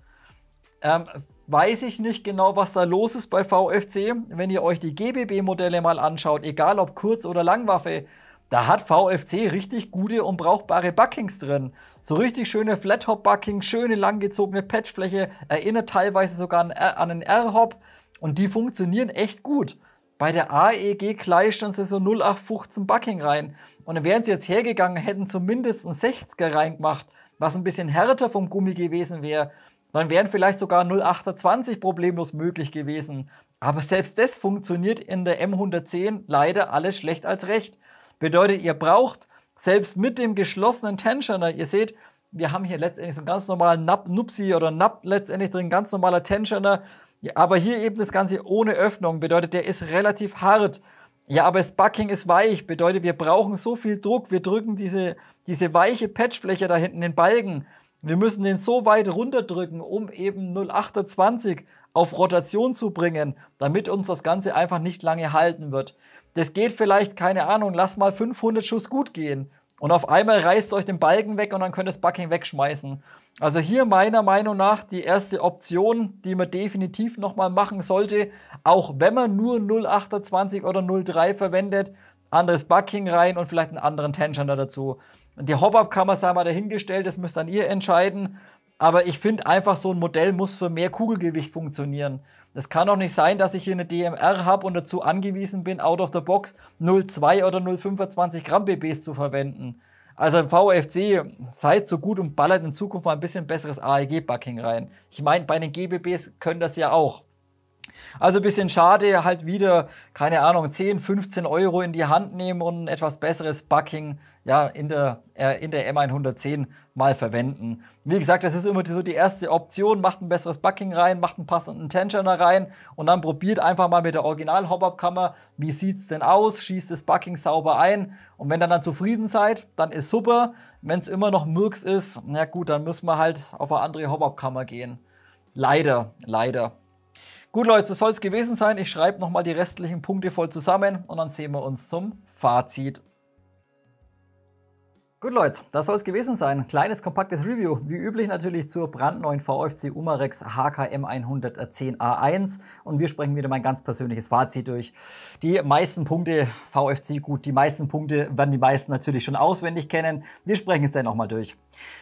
Weiß ich nicht genau, was da los ist bei VFC. Wenn ihr euch die GBB-Modelle mal anschaut, egal ob Kurz- oder Langwaffe, da hat VFC richtig gute und brauchbare Buckings drin. So richtig schöne Flat-Hop-Bucking, schöne langgezogene Patchfläche, erinnert teilweise sogar an einen R-Hop und die funktionieren echt gut. Bei der AEG kleistern sie so 0815 Bucking rein. Und dann wären sie jetzt hergegangen, hätten zumindest einen 60er reingemacht, was ein bisschen härter vom Gummi gewesen wäre. Dann wären vielleicht sogar 0820 problemlos möglich gewesen. Aber selbst das funktioniert in der M110 leider alles schlecht als recht. Bedeutet, ihr braucht selbst mit dem geschlossenen Tensioner, ihr seht, wir haben hier letztendlich so einen ganz normalen Nupsi oder Nap letztendlich drin, ganz normaler Tensioner, ja, aber hier eben das Ganze ohne Öffnung, bedeutet, der ist relativ hart. Ja, aber das Bucking ist weich, bedeutet, wir brauchen so viel Druck, wir drücken diese weiche Patchfläche da hinten, den Balken. Wir müssen den so weit runterdrücken, um eben 0820 auf Rotation zu bringen, damit uns das Ganze einfach nicht lange halten wird. Das geht vielleicht, keine Ahnung, lass mal 500 Schuss gut gehen. Und auf einmal reißt euch den Balken weg und dann könnt ihr das Bucking wegschmeißen. Also hier meiner Meinung nach die erste Option, die man definitiv nochmal machen sollte. Auch wenn man nur 0820 oder 03 verwendet, anderes Bucking rein und vielleicht einen anderen Tensioner dazu. Die Hop-Up kann man sagen, mal dahingestellt, das müsst dann ihr entscheiden. Aber ich finde einfach, so ein Modell muss für mehr Kugelgewicht funktionieren. Es kann doch nicht sein, dass ich hier eine DMR habe und dazu angewiesen bin, out of the box 0,2 oder 0,25 Gramm BBs zu verwenden. Also VFC, seid so gut und ballert in Zukunft mal ein bisschen besseres AEG-Bucking rein. Ich meine, bei den GBBs können das ja auch. Also ein bisschen schade, halt wieder, keine Ahnung, 10, 15 Euro in die Hand nehmen und ein etwas besseres Bucking ja, in der M110 mal verwenden. Wie gesagt, das ist immer so die erste Option, macht ein besseres Bucking rein, macht einen passenden Tensioner rein und dann probiert einfach mal mit der Original-Hop-Up-Kammer, wie sieht es denn aus, schießt das Bucking sauber ein und wenn ihr dann zufrieden seid, dann ist super. Wenn es immer noch Murks ist, na gut, dann müssen wir halt auf eine andere Hop-Up-Kammer gehen. Leider, leider. Gut Leute, das soll es gewesen sein. Ich schreibe nochmal die restlichen Punkte voll zusammen und dann sehen wir uns zum Fazit. Gut Leute, das soll es gewesen sein. Kleines, kompaktes Review, wie üblich natürlich zur brandneuen VFC Umarex HKM 110A1 und wir sprechen wieder mein ganz persönliches Fazit durch. Die meisten Punkte VFC gut, die meisten Punkte werden die meisten natürlich schon auswendig kennen. Wir sprechen es dann nochmal durch.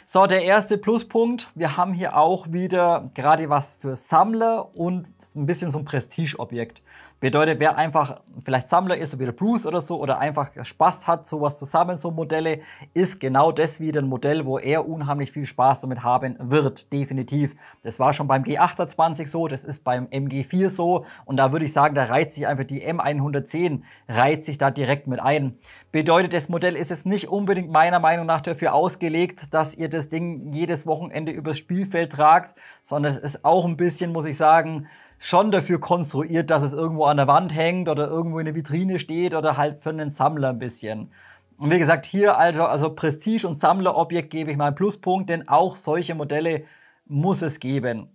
So, der erste Pluspunkt, wir haben hier auch wieder gerade was für Sammler und ein bisschen so ein Prestigeobjekt. Bedeutet, wer einfach vielleicht Sammler ist, so wie der Bruce oder so, oder einfach Spaß hat, sowas zu sammeln, so Modelle, ist genau das wieder ein Modell, wo er unheimlich viel Spaß damit haben wird, definitiv. Das war schon beim G28 so, das ist beim MG4 so und da würde ich sagen, da reiht sich einfach die M110, reiht sich da direkt mit ein. Bedeutet, das Modell ist es nicht unbedingt meiner Meinung nach dafür ausgelegt, dass ihr das Ding jedes Wochenende übers Spielfeld tragt, sondern es ist auch ein bisschen, muss ich sagen, schon dafür konstruiert, dass es irgendwo an der Wand hängt oder irgendwo in der Vitrine steht oder halt für einen Sammler ein bisschen. Und wie gesagt, hier also Prestige- und Sammlerobjekt gebe ich mal einen Pluspunkt, denn auch solche Modelle muss es geben.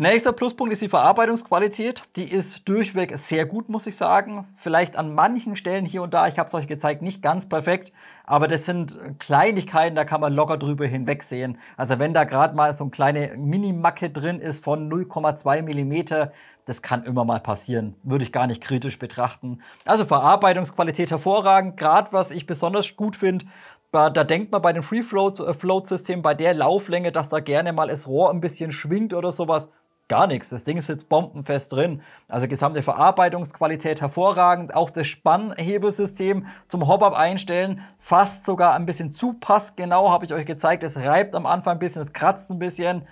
Nächster Pluspunkt ist die Verarbeitungsqualität. Die ist durchweg sehr gut, muss ich sagen. Vielleicht an manchen Stellen hier und da, ich habe es euch gezeigt, nicht ganz perfekt, aber das sind Kleinigkeiten, da kann man locker drüber hinwegsehen. Also wenn da gerade mal so eine kleine Mini-Macke drin ist von 0,2 mm, das kann immer mal passieren, würde ich gar nicht kritisch betrachten. Also Verarbeitungsqualität hervorragend, gerade was ich besonders gut finde, da denkt man bei dem Free-Float-System, bei der Lauflänge, dass da gerne mal das Rohr ein bisschen schwingt oder sowas. Gar nichts, das Ding ist jetzt bombenfest drin. Also gesamte Verarbeitungsqualität hervorragend. Auch das Spannhebelsystem zum Hop-Up einstellen, fast sogar ein bisschen zu passgenau, habe ich euch gezeigt. Es reibt am Anfang ein bisschen, es kratzt ein bisschen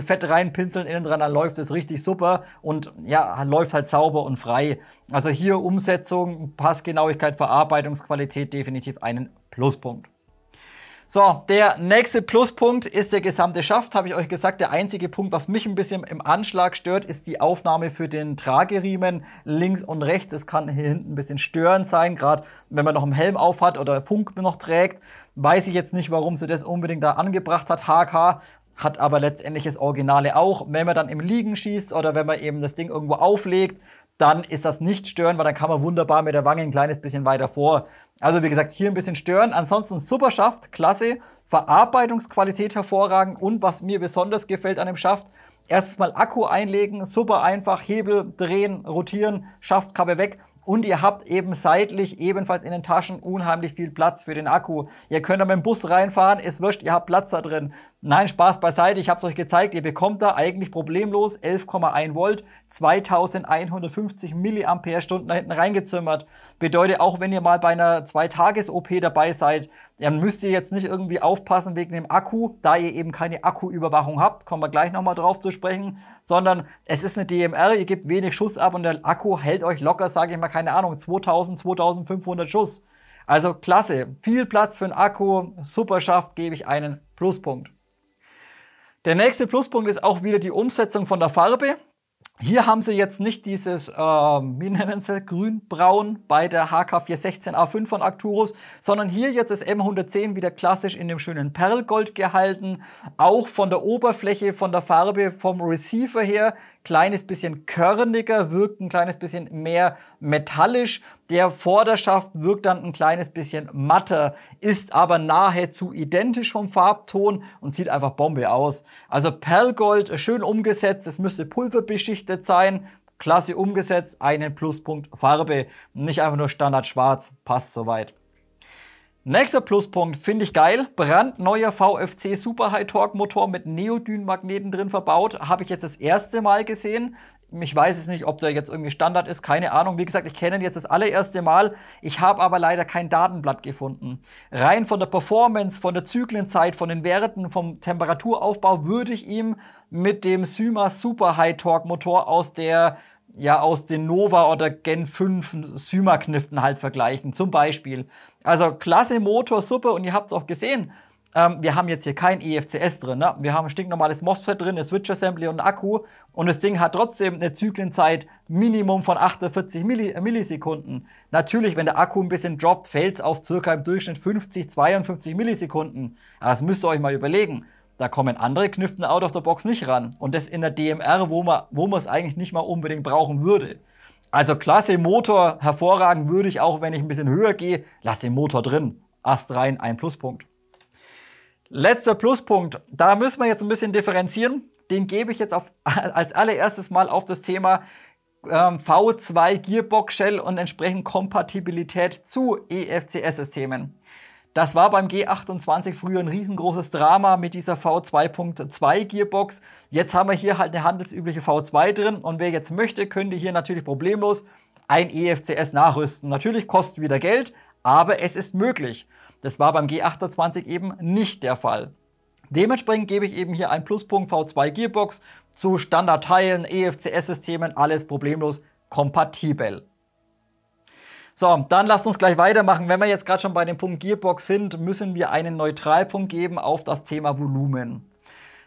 Fett reinpinseln innen dran, dann läuft es richtig super und ja, läuft halt sauber und frei. Also hier Umsetzung, Passgenauigkeit, Verarbeitungsqualität definitiv einen Pluspunkt. So, der nächste Pluspunkt ist der gesamte Schaft, habe ich euch gesagt. Der einzige Punkt, was mich ein bisschen im Anschlag stört, ist die Aufnahme für den Trageriemen links und rechts. Es kann hier hinten ein bisschen störend sein, gerade wenn man noch einen Helm auf hat oder Funk noch trägt. Weiß ich jetzt nicht, warum sie das unbedingt da angebracht hat, HK. Hat aber letztendlich das Originale auch. Wenn man dann im Liegen schießt oder wenn man eben das Ding irgendwo auflegt, dann ist das nicht störend, weil dann kann man wunderbar mit der Wange ein kleines bisschen weiter vor. Also wie gesagt, hier ein bisschen stören. Ansonsten super Schaft, klasse. Verarbeitungsqualität hervorragend. Und was mir besonders gefällt an dem Schaft, erstes Mal Akku einlegen, super einfach, Hebel drehen, rotieren, Schaftkappe weg. Und ihr habt eben seitlich ebenfalls in den Taschen unheimlich viel Platz für den Akku. Ihr könnt da mit dem Bus reinfahren, ist wurscht, ihr habt Platz da drin. Nein, Spaß beiseite, ich habe es euch gezeigt, ihr bekommt da eigentlich problemlos 11,1 Volt, 2150 Milliampere-Stunden da hinten reingezimmert. Bedeutet, auch wenn ihr mal bei einer 2-Tages-OP dabei seid, dann müsst ihr jetzt nicht irgendwie aufpassen wegen dem Akku, da ihr eben keine Akkuüberwachung habt, kommen wir gleich nochmal drauf zu sprechen, sondern es ist eine DMR, ihr gebt wenig Schuss ab und der Akku hält euch locker, sage ich mal, keine Ahnung, 2000, 2500 Schuss. Also klasse, viel Platz für einen Akku, super Schaft, gebe ich einen Pluspunkt. Der nächste Pluspunkt ist auch wieder die Umsetzung von der Farbe. Hier haben sie jetzt nicht dieses, wie nennen sie, grün-braun bei der HK416A5 von Arcturus, sondern hier jetzt das M110 wieder klassisch in dem schönen Perlgold gehalten. Auch von der Oberfläche, von der Farbe, vom Receiver her, kleines bisschen körniger, wirkt ein kleines bisschen mehr metallisch. Der Vorderschaft wirkt dann ein kleines bisschen matter, ist aber nahezu identisch vom Farbton und sieht einfach Bombe aus. Also Perlgold, schön umgesetzt, es müsste pulverbeschichtet sein, klasse umgesetzt, einen Pluspunkt Farbe, nicht einfach nur Standard schwarz, passt soweit. Nächster Pluspunkt, finde ich geil, brandneuer VFC Super High Torque Motor mit Neodyn-Magneten drin verbaut, habe ich jetzt das erste Mal gesehen. Ich weiß es nicht, ob der jetzt irgendwie Standard ist, keine Ahnung. Wie gesagt, ich kenne ihn jetzt das allererste Mal. Ich habe aber leider kein Datenblatt gefunden. Rein von der Performance, von der Zyklenzeit, von den Werten, vom Temperaturaufbau würde ich ihm mit dem Syma Super High Torque Motor aus den Nova oder Gen 5 Syma-Kniften halt vergleichen, zum Beispiel. Also klasse Motor, super, und ihr habt es auch gesehen. Wir haben jetzt hier kein EFCS drin, ne? Wir haben ein stinknormales MOSFET drin, eine Switch-Assembly und einen Akku. Und das Ding hat trotzdem eine Zyklenzeit Minimum von 48 Millisekunden. Natürlich, wenn der Akku ein bisschen droppt, fällt es auf circa im Durchschnitt 50, 52 Millisekunden. Aber das müsst ihr euch mal überlegen. Da kommen andere Kniften out of the box nicht ran. Und das in der DMR, wo man es eigentlich nicht mal unbedingt brauchen würde. Also klasse Motor, hervorragend, würde ich auch, wenn ich ein bisschen höher gehe, lass den Motor drin. Ast rein, ein Pluspunkt. Letzter Pluspunkt, da müssen wir jetzt ein bisschen differenzieren. Den gebe ich jetzt als allererstes mal auf das Thema V2 Gearbox Shell und entsprechend Kompatibilität zu EFCS-Systemen. Das war beim G28 früher ein riesengroßes Drama mit dieser V2.2 Gearbox. Jetzt haben wir hier halt eine handelsübliche V2 drin und wer jetzt möchte, könnte hier natürlich problemlos ein EFCS nachrüsten. Natürlich kostet wieder Geld, aber es ist möglich. Das war beim G28 eben nicht der Fall. Dementsprechend gebe ich eben hier einen Pluspunkt V2 Gearbox zu Standardteilen, EFCS-Systemen, alles problemlos kompatibel. So, dann lasst uns gleich weitermachen. Wenn wir jetzt gerade schon bei dem Punkt Gearbox sind, müssen wir einen Neutralpunkt geben auf das Thema Volumen.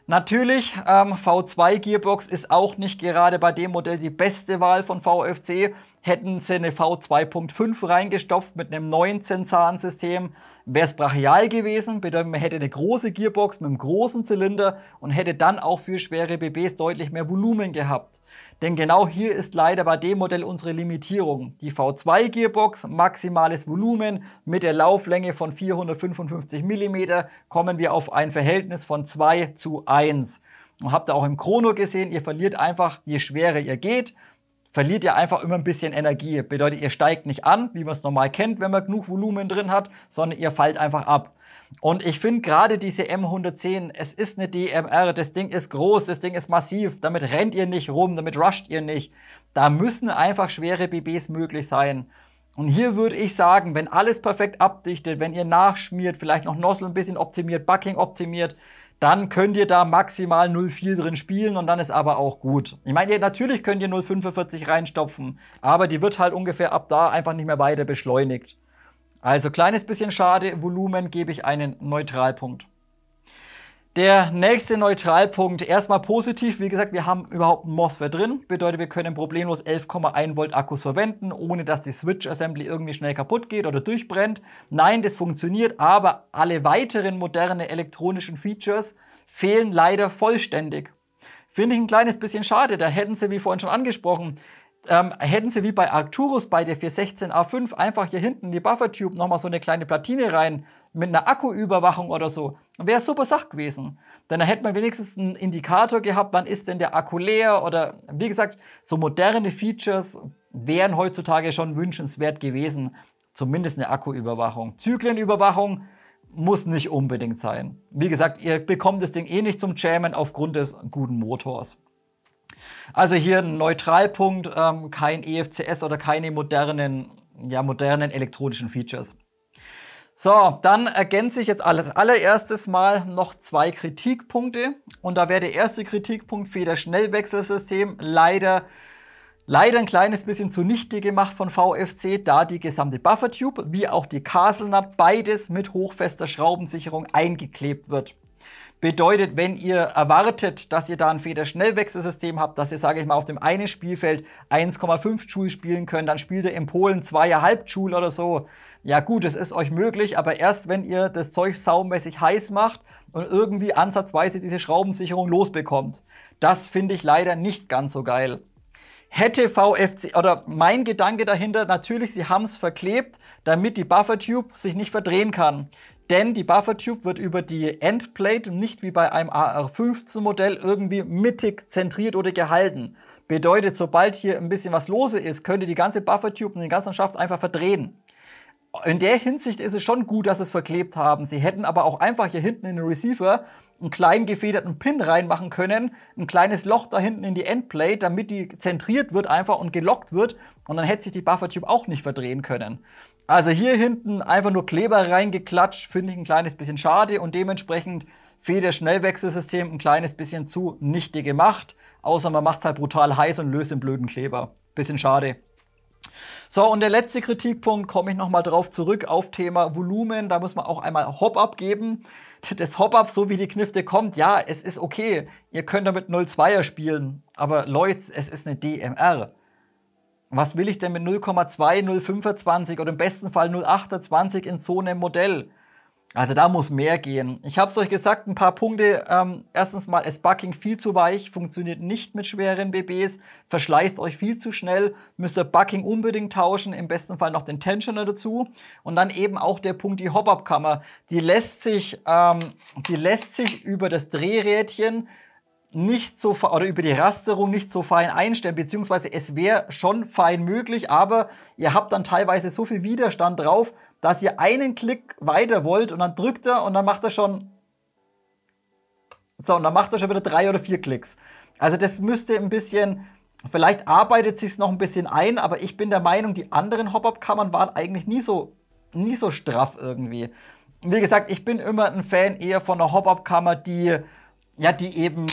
Natürlich, V2 Gearbox ist auch nicht gerade bei dem Modell die beste Wahl von VFC. Hätten sie eine V2.5 reingestopft mit einem 19-Zahn-System, wäre es brachial gewesen. Bedeutet, man hätte eine große Gearbox mit einem großen Zylinder und hätte dann auch für schwere BBs deutlich mehr Volumen gehabt. Denn genau hier ist leider bei dem Modell unsere Limitierung. Die V2 Gearbox, maximales Volumen mit der Lauflänge von 455 mm, kommen wir auf ein Verhältnis von 2:1. Und habt ihr auch im Chrono gesehen, ihr verliert einfach, je schwerer ihr geht, verliert ihr einfach immer ein bisschen Energie. Bedeutet, ihr steigt nicht an, wie man es normal kennt, wenn man genug Volumen drin hat, sondern ihr fallt einfach ab. Und ich finde gerade diese M110, es ist eine DMR, das Ding ist groß, das Ding ist massiv, damit rennt ihr nicht rum, damit rusht ihr nicht. Da müssen einfach schwere BBs möglich sein. Und hier würde ich sagen, wenn alles perfekt abdichtet, wenn ihr nachschmiert, vielleicht noch Nozzle ein bisschen optimiert, Bucking optimiert, dann könnt ihr da maximal 0,4 drin spielen und dann ist aber auch gut. Ich meine, natürlich könnt ihr 0,45 reinstopfen, aber die wird halt ungefähr ab da einfach nicht mehr weiter beschleunigt. Also kleines bisschen schade, Volumen gebe ich einen Neutralpunkt. Der nächste Neutralpunkt, erstmal positiv, wie gesagt, wir haben überhaupt einen MOSFET drin, bedeutet, wir können problemlos 11,1 Volt Akkus verwenden, ohne dass die Switch Assembly irgendwie schnell kaputt geht oder durchbrennt. Nein, das funktioniert, aber alle weiteren modernen elektronischen Features fehlen leider vollständig. Finde ich ein kleines bisschen schade, da hätten sie, wie vorhin schon angesprochen, hätten sie wie bei Arcturus bei der 416A5 einfach hier hinten die Buffer-Tube nochmal so eine kleine Platine rein, mit einer Akkuüberwachung oder so, wäre super Sache gewesen. Denn da hätte man wenigstens einen Indikator gehabt, wann ist denn der Akku leer oder wie gesagt, so moderne Features wären heutzutage schon wünschenswert gewesen. Zumindest eine Akkuüberwachung. Zyklenüberwachung muss nicht unbedingt sein. Wie gesagt, ihr bekommt das Ding eh nicht zum Jammen aufgrund des guten Motors. Also hier ein Neutralpunkt, kein EFCS oder keine modernen elektronischen Features. So, dann ergänze ich jetzt als allererstes mal noch 2 Kritikpunkte. Und da wäre der erste Kritikpunkt Federschnellwechselsystem leider ein kleines bisschen zunichte gemacht von VFC, da die gesamte Buffer-Tube wie auch die Castle Nut beides mit hochfester Schraubensicherung eingeklebt wird. Bedeutet, wenn ihr erwartet, dass ihr da ein Federschnellwechselsystem habt, dass ihr, sage ich mal, auf dem einen Spielfeld 1,5 Joule spielen könnt, dann spielt ihr in Polen 2,5 Joule oder so. Ja gut, es ist euch möglich, aber erst wenn ihr das Zeug saumäßig heiß macht und irgendwie ansatzweise diese Schraubensicherung losbekommt. Das finde ich leider nicht ganz so geil. Hätte VFC, oder mein Gedanke dahinter, natürlich, sie haben es verklebt, damit die Buffer-Tube sich nicht verdrehen kann. Denn die Buffer-Tube wird über die Endplate nicht wie bei einem AR15 Modell irgendwie mittig zentriert oder gehalten. Bedeutet, sobald hier ein bisschen was lose ist, könnte die ganze Buffer-Tube und den ganzen Schaft einfach verdrehen. In der Hinsicht ist es schon gut, dass sie es verklebt haben. Sie hätten aber auch einfach hier hinten in den Receiver einen kleinen gefederten Pin reinmachen können, ein kleines Loch da hinten in die Endplate, damit die zentriert wird einfach und gelockt wird und dann hätte sich die Buffer-Tube auch nicht verdrehen können. Also hier hinten einfach nur Kleber reingeklatscht, finde ich ein kleines bisschen schade und dementsprechend Federschnellwechselsystem ein kleines bisschen zunichte gemacht, außer man macht es halt brutal heiß und löst den blöden Kleber. Bisschen schade. So, und der letzte Kritikpunkt, komme ich nochmal drauf zurück auf Thema Volumen. Da muss man auch einmal Hop-Up geben. Das Hop-Up, so wie die Knifte kommt, ja, es ist okay. Ihr könnt damit 0,2er spielen. Aber Leute, es ist eine DMR. Was will ich denn mit 0,2, 0,25 oder im besten Fall 0,28 in so einem Modell? Also da muss mehr gehen. Ich habe es euch gesagt, ein paar Punkte. Erstens mal ist Bucking viel zu weich, funktioniert nicht mit schweren BBs, verschleißt euch viel zu schnell, müsst ihr Bucking unbedingt tauschen, im besten Fall noch den Tensioner dazu. Und dann eben auch der Punkt, die Hop-Up-Kammer. Die lässt sich über das Drehrädchen nicht so, oder über die Rasterung nicht so fein einstellen, beziehungsweise es wäre schon fein möglich, aber ihr habt dann teilweise so viel Widerstand drauf, dass ihr einen Klick weiter wollt und dann drückt er und dann macht er schon wieder 3 oder 4 Klicks. Also das müsste ein bisschen, vielleicht arbeitet sich's noch ein bisschen ein, aber ich bin der Meinung, die anderen Hop-Up-Kammern waren eigentlich nie so straff irgendwie. Wie gesagt, ich bin immer ein Fan eher von einer Hop-Up-Kammer, die eben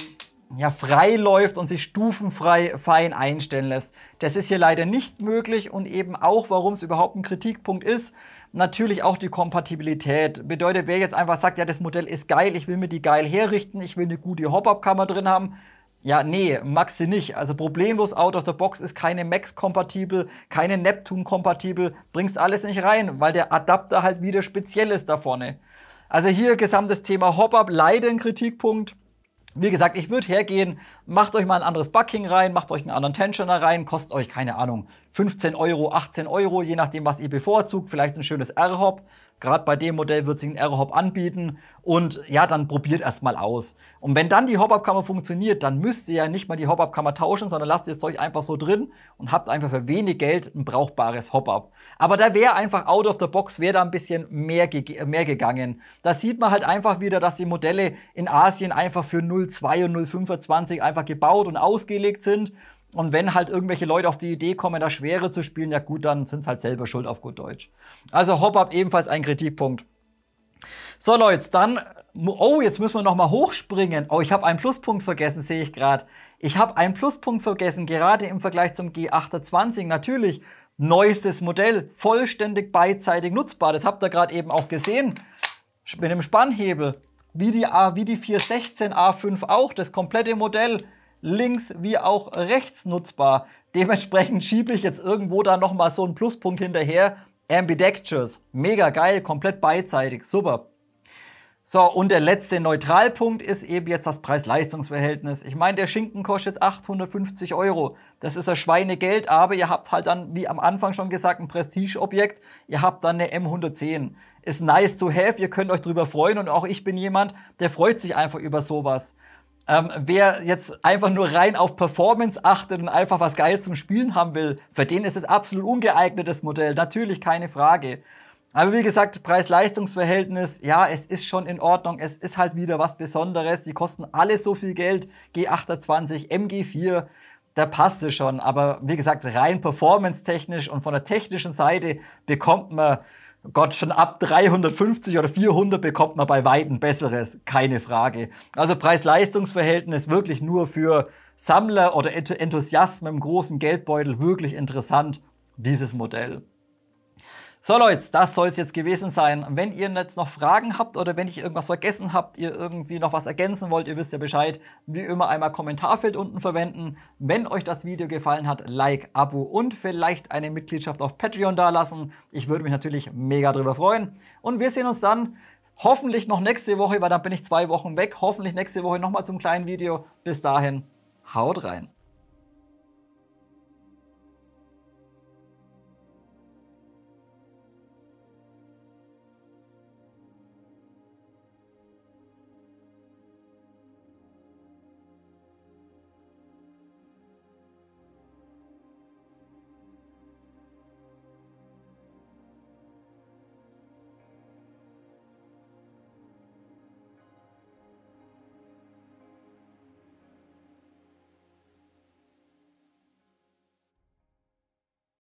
frei läuft und sich stufenfrei fein einstellen lässt. Das ist hier leider nicht möglich und eben auch, warum es überhaupt ein Kritikpunkt ist, natürlich auch die Kompatibilität. Bedeutet, wer jetzt einfach sagt, ja, das Modell ist geil, ich will mir die geil herrichten, ich will eine gute Hop-Up-Kammer drin haben, ja, nee, magst du nicht. Also problemlos out of the box ist keine Max-kompatibel, keine Neptune-kompatibel, bringst alles nicht rein, weil der Adapter halt wieder speziell ist da vorne. Also hier gesamtes Thema Hop-Up, leider ein Kritikpunkt. Wie gesagt, ich würde hergehen, macht euch mal ein anderes Bucking rein, macht euch einen anderen Tensioner rein, kostet euch, keine Ahnung, 15 Euro, 18 Euro, je nachdem, was ihr bevorzugt, vielleicht ein schönes R-Hop. Gerade bei dem Modell wird sich ein R-Hop anbieten und ja, dann probiert erstmal aus. Und wenn dann die Hop-Up-Kammer funktioniert, dann müsst ihr ja nicht mal die Hop-Up-Kammer tauschen, sondern lasst ihr das Zeug einfach so drin und habt einfach für wenig Geld ein brauchbares Hop-Up. Aber da wäre einfach out of the box, wäre da ein bisschen mehr gegangen. Da sieht man halt einfach wieder, dass die Modelle in Asien einfach für 0,2 und 0,25 einfach gebaut und ausgelegt sind. Und wenn halt irgendwelche Leute auf die Idee kommen, da schwere zu spielen, ja gut, dann sind sie halt selber schuld auf gut Deutsch. Also Hop-Up ebenfalls ein Kritikpunkt. So Leute, dann, oh, jetzt müssen wir nochmal hochspringen. Oh, ich habe einen Pluspunkt vergessen, sehe ich gerade. Ich habe einen Pluspunkt vergessen, gerade im Vergleich zum G28. Natürlich, Neuestes Modell, vollständig beidseitig nutzbar. Das habt ihr gerade eben auch gesehen mit dem Spannhebel. Wie die 416 A5 auch, das komplette Modell links wie auch rechts nutzbar. Dementsprechend schiebe ich jetzt irgendwo da nochmal so einen Pluspunkt hinterher. Ambidextrous, mega geil, komplett beidseitig, super. So, und der letzte Neutralpunkt ist eben jetzt das Preis-Leistungs-Verhältnis. Ich meine, der Schinken kostet jetzt 850 €. Das ist ein Schweinegeld, aber ihr habt halt dann, wie am Anfang schon gesagt, ein Prestigeobjekt. Ihr habt dann eine M110. Ist nice to have, ihr könnt euch drüber freuen und auch ich bin jemand, der freut sich einfach über sowas. Wer jetzt einfach nur rein auf Performance achtet und einfach was Geiles zum Spielen haben will, für den ist es absolut ungeeignetes Modell. Natürlich, keine Frage. Aber wie gesagt, Preis-Leistungs-Verhältnis, ja, es ist schon in Ordnung. Es ist halt wieder was Besonderes. Die kosten alle so viel Geld. G28, MG4, da passt es schon. Aber wie gesagt, rein performance-technisch und von der technischen Seite bekommt man, Gott, schon ab 350 oder 400 bekommt man bei weitem Besseres. Keine Frage. Also Preis-Leistungs-Verhältnis wirklich nur für Sammler oder Enthusiasten mit einem großen Geldbeutel wirklich interessant, dieses Modell. So Leute, das soll es jetzt gewesen sein. Wenn ihr jetzt noch Fragen habt oder wenn ich irgendwas vergessen habt, ihr irgendwie noch was ergänzen wollt, ihr wisst ja Bescheid, wie immer einmal Kommentarfeld unten verwenden. Wenn euch das Video gefallen hat, Like, Abo und vielleicht eine Mitgliedschaft auf Patreon dalassen. Ich würde mich natürlich mega drüber freuen. Und wir sehen uns dann hoffentlich noch nächste Woche, weil dann bin ich 2 Wochen weg. Hoffentlich nächste Woche nochmal zum kleinen Video. Bis dahin, haut rein.